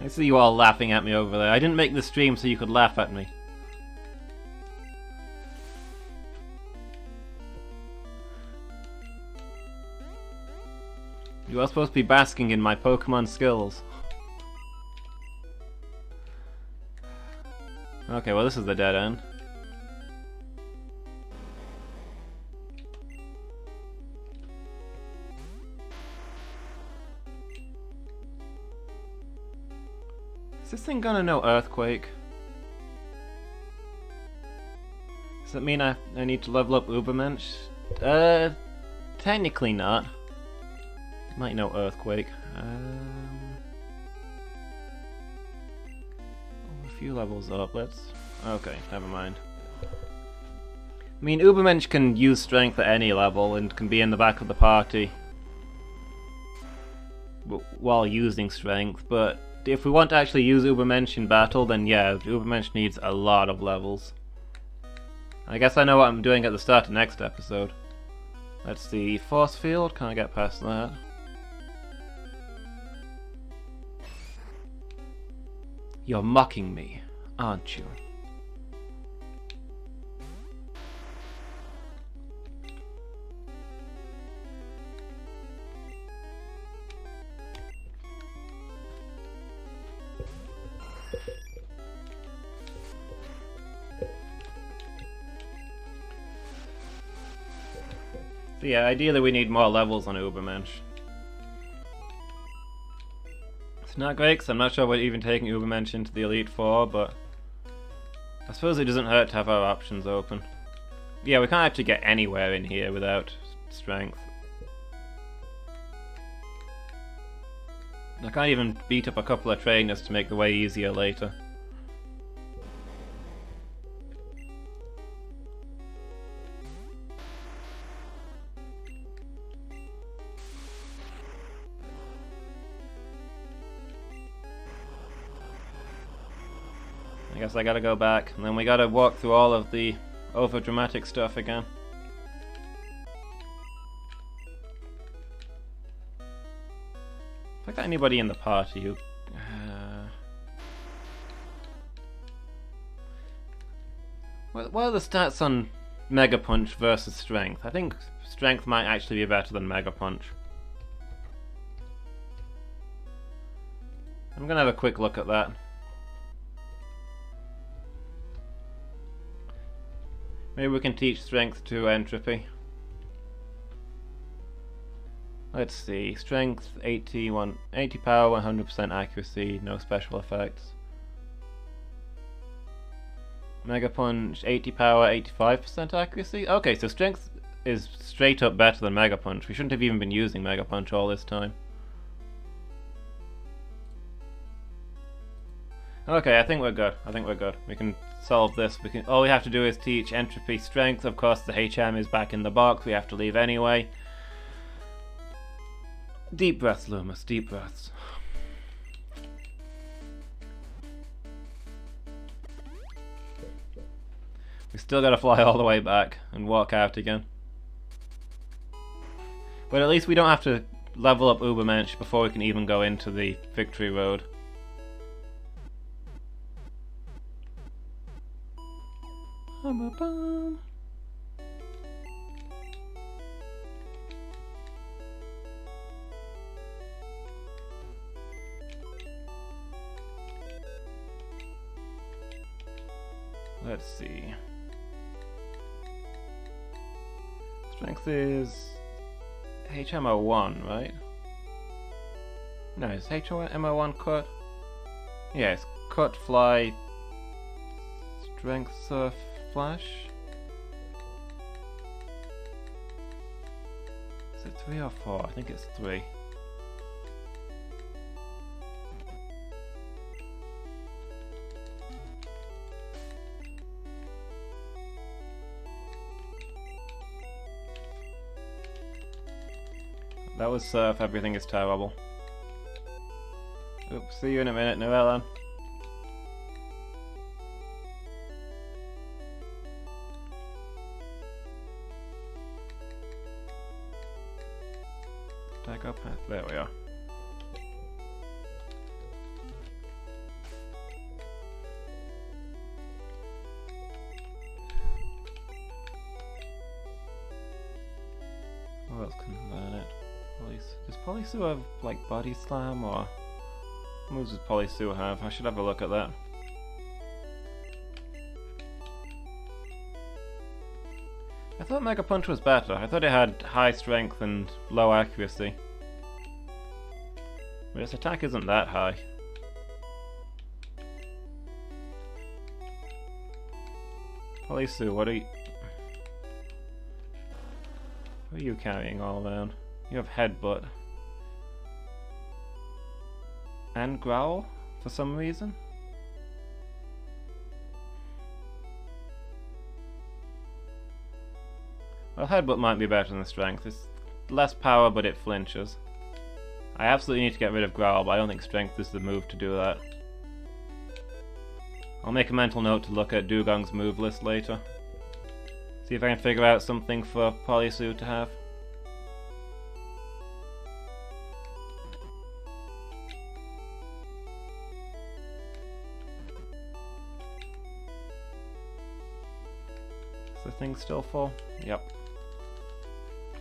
S1: I see you all laughing at me over there. I didn't make the stream so you could laugh at me. You are supposed to be basking in my Pokemon skills. Okay, well this is the dead end. Is this thing gonna know Earthquake? Does that mean I need to level up Ubermensch? Technically not. Might know Earthquake. A few levels up. Okay, never mind. I mean, Ubermensch can use strength at any level and can be in the back of the party while using strength, but if we want to actually use Ubermensch in battle, then yeah, Ubermensch needs a lot of levels. I guess I know what I'm doing at the start of next episode. Let's see, force field, can I get past that? You're mocking me, aren't you? So yeah, ideally we need more levels on Ubermensch. It's not great because I'm not sure we're even taking Ubermensch into the Elite Four, but I suppose it doesn't hurt to have our options open. Yeah, we can't actually get anywhere in here without strength. I can't even beat up a couple of trainers to make the way easier later. I guess I gotta go back, and then we gotta walk through all of the over-dramatic stuff again. If I got anybody in the party who... What are the stats on Mega Punch versus Strength? I think Strength might actually be better than Mega Punch. I'm gonna have a quick look at that. Maybe we can teach Strength to Entropy. Let's see, Strength 80 power, 100% accuracy, no special effects. Mega Punch, 80 power, 85% accuracy? Okay, so Strength is straight up better than Mega Punch. We shouldn't have even been using Mega Punch all this time. Okay, I think we're good. We can solve this. All we have to do is teach Entropy Strength. Of course, the HM is back in the box. We have to leave anyway. Deep breaths, Lumus. Deep breaths. We still gotta fly all the way back and walk out again. But at least we don't have to level up Ubermensch before we can even go into the Victory Road. Let's see. Strength is HMO1, right? No, is HMO1 cut? Yeah, it's cut, fly, strength, surf, flash. Is it 3 or 4? I think it's 3. That was surf, everything is terrible. Oops, see you in a minute, Noellen. Did I go past? There we are. What else can learn it? Does Polisu have like body slam, or what moves does Polisu have? I should have a look at that. I thought Mega Punch was better. I thought it had high strength and low accuracy. But its attack isn't that high. Polisu, what are you carrying all around? You have Headbutt. And Growl, for some reason? Well, Headbutt might be better than Strength. It's less power, but it flinches. I absolutely need to get rid of Growl, but I don't think Strength is the move to do that. I'll make a mental note to look at Dugong's move list later. See if I can figure out something for Polysue to have. Is the thing still full? Yep.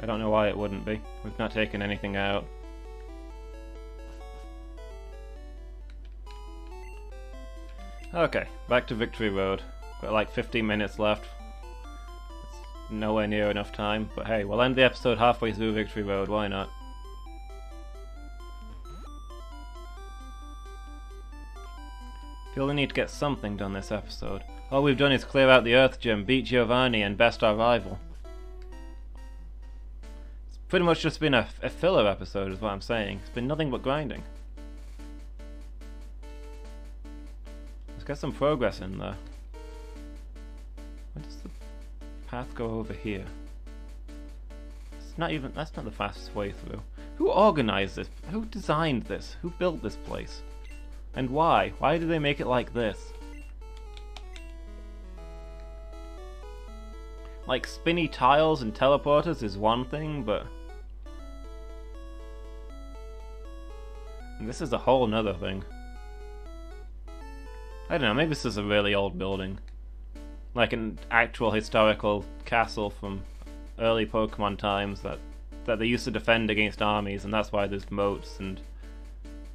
S1: I don't know why it wouldn't be. We've not taken anything out. Okay, back to Victory Road. Got like 15 minutes left. It's nowhere near enough time, but hey, we'll end the episode halfway through Victory Road, why not? Feel the need to get something done this episode. All we've done is clear out the Earth Gym, beat Giovanni, and best our rival. It's pretty much just been a filler episode is what I'm saying. It's been nothing but grinding. Let's get some progress in there. Where does the path go over here? It's not even, that's not the fastest way through. Who organized this? Who designed this? Who built this place? And why? Why do they make it like this? Like, spinny tiles and teleporters is one thing, but... this is a whole nother thing. I don't know, maybe this is a really old building. Like an actual historical castle from early Pokemon times that they used to defend against armies, and that's why there's moats and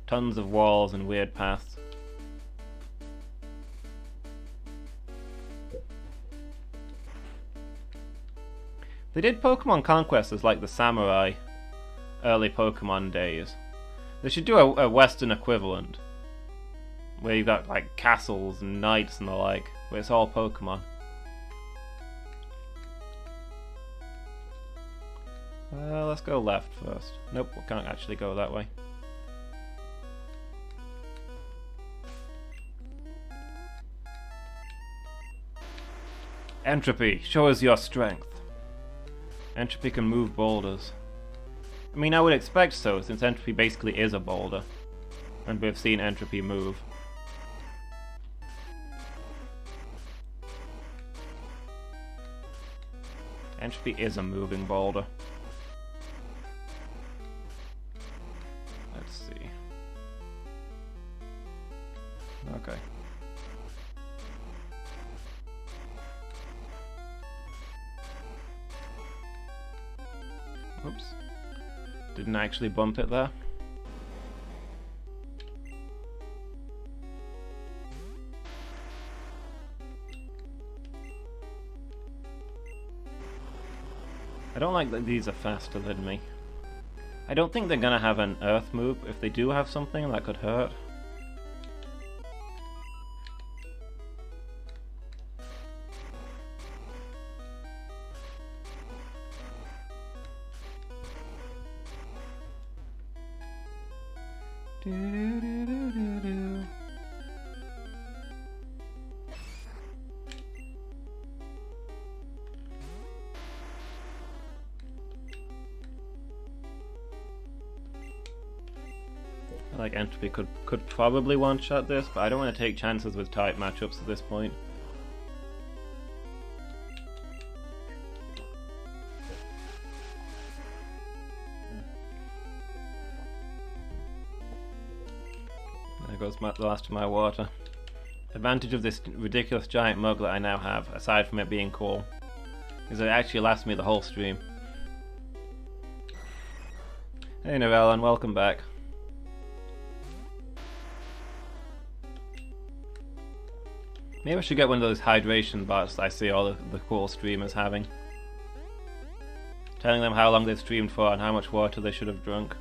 S1: tons of walls and weird paths. They did Pokemon Conquest as like the samurai early Pokemon days. They should do a Western equivalent, where you've got like castles and knights and the like, where it's all Pokemon. Let's go left first. Nope, we can't actually go that way. Entropy, show us your strength. Entropy can move boulders. I mean, I would expect so, since Entropy basically is a boulder. And we've seen Entropy move. Entropy is a moving boulder. Let's see. Okay. Oops. Didn't actually bump it there. I don't like that these are faster than me. I don't think they're gonna have an earth move. If they do have something, that could hurt. I like Entropy could probably one-shot this, but I don't want to take chances with type matchups at this point. There goes the last of my water. Advantage of this ridiculous giant mug that I now have, aside from it being cool, is that it actually lasts me the whole stream. Hey Novellan, welcome back. Maybe I should get one of those hydration bots that I see all the cool streamers having. Telling them how long they've streamed for and how much water they should have drunk.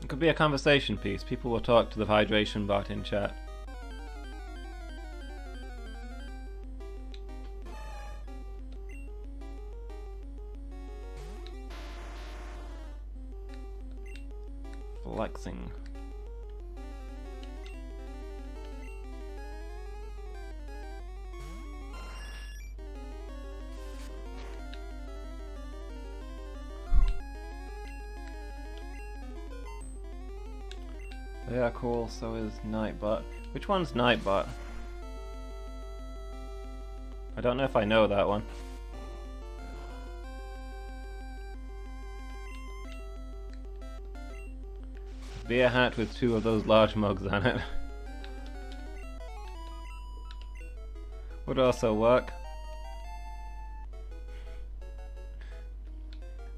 S1: It could be a conversation piece. People will talk to the hydration bot in chat. Flexing. Yeah, cool, so is Nightbot. Which one's Nightbot? I don't know if I know that one. Beer hat with 2 of those large mugs on it. Would also work.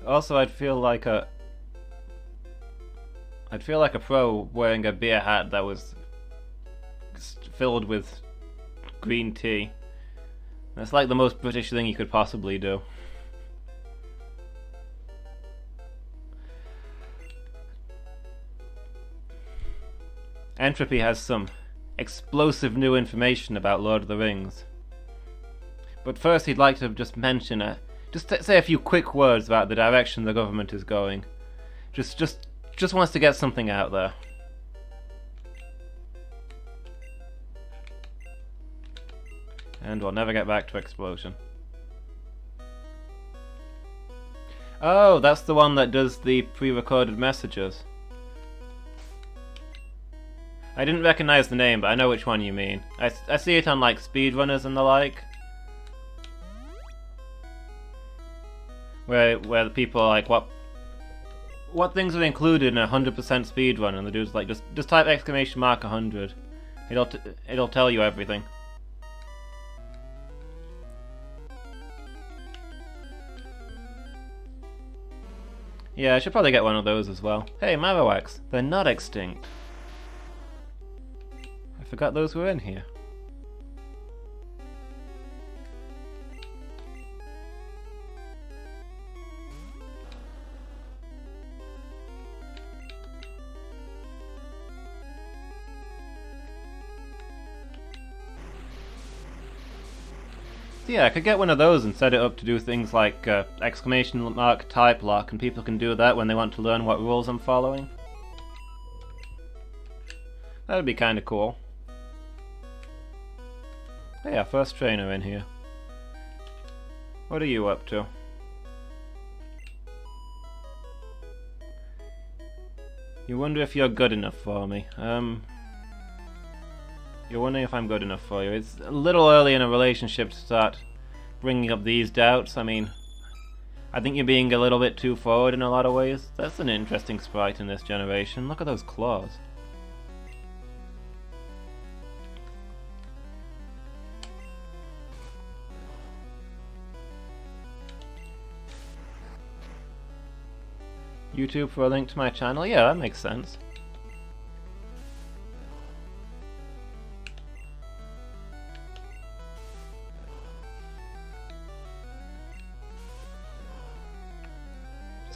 S1: Also, I'd feel like a pro wearing a beer hat that was filled with green tea. That's like the most British thing you could possibly do. Entropy has some explosive new information about Lord of the Rings. But first he'd like to just mention it. Just say a few quick words about the direction the government is going. Just wants to get something out there. And we'll never get back to explosion. Oh, that's the one that does the pre-recorded messages. I didn't recognize the name, but I know which one you mean. I see it on like speedrunners and the like. Where the people are like, what things are included in a 100% speedrun, and the dude's like, just type exclamation mark 100. It'll tell you everything. Yeah, I should probably get one of those as well. Hey, Marowaks, they're not extinct. I forgot those were in here. Yeah, I could get one of those and set it up to do things like exclamation mark type lock, and people can do that when they want to learn what rules I'm following. That would be kind of cool. Hey, our first trainer in here. What are you up to? You wonder if you're good enough for me. You're wondering if I'm good enough for you. It's a little early in a relationship to start bringing up these doubts. I mean, I think you're being a little bit too forward in a lot of ways. That's an interesting sprite in this generation. Look at those claws. YouTube for a link to my channel? Yeah, that makes sense.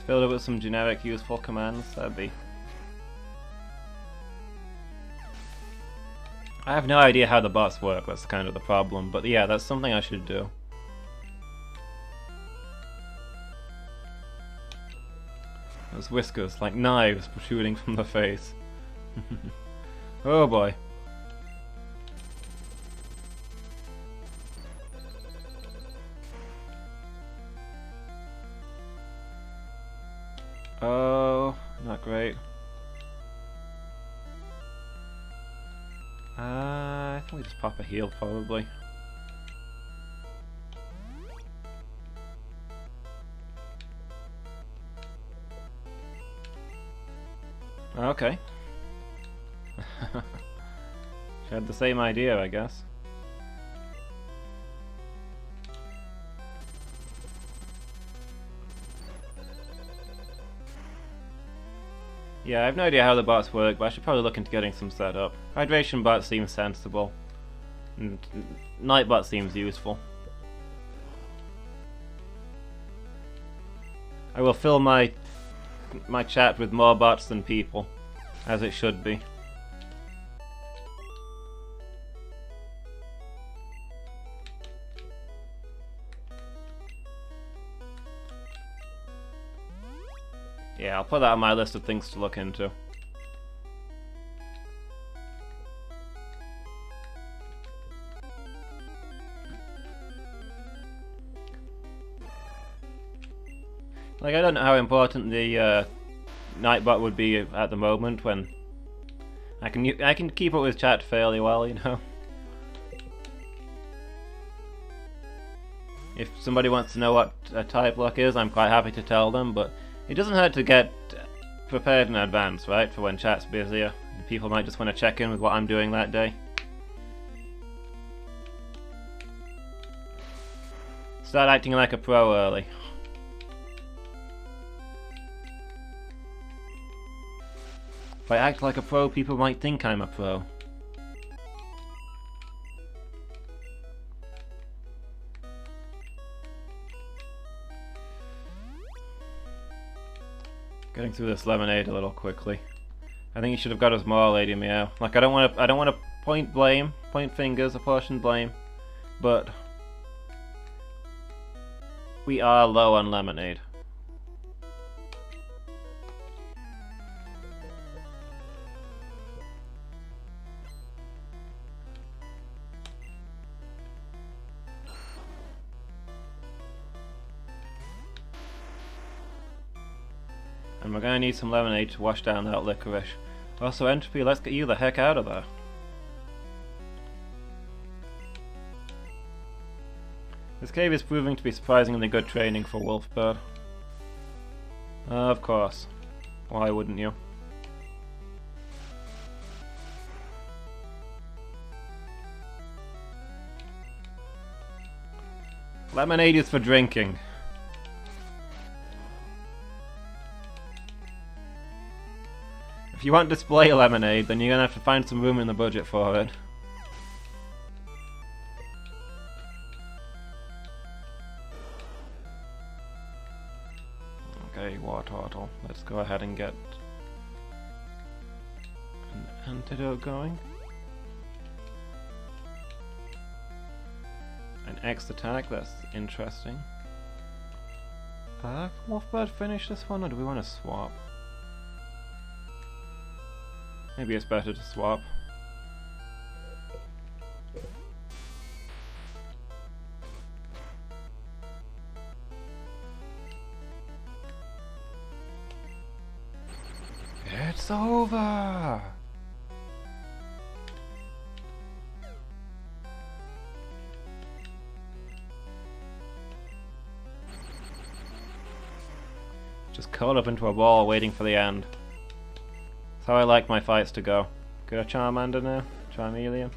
S1: Filled it with some generic useful commands, that'd be... I have no idea how the bots work, that's kind of the problem, but yeah, that's something I should do. Those whiskers, like knives protruding from the face. Oh boy. Oh, not great. I think we just pop a heal, probably. Okay. She had the same idea, I guess. Yeah, I have no idea how the bots work, but I should probably look into getting some set up. Hydration bot seems sensible. And Nightbot seems useful. I will fill my chat with more bots than people, as it should be. Yeah, I'll put that on my list of things to look into. Like, I don't know how important the Nightbot would be at the moment when I can keep up with chat fairly well, you know. If somebody wants to know what a Typelocke is, I'm quite happy to tell them, but it doesn't hurt to get prepared in advance, right, for when chat's busier. People might just want to check in with what I'm doing that day. Start acting like a pro early. If I act like a pro, people might think I'm a pro. Getting through this lemonade a little quickly. I think you should have got us more, Lady Meow. Like, I don't want to point fingers, apportion blame, but we are low on lemonade. And we're gonna need some lemonade to wash down that licorice. Also, Entropy, let's get you the heck out of there. This cave is proving to be surprisingly good training for Wolfbird. Of course. Why wouldn't you? Lemonade is for drinking. If you want display lemonade, then you're gonna have to find some room in the budget for it. Okay, War Turtle. Let's go ahead and get an antidote going. An X attack, that's interesting. Can Wolfbird finish this one, or do we want to swap? Maybe it's better to swap. It's over! Just curled up into a ball waiting for the end. That's how I like my fights to go. Go Charmander now? Charmeleon?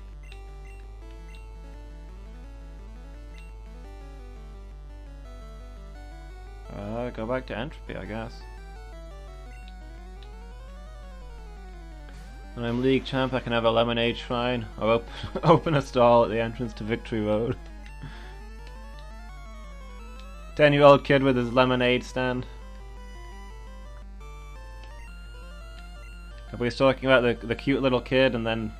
S1: Go back to Entropy, I guess. When I'm League Champ, I can have a Lemonade Shrine, or open a stall at the entrance to Victory Road. 10-year-old kid with his lemonade stand. We was talking about the cute little kid, and then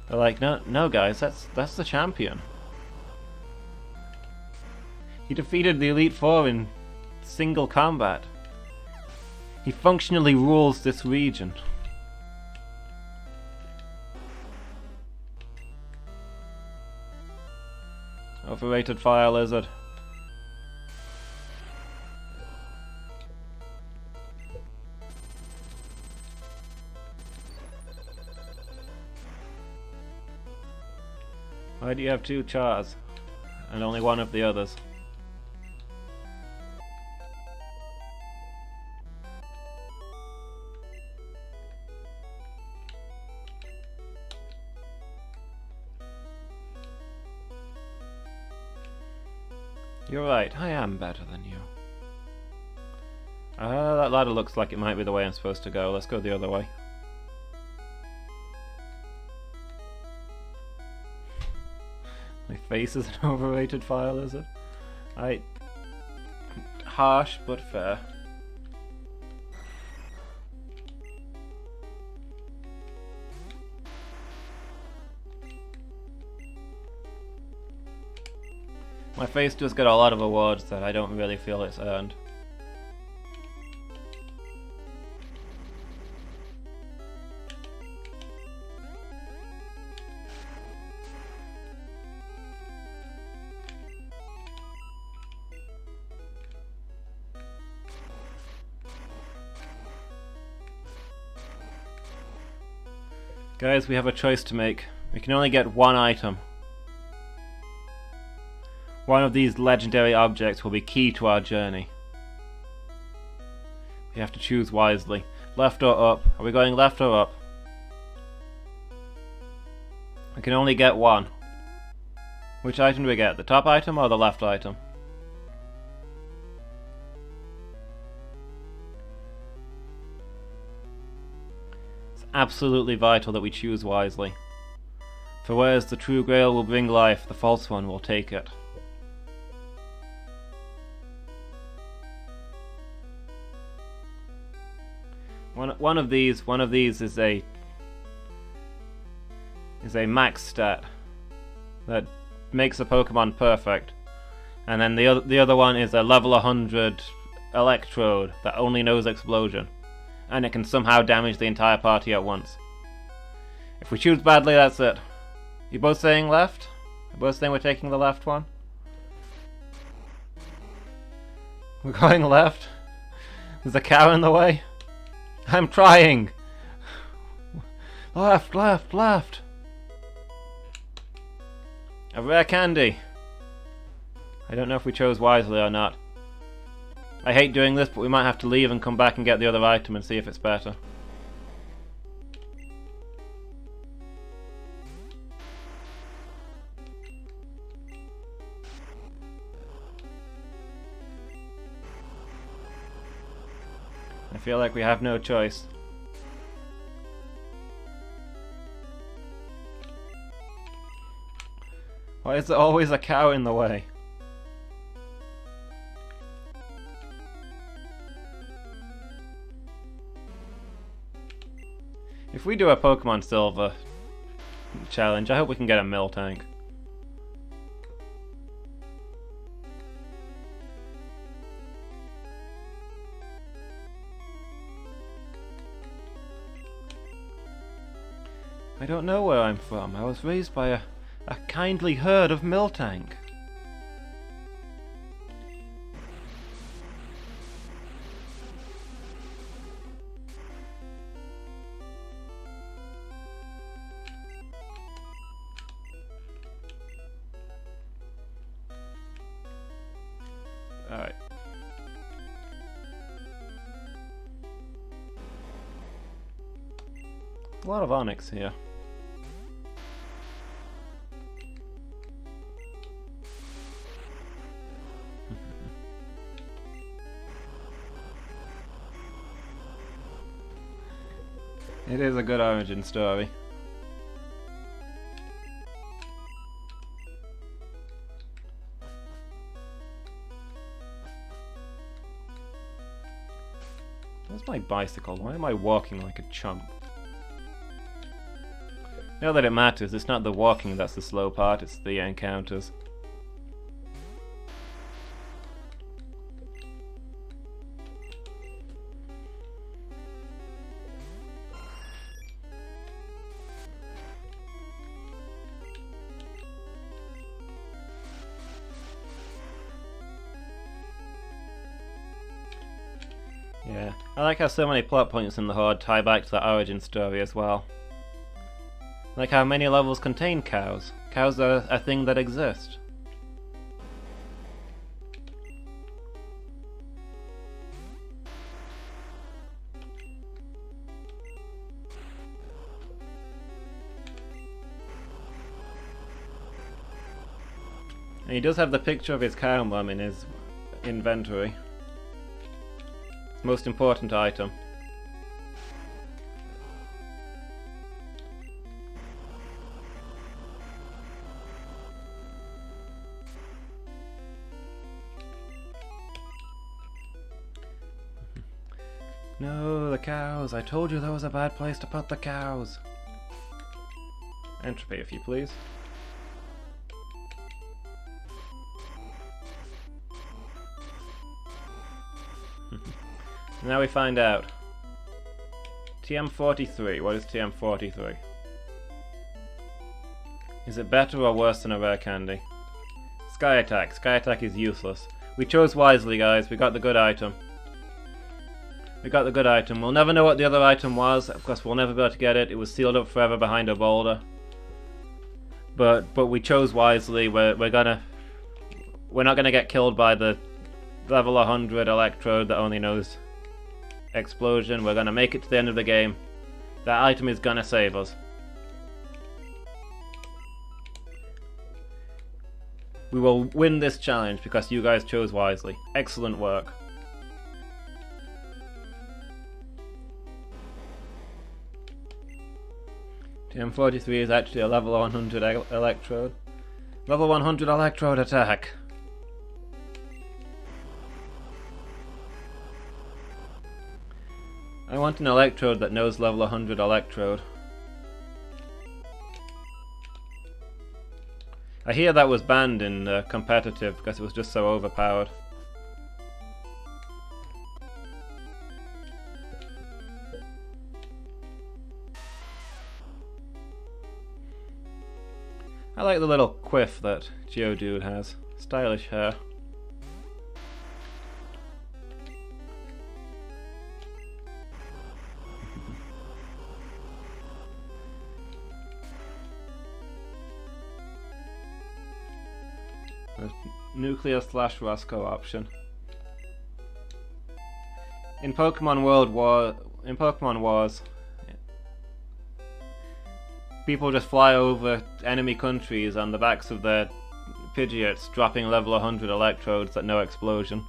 S1: they're like, no guys, that's the champion. He defeated the Elite Four in single combat. He functionally rules this region. Overrated fire lizard. Why do you have two Chars and only one of the others? You're right, I am better than you. That ladder looks like it might be the way I'm supposed to go. Let's go the other way. My face is an overrated fire lizard. Harsh, but fair. My face does get a lot of awards that I don't really feel it's earned. Guys, we have a choice to make. We can only get one item. One of these legendary objects will be key to our journey. We have to choose wisely. Left or up? Are we going left or up? We can only get one. Which item do we get? The top item or the left item? It's absolutely vital that we choose wisely. For whereas the true grail will bring life, the false one will take it. One of these is a max stat that makes a Pokemon perfect, and then the other one is a level 100 electrode that only knows explosion, and it can somehow damage the entire party at once. If we choose badly, that's it. You both saying left? You both saying we're taking the left one? We're going left? There's a cow in the way? I'm trying! Left, left, left! A rare candy! I don't know if we chose wisely or not. I hate doing this, but we might have to leave and come back and get the other item and see if it's better. I feel like we have no choice. Why is there always a cow in the way? If we do a Pokemon Silver challenge, I hope we can get a Miltank. I don't know where I'm from. I was raised by a kindly herd of Miltank. Alright. A lot of Onyx here. It is a good origin story. Where's my bicycle? Why am I walking like a chump? Now that it matters, it's not the walking that's the slow part, it's the encounters. Yeah, I like how so many plot points in the Horde tie back to that origin story as well. Like how many levels contain cows. Cows are a thing that exist. And he does have the picture of his cow mum in his inventory. Most important item. No, the cows. I told you that was a bad place to put the cows. Entropy, if you please. Now we find out. TM43. What is TM43? Is it better or worse than a rare candy? Sky Attack. Sky Attack is useless. We chose wisely, guys. We got the good item. We got the good item. We'll never know what the other item was. Of course, we'll never be able to get it. It was sealed up forever behind a boulder. But we chose wisely. We're not gonna get killed by the level 100 electrode that only knows explosion. We're gonna make it to the end of the game. That item is gonna save us. We will win this challenge because you guys chose wisely. Excellent work. TM43 is actually a level 100 electrode. Level 100 electrode attack. I want an electrode that knows level 100 electrode. I hear that was banned in competitive because it was just so overpowered. I like the little quiff that Geodude has. Stylish hair. Nuclear / Roscoe option. In Pokemon Wars, people just fly over enemy countries on the backs of their Pidgeots, dropping level 100 electrodes at no explosion.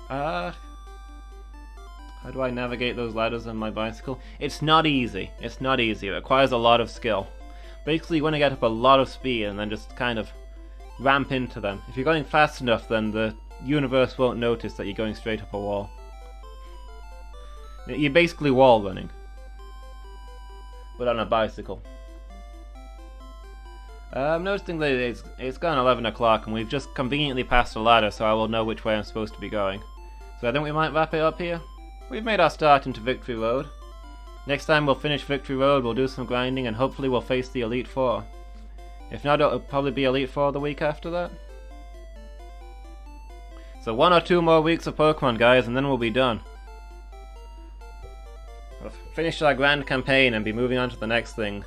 S1: How do I navigate those ladders on my bicycle? It's not easy. It's not easy. It requires a lot of skill. Basically, you want to get up a lot of speed and then just kind of ramp into them. If you're going fast enough, then the universe won't notice that you're going straight up a wall. You're basically wall running, but on a bicycle. I'm noticing that it's gone 11 o'clock and we've just conveniently passed a ladder, so I will know which way I'm supposed to be going. So I think we might wrap it up here. We've made our start into Victory Road. Next time we'll finish Victory Road, we'll do some grinding, and hopefully we'll face the Elite Four. If not, it'll probably be Elite Four the week after that. So 1 or 2 more weeks of Pokemon, guys, and then we'll be done. We'll finish our grand campaign and be moving on to the next thing.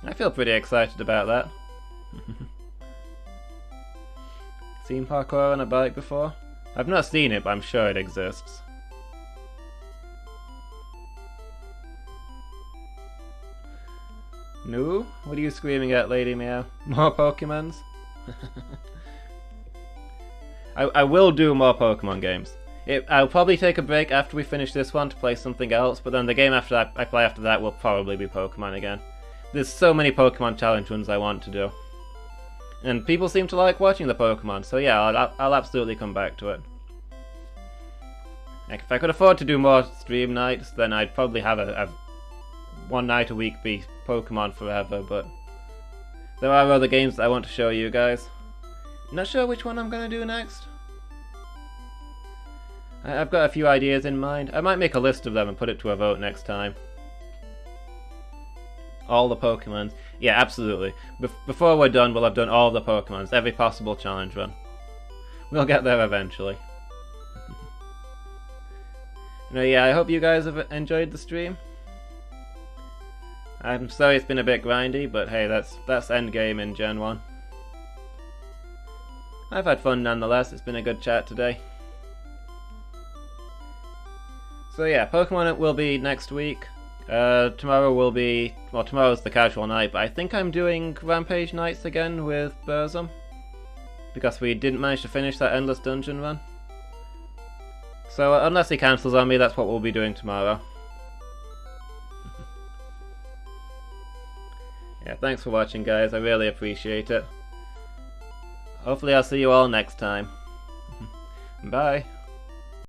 S1: I feel pretty excited about that. Seen parkour on a bike before? I've not seen it, but I'm sure it exists. No? What are you screaming at, Lady Meow? More Pokemons? I will do more Pokemon games. I'll probably take a break after we finish this one to play something else, but then the game after that I play after that will probably be Pokemon again. There's so many Pokemon challenge runs I want to do. And people seem to like watching the Pokemon, so yeah, I'll absolutely come back to it. Like, if I could afford to do more stream nights, then I'd probably have a one night a week be Pokemon forever, but there are other games that I want to show you guys. Not sure which one I'm gonna do next. I've got a few ideas in mind. I might make a list of them and put it to a vote next time. All the Pokemons. Yeah, absolutely. Before we're done, we'll have done all the Pokemons, every possible challenge run. We'll get there eventually. Yeah, I hope you guys have enjoyed the stream. I'm sorry it's been a bit grindy, but hey, that's endgame in Gen 1. I've had fun nonetheless, it's been a good chat today. So yeah, Pokemon will be next week. Tomorrow will be... well, tomorrow's the casual night, but I think I'm doing Rampage nights again with Burzum. Because we didn't manage to finish that Endless Dungeon run. So unless he cancels on me, that's what we'll be doing tomorrow. Yeah, thanks for watching, guys. I really appreciate it. Hopefully I'll see you all next time. Bye.